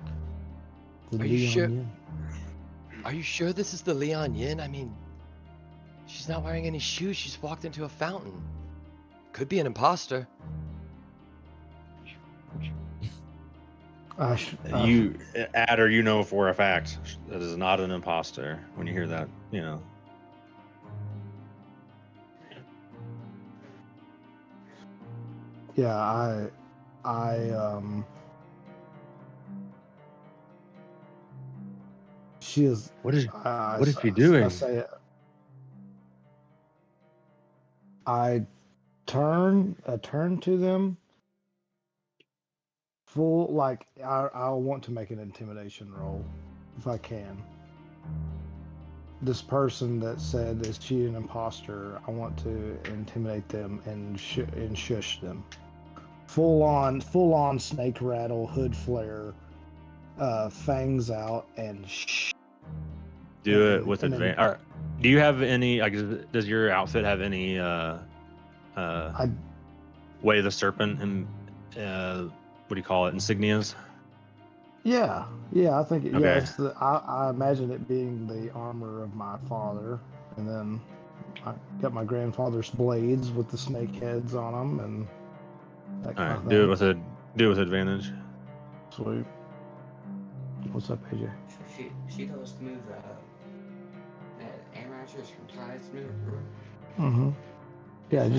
the Are you Leon sure? Yin. Are you sure this is the Lian Yin? I mean, she's not wearing any shoes. She's walked into a fountain. Could be an imposter. You, Adder, you know for a fact that is not an imposter. When you hear that, you know. Yeah, she is. What is I she doing? say it. I turn to them. Full like I want to make an intimidation roll if I can. This person that said is she an imposter? I want to intimidate them and shush them. Full on snake rattle, hood flare, fangs out, and Do it with and then- advantage. Do you have any? Like, does your outfit have any? Way of the Serpent and what do you call it? Insignias. Yeah, I think Okay. yeah. It's I imagine it being the armor of my father, and then I got my grandfather's blades with the snake heads on them, and that All kind right. of Do it thing. with advantage. Sweet. What's up, AJ? She does move air mattress from sides move. Mm-hmm. Yeah, you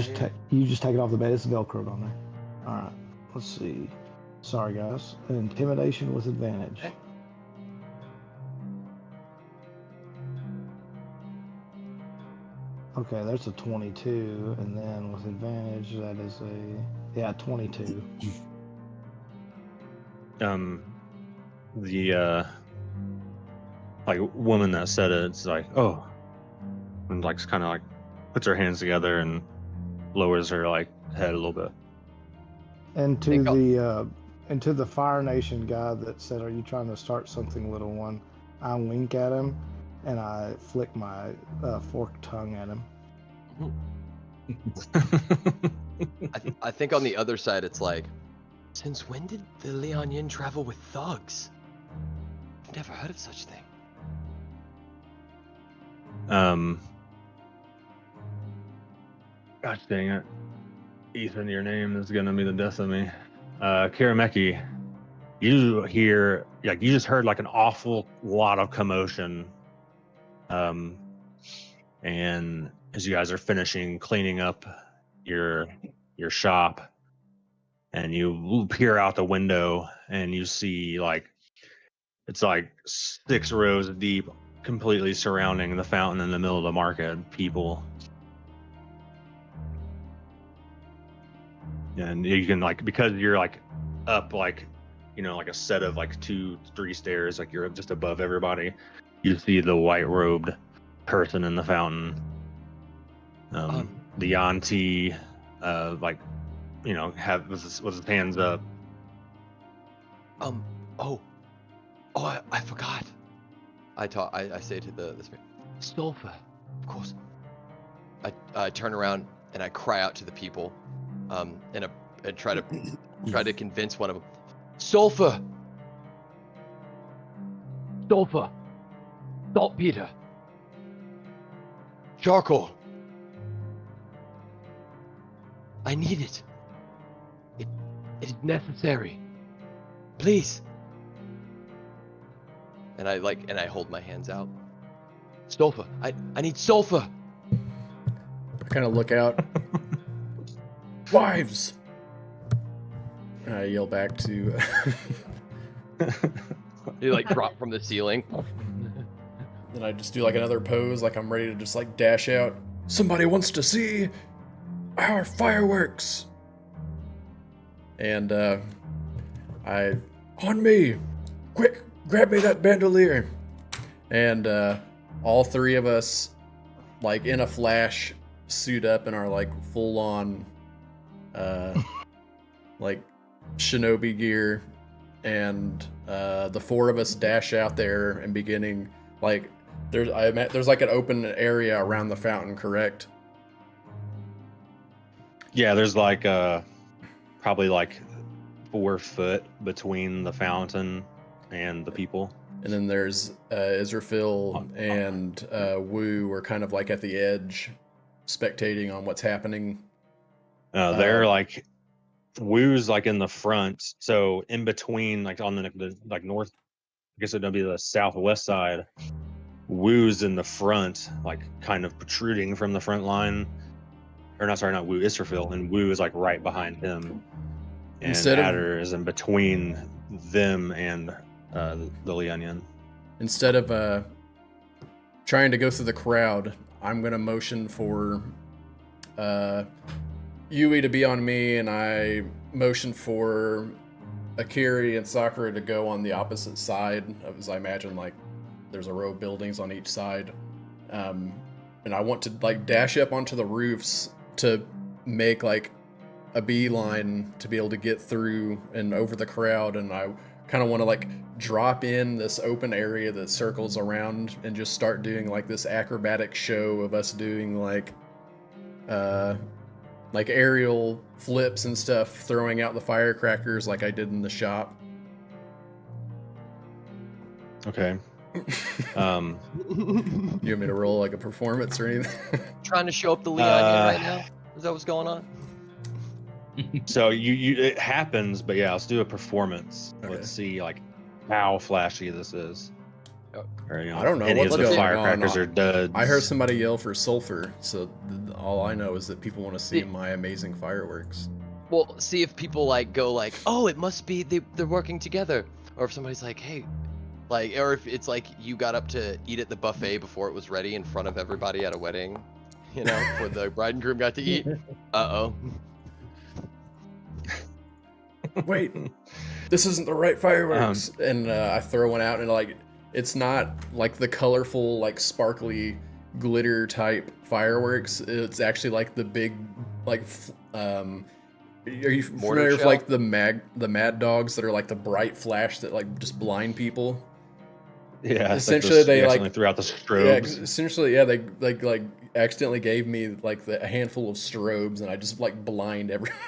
just take it off the bed. It's Velcroed on there. All right. Let's see. Sorry, guys. Intimidation with advantage. Okay, that's a 22, and then with advantage, that is a 22. The like woman that said it, it's like, oh, and like kind of like puts her hands together and lowers her like head a little bit. And to the Fire Nation guy that said, "Are you trying to start something, little one?" I wink at him, and I flick my forked tongue at him. I think on the other side, it's like, since when did the Lian Yin travel with thugs? I've never heard of such a thing. Gosh dang it. Ethan, your name is gonna be the death of me. Karameki, you hear, like, you just heard like an awful lot of commotion. And as you guys are finishing cleaning up your shop, and you peer out the window and you see like it's like 6 rows deep, completely surrounding the fountain in the middle of the market, people. And you can, like, because you're like up, like, you know, like a set of like 2-3 stairs, like you're just above everybody, you see the white robed person in the fountain, the auntie, like, you know, with his hands up. I forgot. I say to the spirit, Stolfa, of course. I turn around and I cry out to the people, and try to convince one of them, Sulfur, saltpeter, charcoal. I need it. It is necessary. Please. And I hold my hands out. Sulfur. I need sulfur. I kind of look out. Wives! And I yell back to. You like drop from the ceiling. Then I just do like another pose, like I'm ready to just like dash out. Somebody wants to see our fireworks! And on me! Quick, grab me that bandolier! And all 3 of us, like in a flash, suit up in our like full on like shinobi gear, and the 4 of us dash out there and beginning like there's like an open area around the fountain, correct? Yeah, there's like probably like 4 foot between the fountain and the people. And then there's Israfil and Wu are kind of like at the edge, spectating on what's happening. They're like, Wu's like in the front, so in between, like on the like north, I guess it'd be the southwest side. Wu's in the front, like kind of protruding from the front line. Or not, sorry, not Wu, Israfil, and Wu is like right behind him. And Instead of- Adder is in between them and the Lian Yin. Instead of trying to go through the crowd, I'm gonna motion for Yui to be on me, and I motion for Akiri and Sakura to go on the opposite side, as I imagine like there's a row of buildings on each side. And I want to like dash up onto the roofs to make like a beeline to be able to get through and over the crowd, and I kind of want to like drop in this open area that circles around and just start doing like this acrobatic show of us doing like aerial flips and stuff, throwing out the firecrackers like I did in the shop. Okay. You want me to roll like a performance or anything? Trying to show up the Lian Yin right now? Is that what's going on? So you it happens, but yeah, let's do a performance. Okay. Let's see like how flashy this is. Or, you know, I don't know any what's of the going firecrackers on. are duds. I heard somebody yell for sulfur, so all I know is that people want to see See- my amazing fireworks. Well, see if people like go like, oh, it must be they're working together, or if somebody's like, hey, like, or if it's like you got up to eat at the buffet before it was ready in front of everybody at a wedding, you know, where the bride and groom got to eat. Uh-oh. Wait, this isn't the right fireworks. And I throw one out, and like it's not like the colorful, like sparkly glitter type fireworks. It's actually like the big, like are you familiar with shell? like the mad dogs that are like the bright flash that like just blind people? Yeah, essentially they accidentally like threw out the yeah, strobes. essentially yeah they like accidentally gave me like a handful of strobes and I just like blind everyone.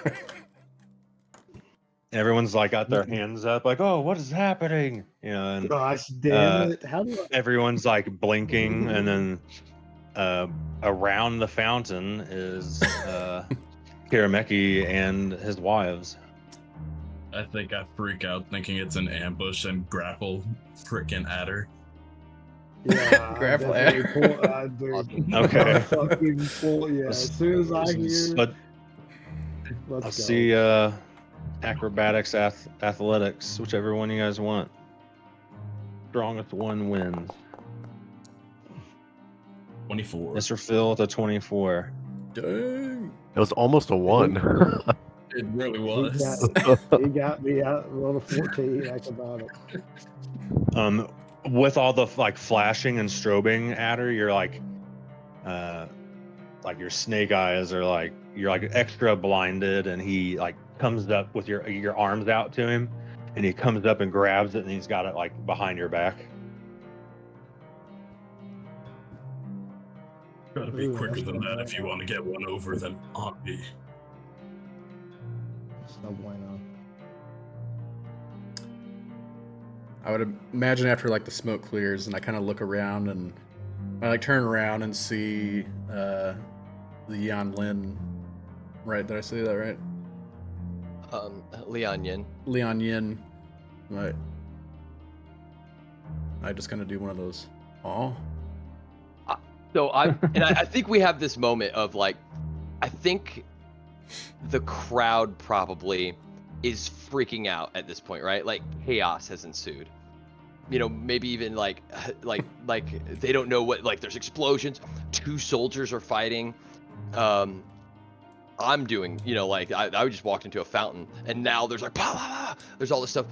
Everyone's like got their hands up, like, "Oh, what is happening?" You know, and Gosh damn uh, it! How do I? everyone's like blinking, and then around the fountain is Kirameki and his wives. I think I freak out thinking it's an ambush and grapple frickin' adder. Yeah, I Grapple definitely adder. pull. I do. Okay. I fucking pull. Yeah, as soon as I hear, But let's I'll go. see acrobatics, athletics, whichever one you guys want. Strongest one wins. 24. Mr. Phil with a 24. Dang. It was almost a 1. It really He was. he got me out roll a 14 acrobatic. With all the like flashing and strobing adder, you're like your snake eyes are like you're like extra blinded, and he like comes up with your arms out to him, and he comes up and grabs it, and he's got it like behind your back. Gotta be Ooh, quicker that's than no that if you bueno. want to get one over than on me. That's no bueno. I would imagine after like the smoke clears and I kind of look around and I like turn around and see the Yan Lin. Right? Did I say that right? Lian Yin. Leon Yin. Right. I just kind of do one of those. Oh. So I think we have this moment of like, I think the crowd probably is freaking out at this point, right? Like chaos has ensued. You know, maybe even like they don't know what, like there's explosions, 2 soldiers are fighting. I'm doing, you know, like I just walked into a fountain and now there's like blah, blah, blah, there's all this stuff.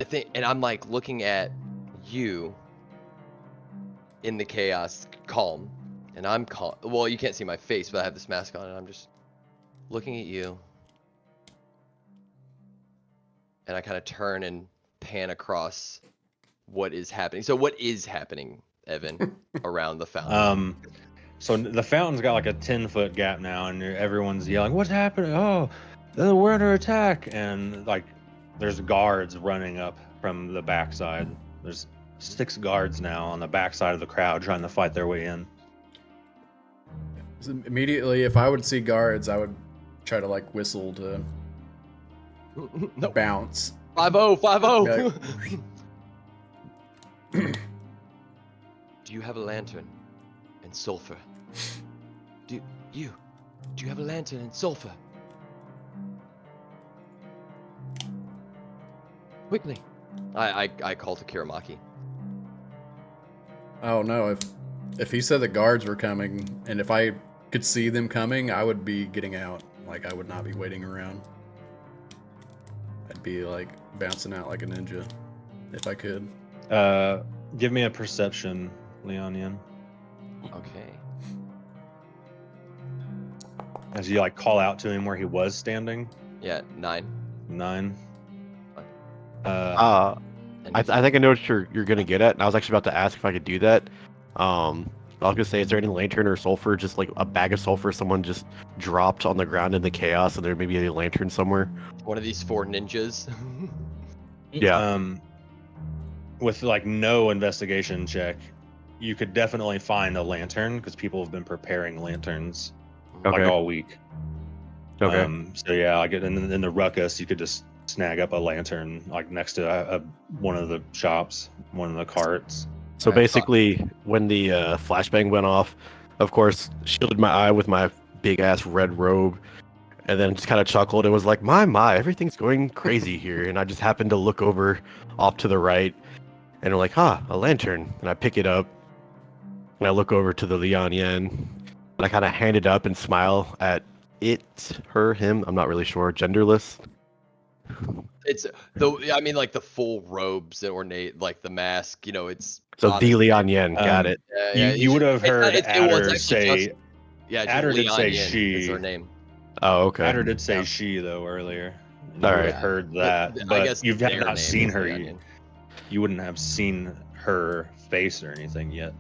I think, and I'm like looking at you in the chaos, calm, and I'm calm. Well, you can't see my face, but I have this mask on, and I'm just looking at you, and I kind of turn and pan across what is happening. So, what is happening, Evan, around the fountain? So the fountain's got like a 10-foot gap now, and everyone's yelling, "What's happening? Oh, we're under attack!" And like, there's guards running up from the backside. There's 6 guards now on the backside of the crowd trying to fight their way in. So immediately, if I would see guards, I would try to like whistle to No, bounce. 5-0, 5-0. Yeah. Do you have a lantern and sulfur? Do you have a lantern and sulfur? Quickly. I call to Kiramaki. Oh no! If he said the guards were coming, and if I could see them coming, I would be getting out. Like I would not be waiting around. I'd be like bouncing out like a ninja, if I could. Give me a perception, Leonian, Okay. as you like call out to him where he was standing. Yeah, 9. 9. And I think I know what you're gonna get at, and I was actually about to ask if I could do that. I was gonna say, is there any lantern or sulfur, just like a bag of sulfur someone just dropped on the ground in the chaos, and there may be a lantern somewhere? one of these 4 ninjas. Yeah. With like no investigation check, you could definitely find a lantern because people have been preparing lanterns like Okay. all week. Okay. So yeah, like in the ruckus, you could just snag up a lantern like next to one of the shops, one of the carts. So Alright, basically, when the flashbang went off, of course, shielded my eye with my big ass red robe, and then just kind of chuckled and was like, my, everything's going crazy here. And I just happened to look over off to the right, and I'm like, a lantern. And I pick it up, and I look over to the Lian Yen, and I kind of hand it up and smile at it, her, him. I'm not really sure. Genderless. It's the, I mean, like the full robes, the ornate, like the mask, you know, it's So honestly, the Lian Yen, got it. yeah, You would have it's not- heard it's- well, it's Adder actually say. just, yeah, just Adder did say Lian Yin she. is her name. Oh, okay. Adder did say Yeah. she though earlier. You All would right. have heard But that, I but guess you have their not name seen is her. Lian Yin. You wouldn't have seen her face or anything yet.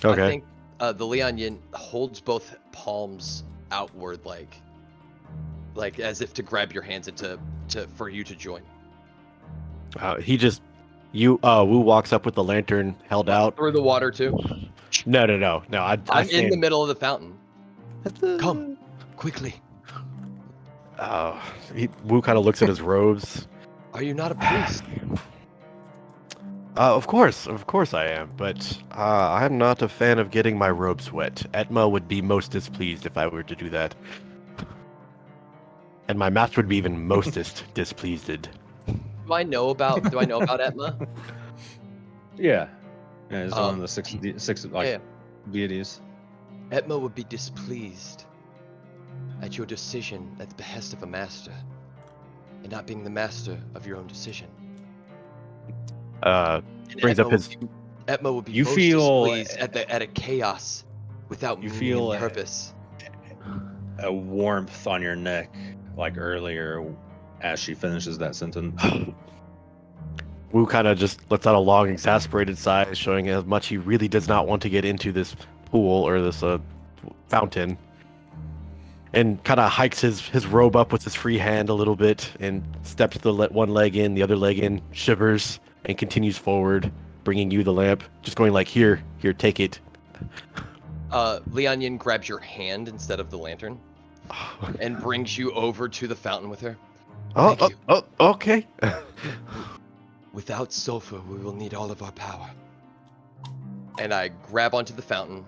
Okay. I think the Lian Yin holds both palms outward, like as if to grab your hands and for you to join. Wu walks up with the lantern held out. Through the water too. No. I I'm in stand the middle of the fountain. at the- Come, quickly. Wu kind of looks at his robes. Are you not a priest? Of course I am, but I'm not a fan of getting my robes wet. Etma would be most displeased if I were to do that. And my master would be even mostest displeased. Do I know about Etma? Yeah. Yeah, it's one of the he- six Yeah. deities. Etma would be displeased at your decision at the behest of a master, and not being the master of your own decision. Brings And up his. Etma would be You most feel- displeased at a chaos without You meaning feel, and purpose. A warmth on your neck, like earlier, as she finishes that sentence. Wu kind of just lets out a long, exasperated sigh, showing how much he really does not want to get into this pool or this fountain. And kind of hikes his robe up with his free hand a little bit and steps one leg in, the other leg in, shivers, and continues forward, bringing you the lamp. Just going like, here, take it. Lian Yin grabs your hand instead of the lantern and brings you over to the fountain with her. Thank you. Okay. Without sulfur, we will need all of our power. And I grab onto the fountain,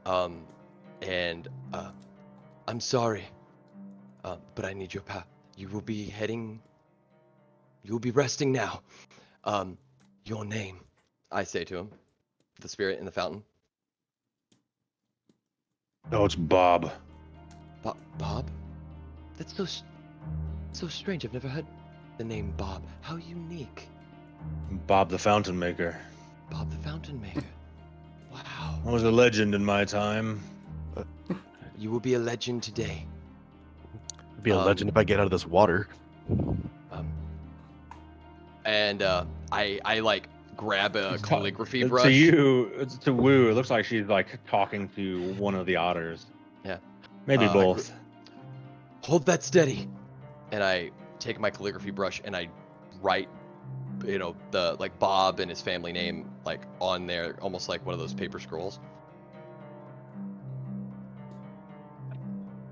and I'm sorry, but I need your power. You will be resting now. Your name, I say to him, the spirit in the fountain. Oh, it's Bob. Bob? That's so strange. I've never heard the name Bob. How unique. Bob the Fountain Maker. Bob the Fountain Maker. Wow. I was a legend in my time. You will be a legend today. Be a legend if I get out of this water. I like grab a calligraphy To brush. to Wu, it looks like she's like talking to one of the otters. Yeah. Maybe both. Hold that steady. And I take my calligraphy brush and I write, the like Bob and his family name like on there, almost like one of those paper scrolls.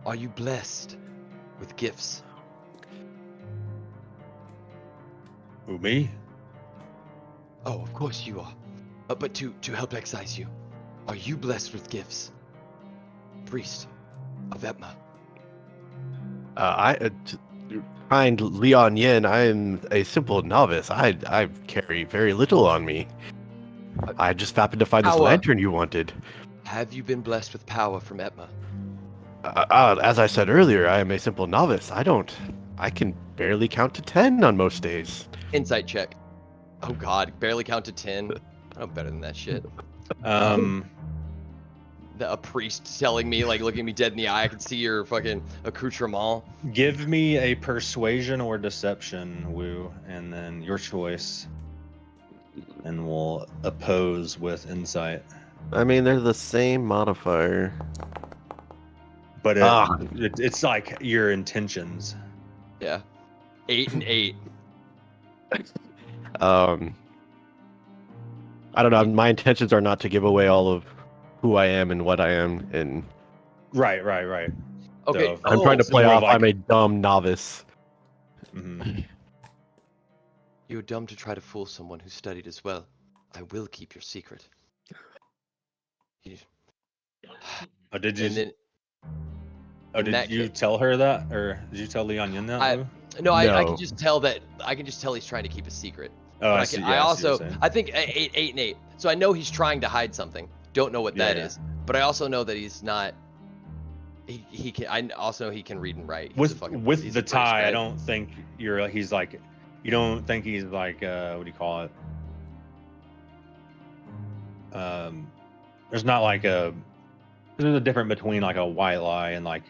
Are you blessed with gifts? Who, me? Oh, of course you are. But to help excise you, are you blessed with gifts? Priest of Etma. Kind Lian Yin, I am a simple novice. I carry very little on me. I just happened to find this Power. lantern you wanted. Have you been blessed with power from Etma? As I said earlier, I am a simple novice. I can barely count to 10 on most days. Insight check. Oh god, barely count to 10. I'm better than that shit. A priest telling me, like looking me dead in the eye, I can see your fucking accoutrement. Give me a persuasion or deception, Wu, and then your choice. And we'll oppose with insight. I mean, they're the same modifier. But it's like your intentions. Yeah. 8 and 8. I don't know. My intentions are not to give away all of who I am and what I am, and Right. Okay. So, I'm trying to it's play more off. like- I'm a dumb novice. Mhm. You're dumb to try to fool someone who studied as well. I will keep your secret. Oh, did you? And then, Did you tell her that, or did you tell Lian Yin that? Wu? I No. can just tell that. I can just tell he's trying to keep a secret. Oh, But I see. I Yeah, I see what also, you're saying. I think 8 and 8. So I know he's trying to hide something. Don't know what that Yeah. is. But I also know that he's not. He can. I also know he can read and write. He's a fucking- with he's the a British tie, I grad. don't think he's like. You don't think he's like what do you call it? There's not like there's a difference between like a white lie and like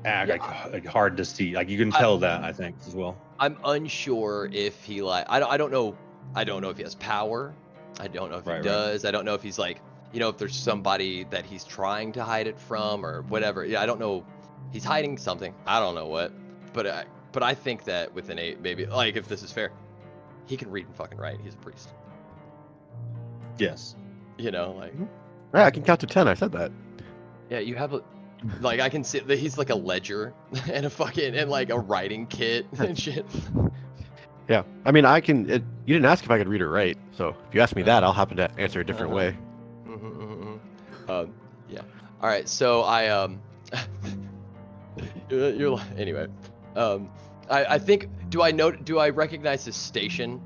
like hard deceit. Like you can tell that, I think, as well. I'm unsure if he like. I don't know. I don't know if he has power I don't know if he Right. does. I don't know if he's like, if there's somebody that he's trying to hide it from or whatever. Yeah, I don't know. He's hiding something. I don't know what. But I think that with an 8, maybe, like, if this is fair, he can read and fucking write. He's a priest. Yes. Like, Yeah, I can count to 10. I said that. yeah, you have like, I can see that he's like a ledger and and like a writing kit and shit. Yeah, I mean, I can. You didn't ask if I could read or write, so if you ask me that, I'll happen to answer a different way. Yeah. All right. So you're like, anyway. I think. Do I recognize his station?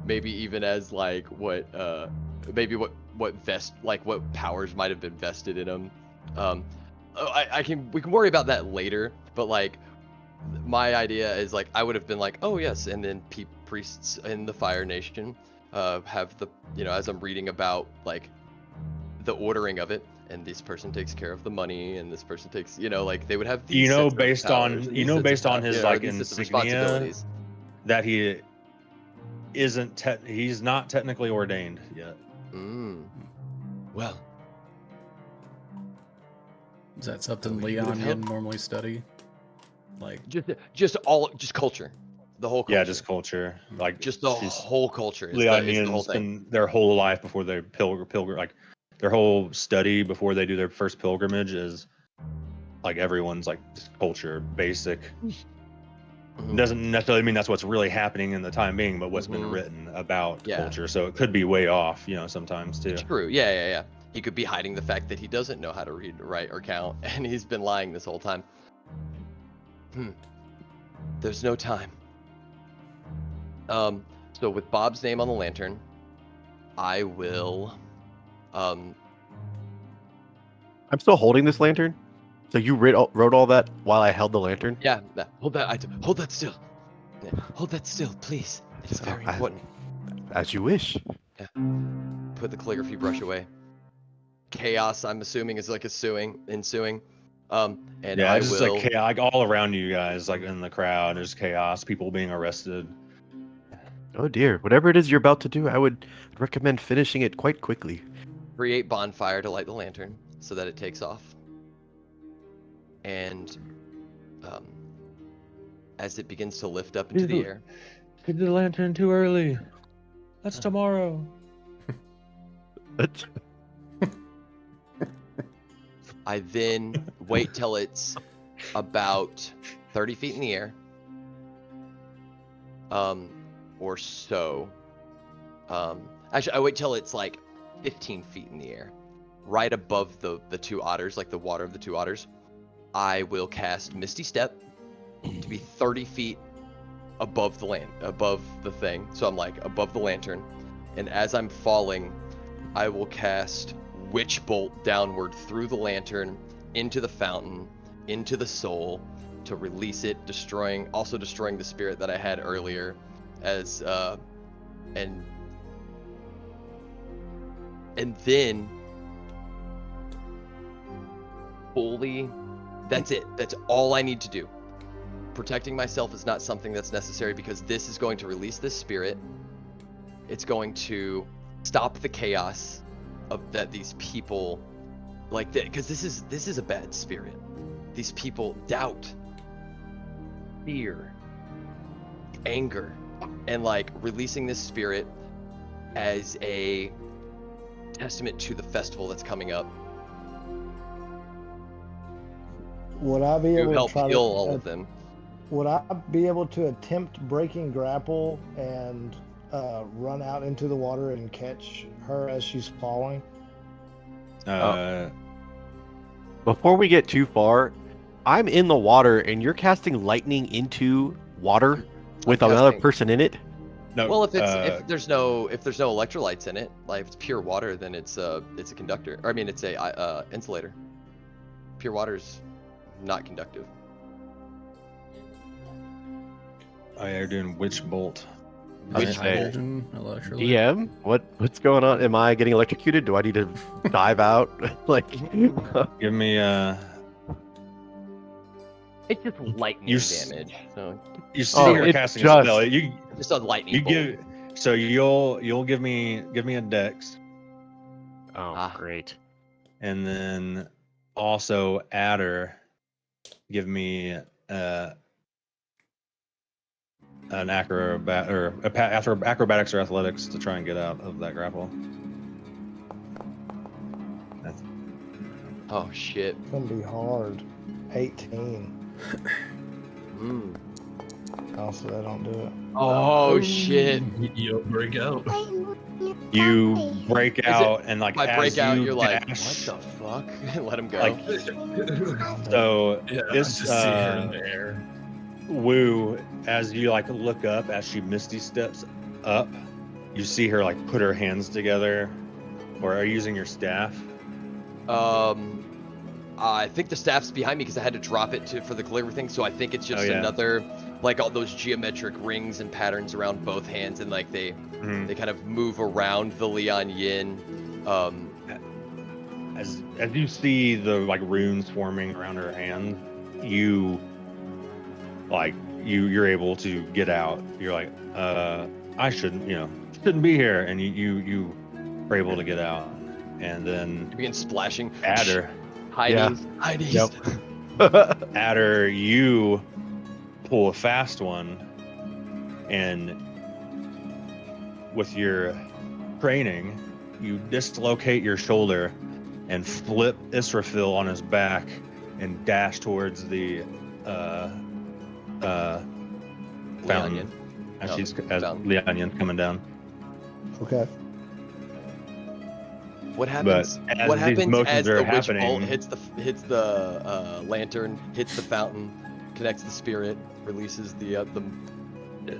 Maybe even as like maybe what powers might have been vested in him. We can worry about that later. But like, my idea is like I would have been like, oh yes, and then priests in the Fire Nation have the as I'm reading about like the ordering of it, and this person takes care of the money, and this person takes like they would have these sets of based powers, on and these sets of based on his like these sets of insignia, responsibilities. that he isn't he's not technically ordained yet. Well, Is that something we would have Leon helped. normally study? Like, just culture, the whole culture. Yeah, just culture. Like just the whole culture. Is Leonians the whole thing. spend their whole life before they pilgrim, like their whole study before they do their first pilgrimage is like everyone's like culture basic. Doesn't necessarily mean that's what's really happening in the time being, but what's been written about culture. So it could be way off, sometimes too. True. Yeah. He could be hiding the fact that he doesn't know how to read, write, or count, and he's been lying this whole time. There's no time. So with Bob's name on the lantern, I will. I'm still holding this lantern. So you wrote all that while I held the lantern? Yeah. Hold that still. Yeah, hold that still, please. It is very important. As you wish. Yeah. Put the calligraphy brush away. Chaos, I'm assuming, is like ensuing. And yeah, I just will. like chaos, like all around you guys, like in the crowd, there's chaos, people being arrested. Oh dear, whatever it is you're about to do, I would recommend finishing it quite quickly. Create bonfire to light the lantern so that it takes off. And as it begins to lift up into the air. Hit the lantern too early. That's tomorrow. I then wait till it's about 30 feet in the air. Or so. Actually, I wait till it's like 15 feet in the air. Right above the two otters, like the water of the two otters. I will cast Misty Step to be 30 feet above the thing. So I'm like above the lantern. And as I'm falling, I will cast Witch Bolt downward through the lantern, into the fountain, into the soul, to release it, destroying the spirit that I had earlier, and then fully. That's it. That's all I need to do. Protecting myself is not something that's necessary because this is going to release this spirit. It's going to stop the chaos of that these people like that, because this is a bad spirit. These people doubt, fear, anger, and like releasing this spirit as a testament to the festival that's coming up. Would I be able help to try heal to, all of them? Would I be able to attempt breaking grapple and run out into the water and catch her as she's falling? Before we get too far, I'm in the water and you're casting lightning into water with another person in it. No. Well, if there's no electrolytes in it, like if it's pure water, then it's a conductor. Or I mean, it's a insulator. Pure water's not conductive. Oh yeah, you're doing Witch Bolt. Which hydrogen, electrolyte. DM? What's going on? Am I getting electrocuted? Do I need to dive out? Like, give me It's just lightning damage. So you see her it's casting just- a spell. You just a lightning you bolt. So you'll give me a dex, Oh, Ah. great. and then also Adder, give me an acrobatics or athletics to try and get out of that grapple. Oh shit. It's gonna be hard. 18. Mm. Also, that don't do it. Oh shit. You'll break out. You break Is it- out, and like By as breakout, you you're like, dash, what the fuck? Let him go. like so Yeah, this just see her in the air. Woo, as you like look up as she misty steps up, you see her like put her hands together, or are you using your staff? I think the staff's behind me because I had to drop it for the glitter thing. So I think it's just yeah. another, like all those geometric rings and patterns around both hands, and like they kind of move around the Lian Yin. As you see the like runes forming around her hand, you're able to get out. You're like, I shouldn't be here, and you are able to get out, and then You begin splashing. Adder, High Yeah. knees. High knees. Yep. Adder, you pull a fast one, and with your training, you dislocate your shoulder and flip Israfil on his back and dash towards the fountain Yin. as Oh, she's the as fountain. Lianyan coming down. Okay. What happens? as What these happens motions as are the witch happening- bolt hits the lantern, hits the fountain, connects the spirit, releases the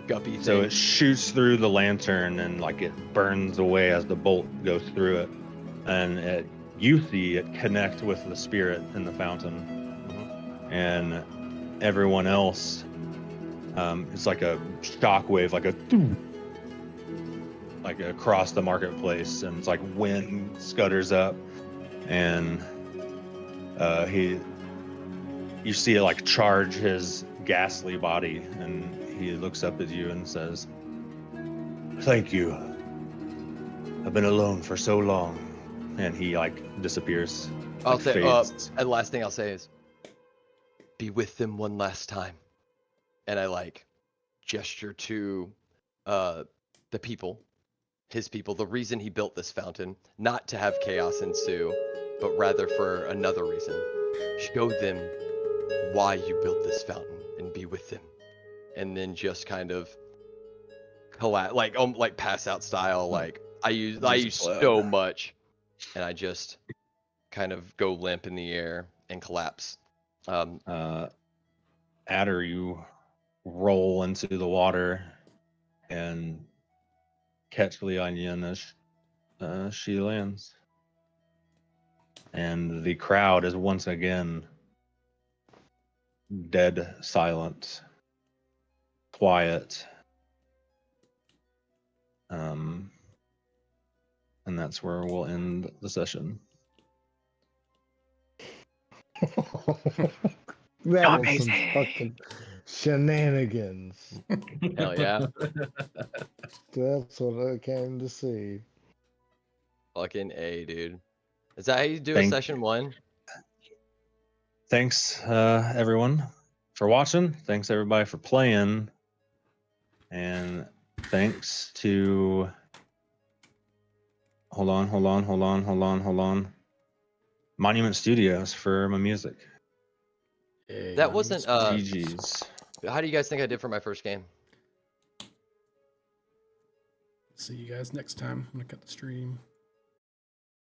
guppy thing? So it shoots through the lantern and like it burns away as the bolt goes through it, and you see it connect with the spirit in the fountain, and everyone else. It's like a shockwave, like across the marketplace, and it's like wind scutters up, and you see it like charge his ghastly body, and he looks up at you and says, "Thank you. I've been alone for so long," and he like disappears. I'll like, say, fades. and the last thing I'll say is, be with them one last time. And I like gesture to the people, his people, the reason he built this fountain, not to have chaos ensue, but rather for another reason. Show them why you built this fountain and be with them. And then just kind of collapse, like pass out style, like I use so much, and I just kind of go limp in the air and collapse. Adder, you roll into the water and catch Lianyan as she lands. And the crowd is once again dead silent, quiet. And that's where we'll end the session. That was some fucking shenanigans. Hell yeah. That's what I came to see. Fucking A, dude. Is that how you do a Thank- session one? Thanks, everyone, for watching. Thanks, everybody, for playing. And thanks to... Hold on. Monument Studios for my music. That wasn't, GG's. how do you guys think I did for my first game? See you guys next time. I'm gonna cut the stream.